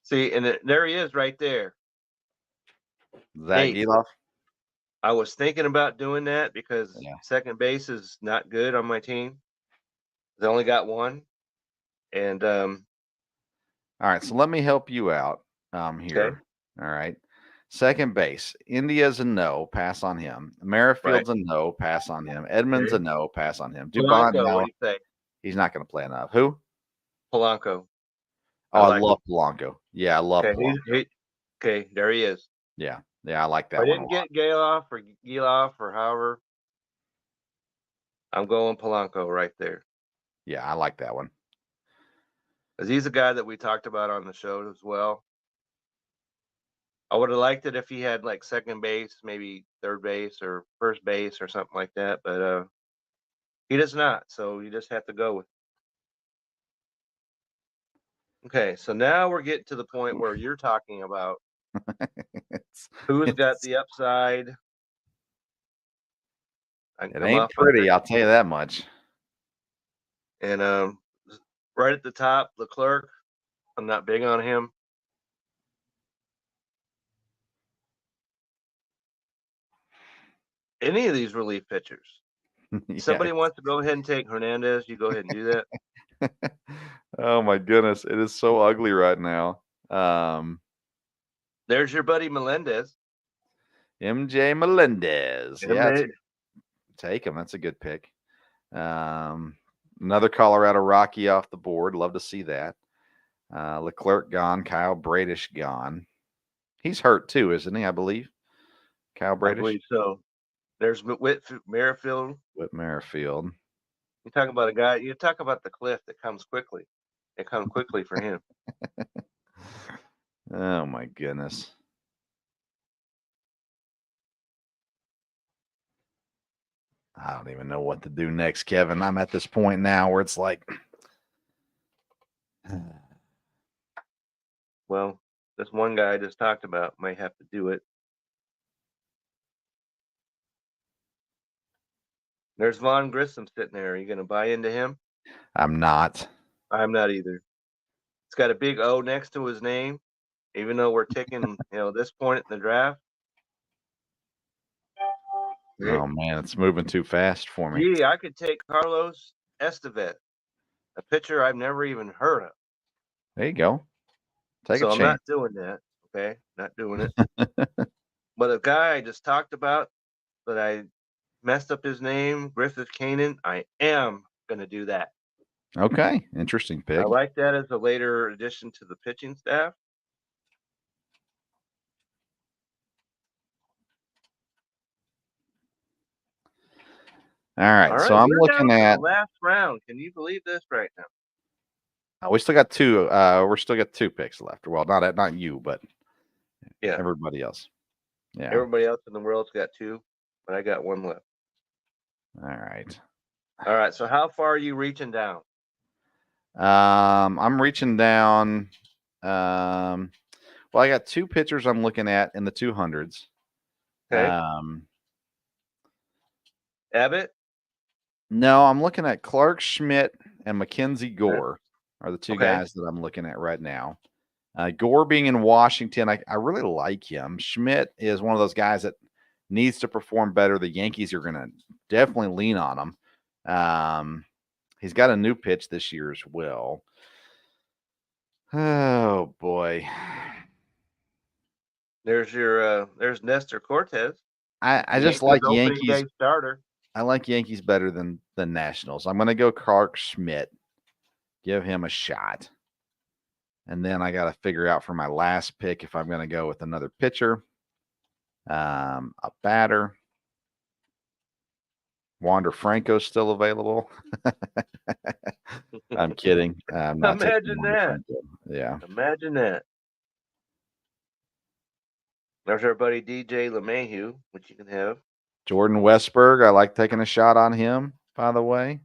Speaker 3: see, and there he is right there.
Speaker 2: Zach Geloff?
Speaker 3: I was thinking about doing that because second base is not good on my team. They only got one. And
Speaker 2: all right, so let me help you out here.
Speaker 3: Okay.
Speaker 2: All right. Second base, India's a no, pass on him. Merrifield's a no, pass on him. Edmonds a no, pass on him. Dubon,
Speaker 3: Polanco,
Speaker 2: no.
Speaker 3: what do you say?
Speaker 2: He's not going to play enough. Who?
Speaker 3: Polanco.
Speaker 2: Oh, I love Polanco. Yeah, I love Polanco.
Speaker 3: Okay, there he is.
Speaker 2: Yeah, I like that
Speaker 3: I
Speaker 2: one.
Speaker 3: didn't get Geloff or however. I'm going Polanco right there.
Speaker 2: Yeah, I like that one.
Speaker 3: Because he's a guy that we talked about on the show as well. I would have liked it if he had like second base, maybe third base or first base or something like that, but he does not. So you just have to go with it. Okay, so now we're getting to the point where you're talking about who's got the upside.
Speaker 2: It ain't pretty, I'll tell you that much.
Speaker 3: And right at the top, Leclerc. I'm not big on him. Any of these relief pitchers. Somebody wants to go ahead and take Hernandez, you go ahead and do that.
Speaker 2: Oh my goodness, it is so ugly right now.
Speaker 3: There's your buddy Melendez.
Speaker 2: MJ Melendez. Take him. That's a good pick. Another Colorado Rocky off the board. Love to see that. Leclerc gone. Kyle Bradish gone. He's hurt too, isn't he? I believe. Kyle Bradish.
Speaker 3: I believe so. There's Merrifield.
Speaker 2: Whit Merrifield.
Speaker 3: You talk about a guy. You talk about the cliff that comes quickly. It comes quickly for him.
Speaker 2: Oh my goodness. I don't even know what to do next, Kevin. I'm at this point now where it's like,
Speaker 3: Well, this one guy I just talked about might have to do it. There's Von Grissom sitting there. Are you going to buy into him?
Speaker 2: I'm not.
Speaker 3: I'm not either. It's got a big O next to his name, even though we're ticking, this point in the draft.
Speaker 2: Oh man, it's moving too fast for me.
Speaker 3: Gee, I could take Carlos Estevez, a pitcher I've never even heard of.
Speaker 2: There you go. Take
Speaker 3: So
Speaker 2: a
Speaker 3: I'm
Speaker 2: chance.
Speaker 3: not doing that. Okay, not doing it. But a guy I just talked about, but I messed up his name, Griffith Canaan. I am going to do that.
Speaker 2: Okay, interesting pick.
Speaker 3: I like that as a later addition to the pitching staff.
Speaker 2: All right, so I'm
Speaker 3: we're
Speaker 2: looking
Speaker 3: down to
Speaker 2: at.
Speaker 3: the last round. Can you believe this right now?
Speaker 2: We still got two. We're still got 2 picks left. Well, not you, but
Speaker 3: Yeah,
Speaker 2: everybody else. Yeah.
Speaker 3: everybody else in the world's got 2, but I got 1 left.
Speaker 2: All right.
Speaker 3: All right. So how far are you reaching down?
Speaker 2: I'm reaching down. Well, I got 2 pitchers I'm looking at in the 200s.
Speaker 3: Okay. Abbott?
Speaker 2: No, I'm looking at Clark Schmidt and Mackenzie Gore are the 2
Speaker 3: Okay.
Speaker 2: guys that I'm looking at right now. Gore being in Washington, I really like him. Schmidt is one of those guys that needs to perform better. The Yankees are going to definitely lean on him. He's got a new pitch this year as well. Oh boy.
Speaker 3: There's Nestor Cortez.
Speaker 2: I just like
Speaker 3: opening
Speaker 2: Yankees.
Speaker 3: day starter.
Speaker 2: I like Yankees better than the Nationals. I'm going to go Clark Schmidt. Give him a shot. And then I got to figure out for my last pick if I'm going to go with another pitcher, a batter. Wander Franco's still available. I'm kidding. I'm not taking
Speaker 3: Imagine
Speaker 2: Wander
Speaker 3: that.
Speaker 2: Franco. Yeah.
Speaker 3: Imagine that. There's our buddy DJ LeMahieu, which you can have.
Speaker 2: Jordan Westberg, I like taking a shot on him, by the way.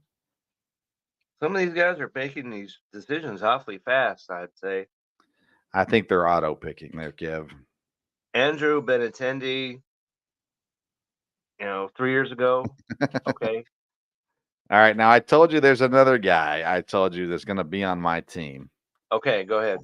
Speaker 3: Some of these guys are making these decisions awfully fast, I'd say.
Speaker 2: I think they're auto picking there, Kev.
Speaker 3: Andrew Benintendi, 3 years ago. Okay.
Speaker 2: All right. Now, I told you there's another guy I told you that's going to be on my team.
Speaker 3: Okay, go ahead.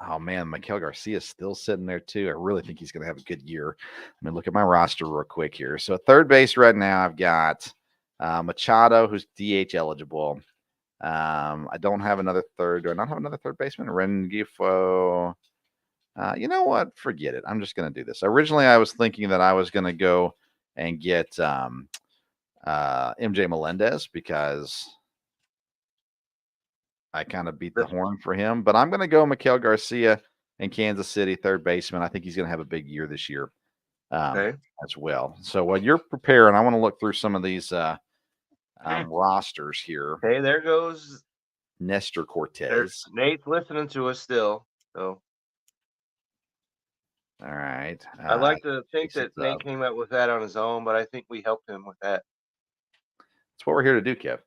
Speaker 2: Oh, man. Miguel Garcia's still sitting there, too. I really think he's going to have a good year. Let me look at my roster real quick here. So, at third base right now, I've got Machado, who's DH eligible. I don't have another third. Do I not have another third baseman? Rengifo. You know what? Forget it. I'm just going to do this. Originally, I was thinking that I was going to go and get MJ Melendez because I kind of beat the horn for him. But I'm going to go Miguel Garcia in Kansas City, third baseman. I think he's going to have a big year this year as well. So while you're preparing, I want to look through some of these rosters here.
Speaker 3: Okay, there goes
Speaker 2: Nestor Cortez.
Speaker 3: Nate's listening to us still. So
Speaker 2: all right.
Speaker 3: I like to think that Nate came up with that on his own, but I think we helped him with that.
Speaker 2: That's what we're here to do, Kev.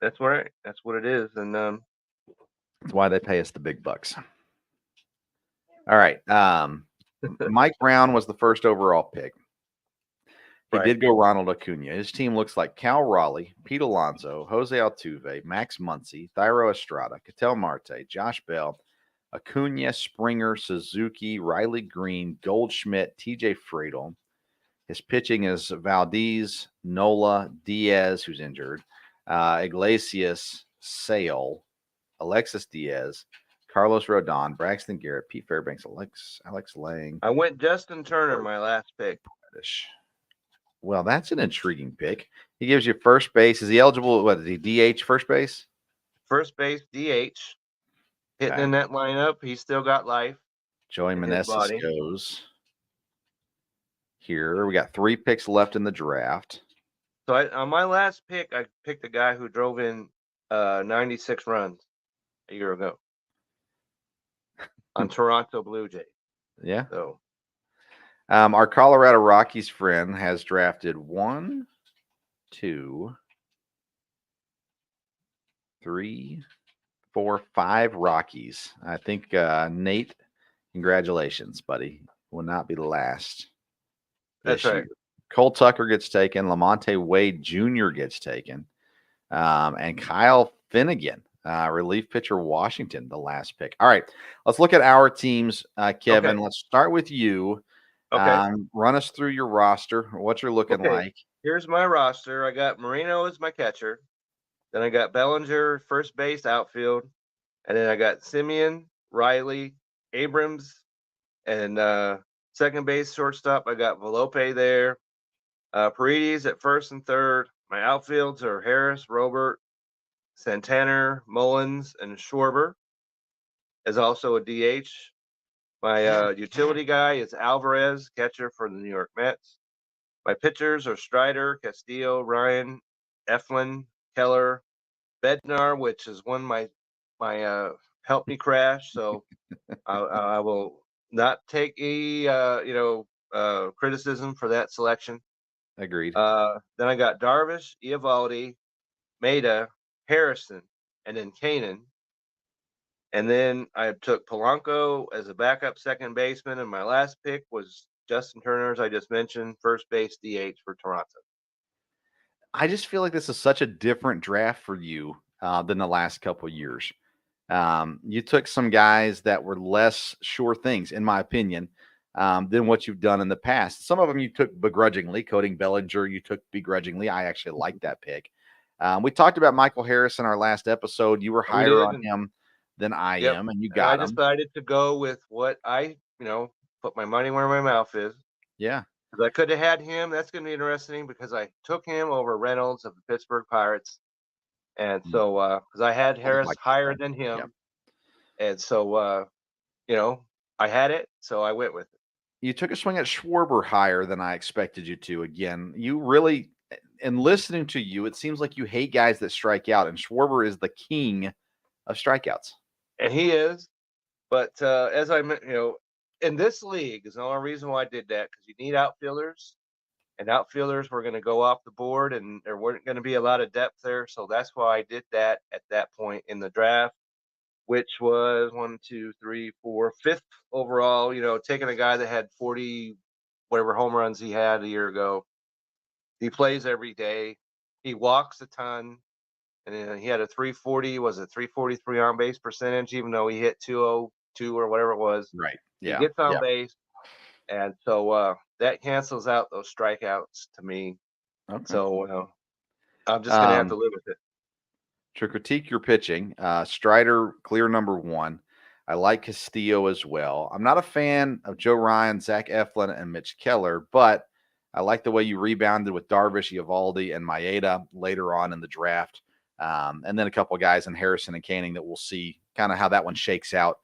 Speaker 3: That's right. That's what it is. And
Speaker 2: that's why they pay us the big bucks. All right. Mike Brown was the first overall pick. He did go Ronald Acuna. His team looks like Cal Raleigh, Pete Alonso, Jose Altuve, Max Muncy, Thairo Estrada, Ketel Marte, Josh Bell, Acuna, Springer, Suzuki, Riley Green, Goldschmidt, TJ Friedel. His pitching is Valdez, Nola, Diaz, who's injured, Iglesias, Sale, Alexis Diaz, Carlos Rodon, Braxton Garrett, Pete Fairbanks, Alex Lang.
Speaker 3: I went Justin Turner, my last pick.
Speaker 2: Well, that's an intriguing pick. He gives you first base. Is he eligible? What is he? DH first base?
Speaker 3: First base, DH. Hitting in that lineup, he's still got life.
Speaker 2: Joey Meneses goes. here. We got 3 picks left in the draft.
Speaker 3: So on my last pick, I picked a guy who drove in 96 runs a year ago on Toronto Blue Jays.
Speaker 2: Yeah.
Speaker 3: So
Speaker 2: our Colorado Rockies friend has drafted 1, 2, 3, 4, 5 Rockies. I think Nate, congratulations, buddy. Will not be the last.
Speaker 3: That's right.
Speaker 2: Cole Tucker gets taken. Lamonte Wade Jr. gets taken. And Kyle Finnegan, relief pitcher, Washington, the last pick. All right, let's look at our teams, Kevin.
Speaker 3: Okay.
Speaker 2: Let's start with you.
Speaker 3: Okay.
Speaker 2: Run us through your roster, what you're looking
Speaker 3: Okay.
Speaker 2: like.
Speaker 3: Here's my roster. I got Moreno as my catcher. Then I got Bellinger, first base, outfield. And then I got Simeon, Riley, Abrams, and second base, shortstop. I got Velope there. Paredes at first and third. My outfields are Harris, Robert, Santana, Mullins, and Schwarber is also a DH. My utility guy is Alvarez, catcher for the New York Mets. My pitchers are Strider, Castillo, Ryan, Eflin, Keller, Bednar, which is one my help me crash. So I will not take any criticism for that selection.
Speaker 2: Agreed.
Speaker 3: Then I got Darvish, Eovaldi, Maeda, Harrison, and then Kanan. And then I took Polanco as a backup second baseman, and my last pick was Justin Turner, as I just mentioned, first base DH for Toronto.
Speaker 2: I just feel like this is such a different draft for you than the last couple of years. You took some guys that were less sure things, in my opinion, than what you've done in the past. Some of them you took begrudgingly. Cody Bellinger, you took begrudgingly. I actually like that pick. We talked about Michael Harris in our last episode. You were higher on him than I am, and you got him.
Speaker 3: I decided to go with what I, put my money where my mouth is.
Speaker 2: Yeah.
Speaker 3: Because I could have had him. That's going to be interesting because I took him over Reynolds of the Pittsburgh Pirates. And so, because I had Harris higher than him. Yep. And so, I had it. So I went with it.
Speaker 2: You took a swing at Schwarber higher than I expected you to. Again, you really, in listening to you, it seems like you hate guys that strike out. And Schwarber is the king of strikeouts.
Speaker 3: And he is. But as I mentioned, in this league is the only reason why I did that, because you need outfielders, and outfielders were going to go off the board, and there weren't going to be a lot of depth there. So that's why I did that at that point in the draft, which was 5th overall, taking a guy that had 40, whatever home runs he had a year ago. He plays every day. He walks a ton. And he had a 340, was it 343 on base percentage, even though he hit 202 or whatever it was.
Speaker 2: Right. Yeah.
Speaker 3: He gets on base. And so that cancels out those strikeouts to me. Okay. So I'm just going to have to live with it.
Speaker 2: To critique your pitching, Strider, clear number 1. I like Castillo as well. I'm not a fan of Joe Ryan, Zach Eflin, and Mitch Keller, but I like the way you rebounded with Darvish, Eovaldi, and Maeda later on in the draft. And then a couple of guys in Harrison and Canning that we'll see kind of how that one shakes out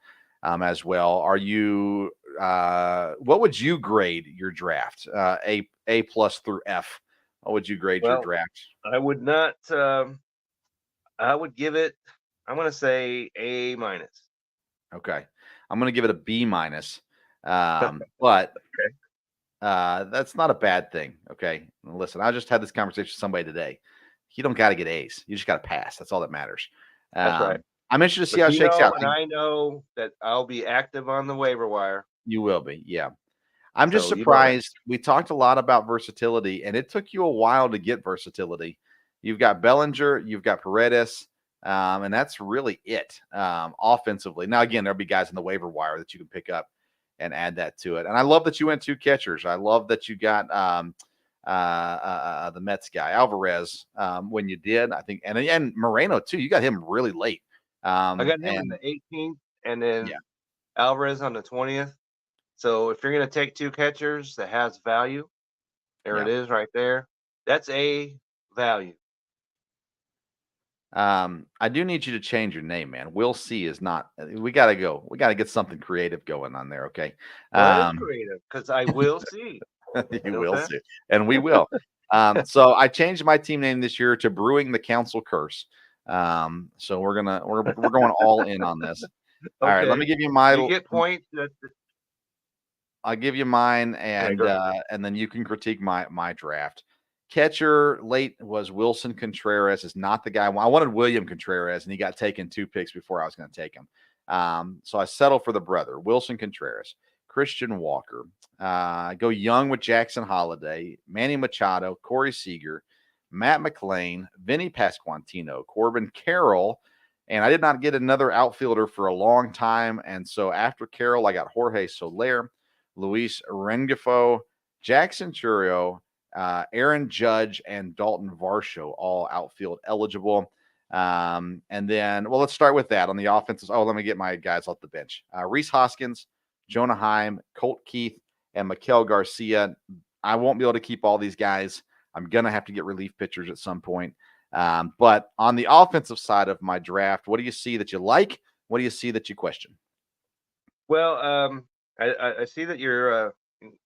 Speaker 2: as well. Are you what would you grade your draft? A plus through F. What would you grade your draft?
Speaker 3: I would not. I would give it. I'm going to say A minus.
Speaker 2: Okay, I'm going to give it a B minus. But that's not a bad thing. Okay, listen, I just had this conversation with somebody today. You don't got to get A's. You just got to pass. That's all that matters.
Speaker 3: That's right.
Speaker 2: I'm interested to see how it shakes out.
Speaker 3: And I know that I'll be active on the waiver wire.
Speaker 2: You will be, yeah. I'm just surprised. We talked a lot about versatility, and it took you a while to get versatility. You've got Bellinger, you've got Paredes, and that's really it offensively. Now, again, there'll be guys in the waiver wire that you can pick up and add that to it. And I love that you went 2 catchers. I love that you got the Mets guy, Alvarez, when you did, I think, and Moreno too. You got him really late.
Speaker 3: I got him in the 18th, and then Alvarez on the 20th. So if you're going to take 2 catchers that has value, there it is right there. That's a value.
Speaker 2: I do need you to change your name, man. Will C is not. We got to go. We got to get something creative going on there. Okay.
Speaker 3: Well, that is creative because I will see.
Speaker 2: You will see, and we will. So I changed my team name this year to Brewing the Council Curse. So we're going all in on this. All right, let me give you my.
Speaker 3: You get points.
Speaker 2: I'll give you mine, and then you can critique my draft. Catcher late was Wilson Contreras. Is not the guy. I wanted William Contreras, and he got taken 2 picks before I was going to take him. So I settled for the brother, Wilson Contreras. Christian Walker. Go young with Jackson Holiday, Manny Machado, Corey Seager, Matt McLean, Vinny Pasquantino, Corbin Carroll. And I did not get another outfielder for a long time. And so after Carroll, I got Jorge Soler, Luis Rengifo, Jackson Churio, Aaron Judge, and Dalton Varsho, all outfield eligible. And then, well, let's start with that on the offenses. Oh, let me get my guys off the bench. Reese Hoskins, Jonah Heim, Colt Keith, and Miguel Garcia. I won't be able to keep all these guys. I'm going to have to get relief pitchers at some point. But on the offensive side of my draft, what do you see that you like? What do you see that you question?
Speaker 3: Well, I see that you're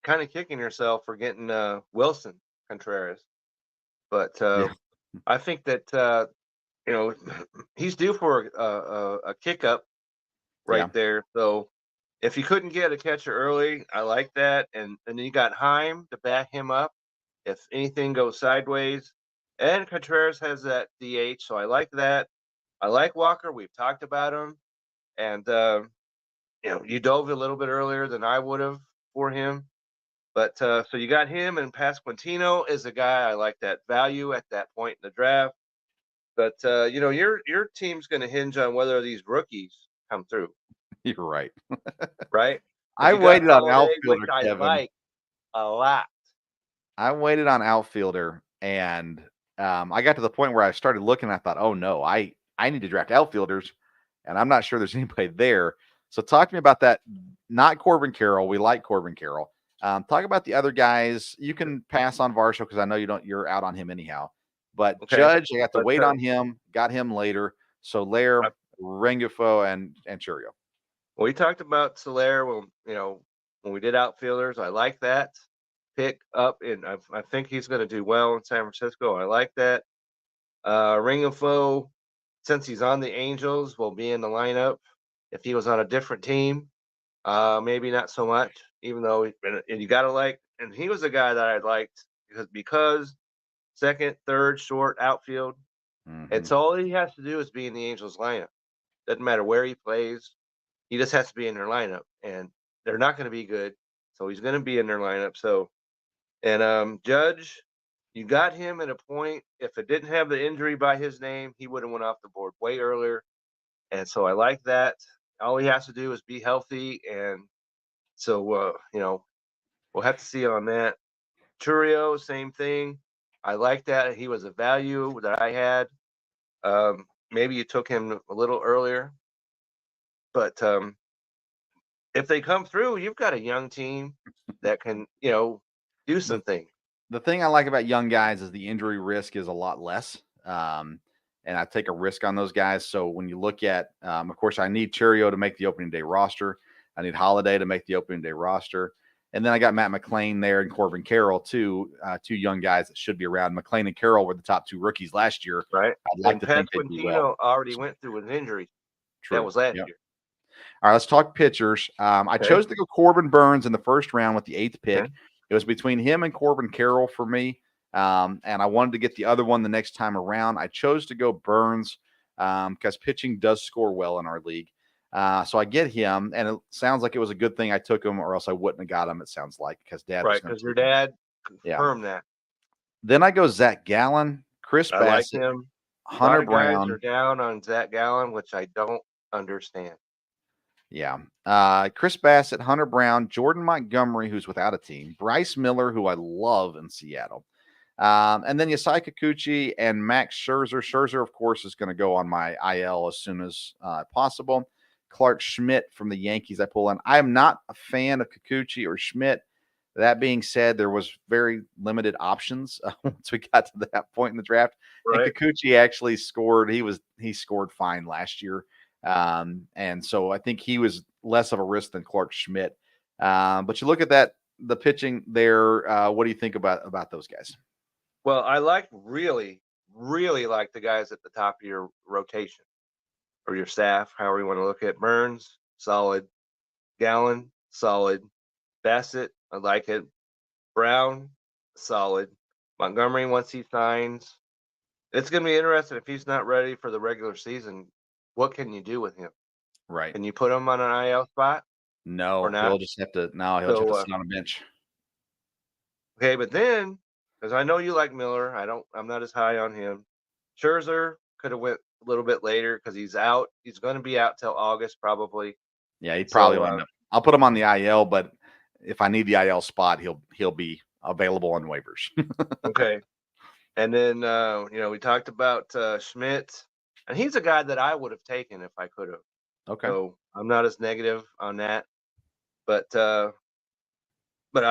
Speaker 3: kind of kicking yourself for getting Wilson Contreras, but I think that he's due for a kick up right there. So if you couldn't get a catcher early, I like that, and then you got Heim to back him up if anything goes sideways, and Contreras has that DH, so I like that. I like Walker. We've talked about him, and you dove a little bit earlier than I would have for him. But so you got him, and Pasquantino is a guy I like that value at that point in the draft. But your team's going to hinge on whether these rookies come through.
Speaker 2: You're right.
Speaker 3: Right?
Speaker 2: I waited on outfielder,
Speaker 3: which I
Speaker 2: Kevin.
Speaker 3: like a lot.
Speaker 2: I waited on outfielder, and I got to the point where I started looking. I thought, oh no, I need to draft outfielders, and I'm not sure there's anybody there. So talk to me about that. Not Corbin Carroll. We like Corbin Carroll. Talk about the other guys. You can pass on Varsho because I know you're out on him anyhow. But okay. Judge, I got to wait on him. Got him later. Soler, Rengifo, and Churio.
Speaker 3: Well, we talked about Soler when we did outfielders. I like that pick up, and I think he's going to do well in San Francisco. I like that. Rengifo, since he's on the Angels, will be in the lineup. If he was on a different team, maybe not so much. Even though and you got to like, and he was a guy that I liked because second, third, short, outfield. Mm-hmm. It's all he has to do is be in the Angels lineup. Doesn't matter where he plays. He just has to be in their lineup, and they're not going to be good. So he's going to be in their lineup. So, and Judge, you got him at a point. If it didn't have the injury by his name, he would have went off the board way earlier. And so I like that. All he has to do is be healthy. And so, we'll have to see on that. Churio, same thing. I like that. He was a value that I had. Maybe you took him a little earlier. But if they come through, you've got a young team that can, do something.
Speaker 2: The thing I like about young guys is the injury risk is a lot less. And I take a risk on those guys. So when you look at, of course, I need Churio to make the opening day roster. I need Holiday to make the opening day roster. And then I got Matt McLean there and Corbin Carroll, two young guys that should be around. McLean and Carroll were the top 2 rookies last year.
Speaker 3: Right.
Speaker 2: I'd like to think they'd do well.
Speaker 3: Already went through an injury. True. That was last year.
Speaker 2: All right, let's talk pitchers. I chose to go Corbin Burns in the first round with the 8th pick. Okay. It was between him and Corbin Carroll for me, and I wanted to get the other one the next time around. I chose to go Burns because pitching does score well in our league. So I get him, and it sounds like it was a good thing I took him, or else I wouldn't have got him, it sounds like, because Dad
Speaker 3: right, because your dad confirmed that.
Speaker 2: Then I go Zach Gallen, Chris Bassett,
Speaker 3: like him.
Speaker 2: Hunter Brown.
Speaker 3: Guys are down on Zach Gallen, which I don't understand.
Speaker 2: Yeah. Chris Bassett, Hunter Brown, Jordan Montgomery, who's without a team, Bryce Miller, who I love in Seattle. And then Yasai Kikuchi and Max Scherzer. Scherzer, of course, is going to go on my IL as soon as possible. Clark Schmidt from the Yankees I pull in. I am not a fan of Kikuchi or Schmidt. That being said, there was very limited options once we got to that point in the draft. Right. And Kikuchi actually scored. He scored fine last year. And so I think he was less of a risk than Clark Schmidt. But you look at that the pitching there. What do you think about those guys?
Speaker 3: Well, I really like the guys at the top of your rotation or your staff, however you want to look at. Burns, solid. Gallen, solid. Bassett, I like it. Brown, solid. Montgomery, once he signs, it's going to be interesting if he's not ready for the regular season. What can you do with him?
Speaker 2: Right.
Speaker 3: Can you put him on an IL spot?
Speaker 2: No,
Speaker 3: or not?
Speaker 2: he'll just have to. No, he'll just have to sit on a bench.
Speaker 3: Okay, but then, because I know you like Miller, I'm not as high on him. Scherzer could have went a little bit later because he's out. He's going to be out till August probably.
Speaker 2: Yeah, he probably will end up. I'll put him on the IL, but if I need the IL spot, he'll be available on waivers.
Speaker 3: Okay. And then we talked about Schmidt, and he's a guy that I would have taken if I could have.
Speaker 2: Okay.
Speaker 3: So I'm not as negative on that. But I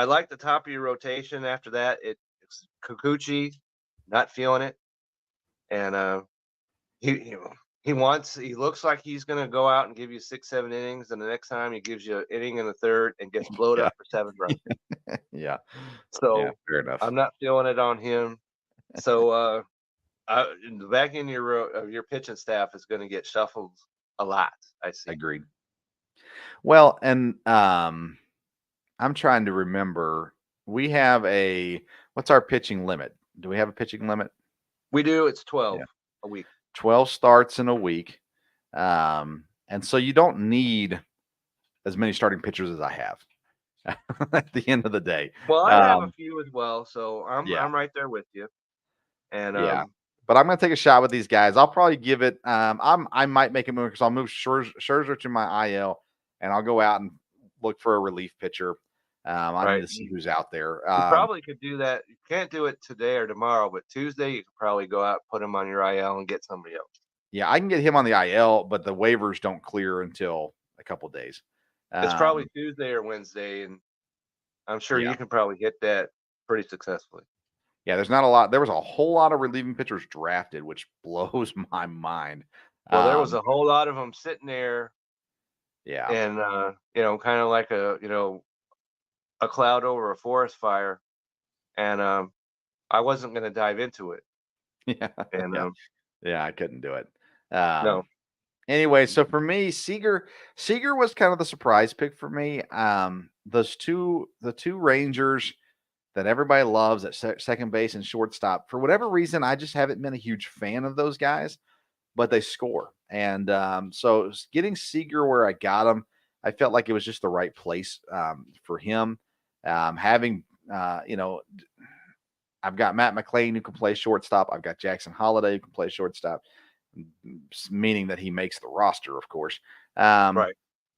Speaker 3: like the top of your rotation. After that, it's Kikuchi, not feeling it. And he looks like he's going to go out and give you 6-7 innings, and the next time he gives you an inning in the third and gets blowed up for 7 runs.
Speaker 2: Yeah.
Speaker 3: So
Speaker 2: fair enough.
Speaker 3: I'm not feeling it on him. So the back end of your pitching staff is going to get shuffled a lot. I see.
Speaker 2: Agreed. Well, and I'm trying to remember. We have what's our pitching limit? Do we have a pitching limit?
Speaker 3: We do. It's 12 a week.
Speaker 2: 12 starts in a week. And so you don't need as many starting pitchers as I have at the end of the day.
Speaker 3: Well, I have a few as well, so I'm right there with you. And
Speaker 2: but I'm going to take a shot with these guys. I'll probably give it. I might make a move because I'll move Scherzer to my IL, and I'll go out and look for a relief pitcher. I need to see who's out there.
Speaker 3: You probably could do that. You can't do it today or tomorrow, but Tuesday you could probably go out, put him on your IL, and get somebody else.
Speaker 2: Yeah, I can get him on the IL, but the waivers don't clear until a couple of days.
Speaker 3: It's probably Tuesday or Wednesday, and I'm sure you can probably get that pretty successfully.
Speaker 2: Yeah, there's not a lot. There was a whole lot of relieving pitchers drafted, which blows my mind.
Speaker 3: Well, there was a whole lot of them sitting there.
Speaker 2: Yeah.
Speaker 3: And, kind of like a cloud over a forest fire. And I wasn't going to dive into it.
Speaker 2: Yeah.
Speaker 3: And
Speaker 2: I couldn't do it.
Speaker 3: No.
Speaker 2: Anyway, so for me, Seager was kind of the surprise pick for me. The two Rangers that everybody loves at second base and shortstop, for whatever reason, I just haven't been a huge fan of those guys, but they score. And so getting Seager where I got him, I felt like it was just the right place for him. Having, I've got Matt McClain who can play shortstop. I've got Jackson Holliday who can play shortstop, meaning that he makes the roster, of course.
Speaker 3: Right.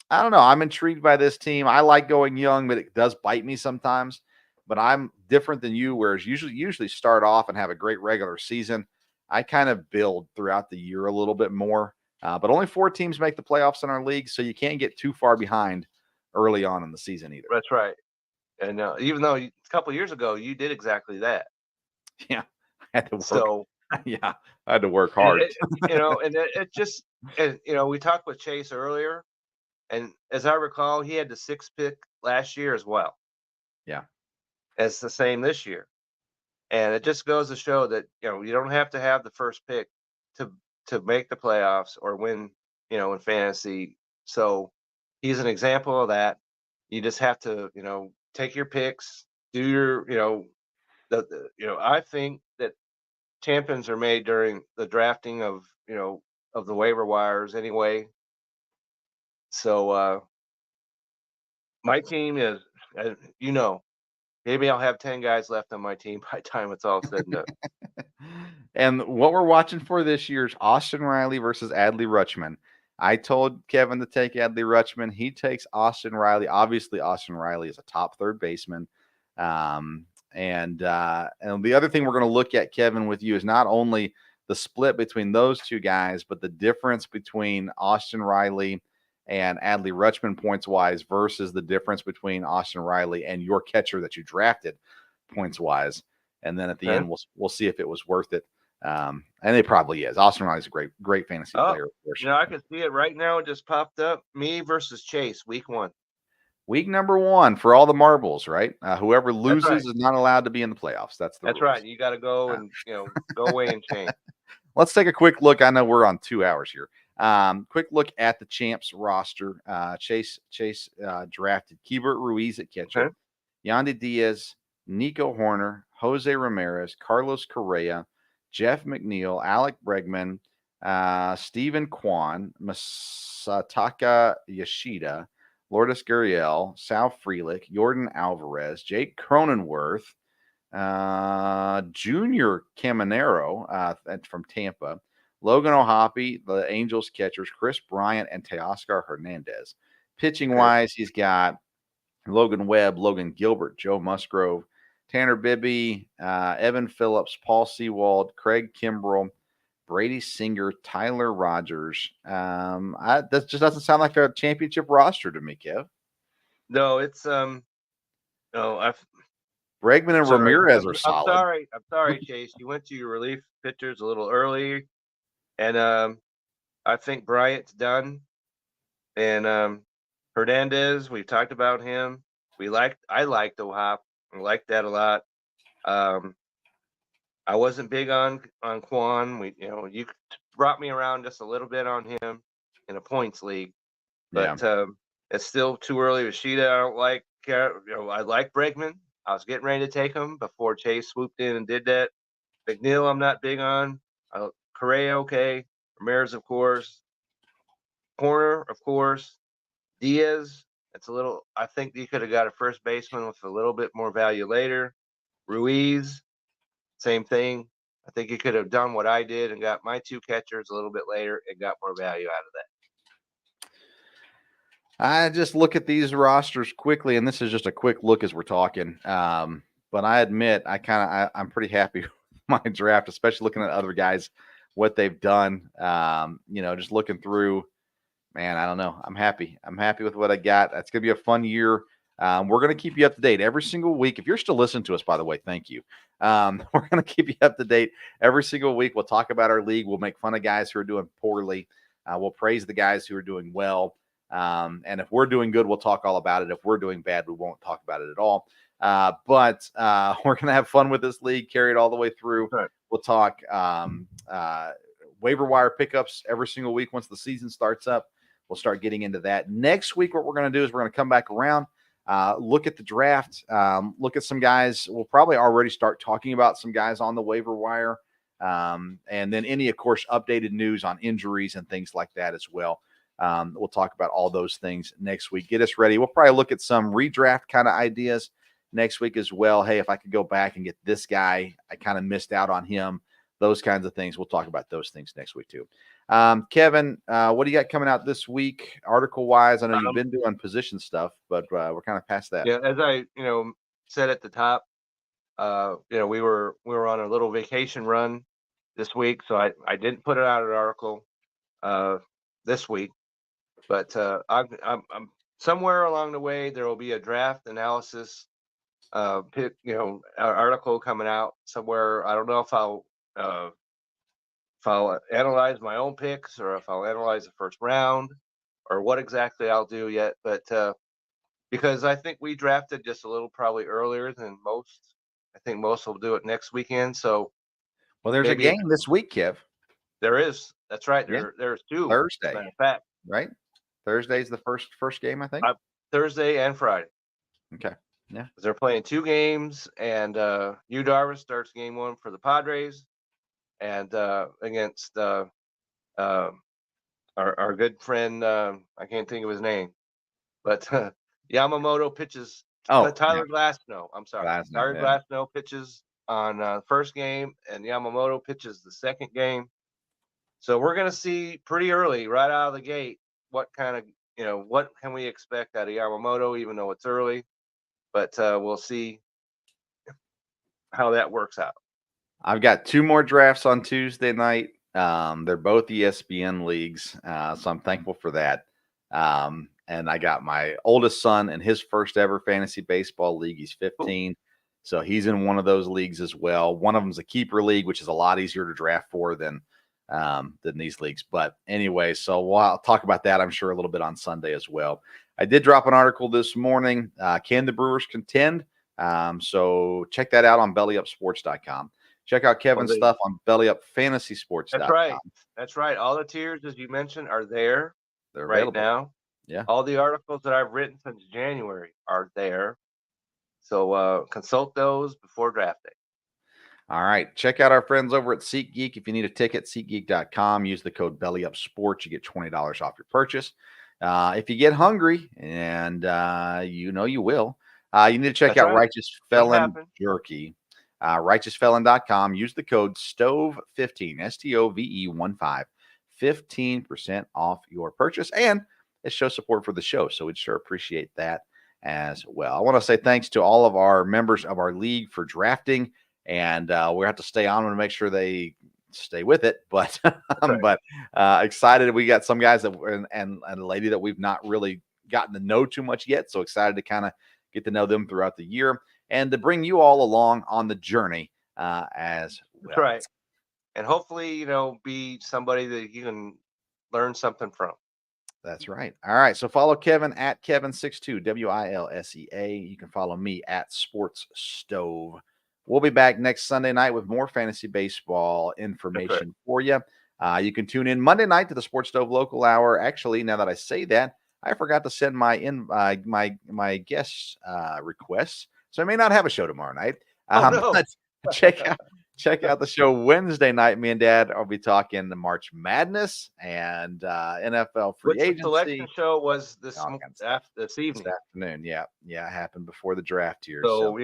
Speaker 2: I don't know. I'm intrigued by this team. I like going young, but it does bite me sometimes. But I'm different than you, whereas usually start off and have a great regular season. I kind of build throughout the year a little bit more. But only 4 teams make the playoffs in our league, so you can't get too far behind early on in the season either.
Speaker 3: That's right. And even though a couple of years ago you did exactly that.
Speaker 2: Yeah, I had to work.
Speaker 3: So
Speaker 2: I had to work hard.
Speaker 3: We talked with Chase earlier, and as I recall, he had the 6th pick last year as well.
Speaker 2: Yeah.
Speaker 3: It's the same this year. And it just goes to show that, you don't have to have the first pick to make the playoffs or win, in fantasy. So he's an example of that. You just have to, take your picks, do your, I think that champions are made during the drafting of the waiver wires anyway. So my team is, maybe I'll have 10 guys left on my team by the time it's all said and done.
Speaker 2: And what we're watching for this year is Austin Riley versus Adley Rutschman. I told Kevin to take Adley Rutschman. He takes Austin Riley. Obviously, Austin Riley is a top third baseman. And the other thing we're going to look at, Kevin, with you is not only the split between those two guys, but the difference between Austin Riley and Adley Rutschman points-wise versus the difference between Austin Riley and your catcher that you drafted points-wise. And then at the end, we'll see if it was worth it. And it probably is. Austin Riley's a great fantasy player, of course.
Speaker 3: I can see it right now. It just popped up. Me versus Chase, week 1.
Speaker 2: Week number 1 for all the marbles, right? Whoever loses
Speaker 3: right.
Speaker 2: is not allowed to be in the playoffs. That's the
Speaker 3: That's
Speaker 2: rules.
Speaker 3: right. You got to go and go away and change.
Speaker 2: Let's take a quick look. I know we're on 2 hours here. Quick look at the champs roster. Chase drafted Keibert Ruiz at catcher,
Speaker 3: Okay.
Speaker 2: Yandy Diaz, Nico Horner, Jose Ramirez, Carlos Correa, Jeff McNeil, Alec Bregman, Stephen Kwan, Masataka Yoshida, Lourdes Gurriel, Sal Frelick, Jordan Alvarez, Jake Cronenworth, Junior Caminero from Tampa, Logan O'Hoppe, the Angels catchers, Chris Bryant, and Teoscar Hernandez. Pitching wise, he's got Logan Webb, Logan Gilbert, Joe Musgrove, Tanner Bibby, Evan Phillips, Paul Sewald, Craig Kimbrell, Brady Singer, Tyler Rogers. That just doesn't sound like a championship roster to me, Kev.
Speaker 3: No, it's no.
Speaker 2: Bregman and Ramirez are solid.
Speaker 3: I'm sorry, Chase. You went to your relief pitchers a little early, and I think Bryant's done. And Hernandez, we've talked about him. I liked O'Hop. I liked that a lot. I wasn't big on Kwan. You brought me around just a little bit on him in a points league, but it's still too early. Yoshida, I don't like. I like Bregman. I was getting ready to take him before Chase swooped in and did that. McNeil, I'm not big on. Correa, okay. Ramirez, of course. Corner, of course. Diaz, I think you could have got a first baseman with a little bit more value later. Ruiz, same thing. I think you could have done what I did and got my 2 catchers a little bit later and got more value out of that.
Speaker 2: I just look at these rosters quickly, and this is just a quick look as we're talking. But I admit, I'm pretty happy with my draft, especially looking at other guys, what they've done. Just looking through, man, I don't know. I'm happy. I'm happy with what I got. It's going to be a fun year. We're going to keep you up to date every single week. If you're still listening to us, by the way, thank you. We're going to keep you up to date every single week. We'll talk about our league. We'll make fun of guys who are doing poorly. We'll praise the guys who are doing well. And if we're doing good, we'll talk all about it. If we're doing bad, we won't talk about it at all. But we're going to have fun with this league, carry it all the way through.
Speaker 3: Right.
Speaker 2: We'll talk waiver wire pickups every single week. Once the season starts up, we'll start getting into that. Next week, what we're going to do is we're going to come back around, look at the draft, look at some guys. We'll probably already start talking about some guys on the waiver wire. And then any, of course, updated news on injuries and things like that as well. We'll talk about all those things next week. Get us ready. We'll probably look at some redraft kind of ideas next week as well. Hey, if I could go back and get this guy, I kind of missed out on him. Those kinds of things. We'll talk about those things next week too. Kevin, what do you got coming out this week, article-wise? I know you've been doing position stuff, but we're kind of past that.
Speaker 3: Yeah, as I said at the top, we were on a little vacation run this week, so I didn't put it out an article this week. But I'm somewhere along the way there will be a draft analysis article coming out somewhere. I don't know if I'll analyze my own picks or if I'll analyze the first round or what exactly I'll do yet. But because I think we drafted just a little probably earlier than most. I think most will do it next weekend. So,
Speaker 2: well, there's a game this week, Kev.
Speaker 3: There is. That's right.
Speaker 2: Yeah.
Speaker 3: There's 2.
Speaker 2: Thursday.
Speaker 3: In fact,
Speaker 2: right? Thursday's the first game, I think.
Speaker 3: Thursday and Friday.
Speaker 2: Okay. Yeah.
Speaker 3: They're playing 2 games, and Yu Darvish starts game 1 for the Padres, and against our good friend, I can't think of his name, but Yamamoto pitches. Tyler Glasnow. I'm sorry. Tyler Glasnow pitches on the first game, and Yamamoto pitches the second game. So we're going to see pretty early, right out of the gate, what kind of, what can we expect out of Yamamoto, even though it's early. But we'll see how that works out.
Speaker 2: I've got 2 more drafts on Tuesday night. They're both ESPN leagues, so I'm thankful for that. And I got my oldest son in his first ever fantasy baseball league. He's 15, so he's in one of those leagues as well. One of them's a keeper league, which is a lot easier to draft for than than these leagues. But anyway, so I'll talk about that, I'm sure, a little bit on Sunday as well. I did drop an article this morning. Can the Brewers contend? So check that out on bellyupsports.com. Check out Kevin's stuff on bellyupfantasysports.com.
Speaker 3: That's right. That's right. All the tiers, as you mentioned, are there.
Speaker 2: They're
Speaker 3: right
Speaker 2: available
Speaker 3: now.
Speaker 2: Yeah.
Speaker 3: All the articles that I've written since January are there. So consult those before draft day.
Speaker 2: All right. Check out our friends over at SeatGeek. If you need a ticket, SeatGeek.com. Use the code BellyUpSports. You get $20 off your purchase. If you get hungry, and you will, you need to check out Righteous Felon Jerky. RighteousFelon.com. Use the code STOVE15, STOVE15, 15% off your purchase. And it shows support for the show, so we'd sure appreciate that as well. I want to say thanks to all of our members of our league for drafting, and we have to stay on to make sure they stay with it. But excited. We got some guys that and a lady that we've not really gotten to know too much yet, so excited to kind of get to know them throughout the year and to bring you all along on the journey as well.
Speaker 3: That's right. And hopefully, be somebody that you can learn something from.
Speaker 2: That's right. All right. So follow Kevin at Kevin62, WILSEA. You can follow me at Sports Stove. We'll be back next Sunday night with more fantasy baseball information for you. You can tune in Monday night to the Sports Stove Local Hour. Actually, now that I say that, I forgot to send my guest requests, so I may not have a show tomorrow night. But check out the show Wednesday night. Me and Dad will be talking the March Madness and NFL free agency.
Speaker 3: The selection show was this evening.
Speaker 2: This afternoon. Yeah, it happened before the draft here.
Speaker 3: So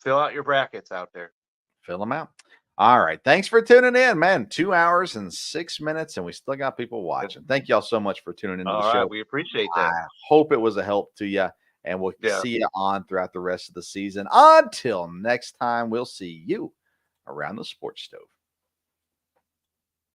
Speaker 3: fill out your brackets out there.
Speaker 2: Fill them out. All right. Thanks for tuning in, man. 2 hours and 6 minutes, and we still got people watching. Thank y'all so much for tuning into the show.
Speaker 3: We appreciate that.
Speaker 2: I hope it was a help to you, and we'll see you on throughout the rest of the season. Until next time, we'll see you around the Sports Stove.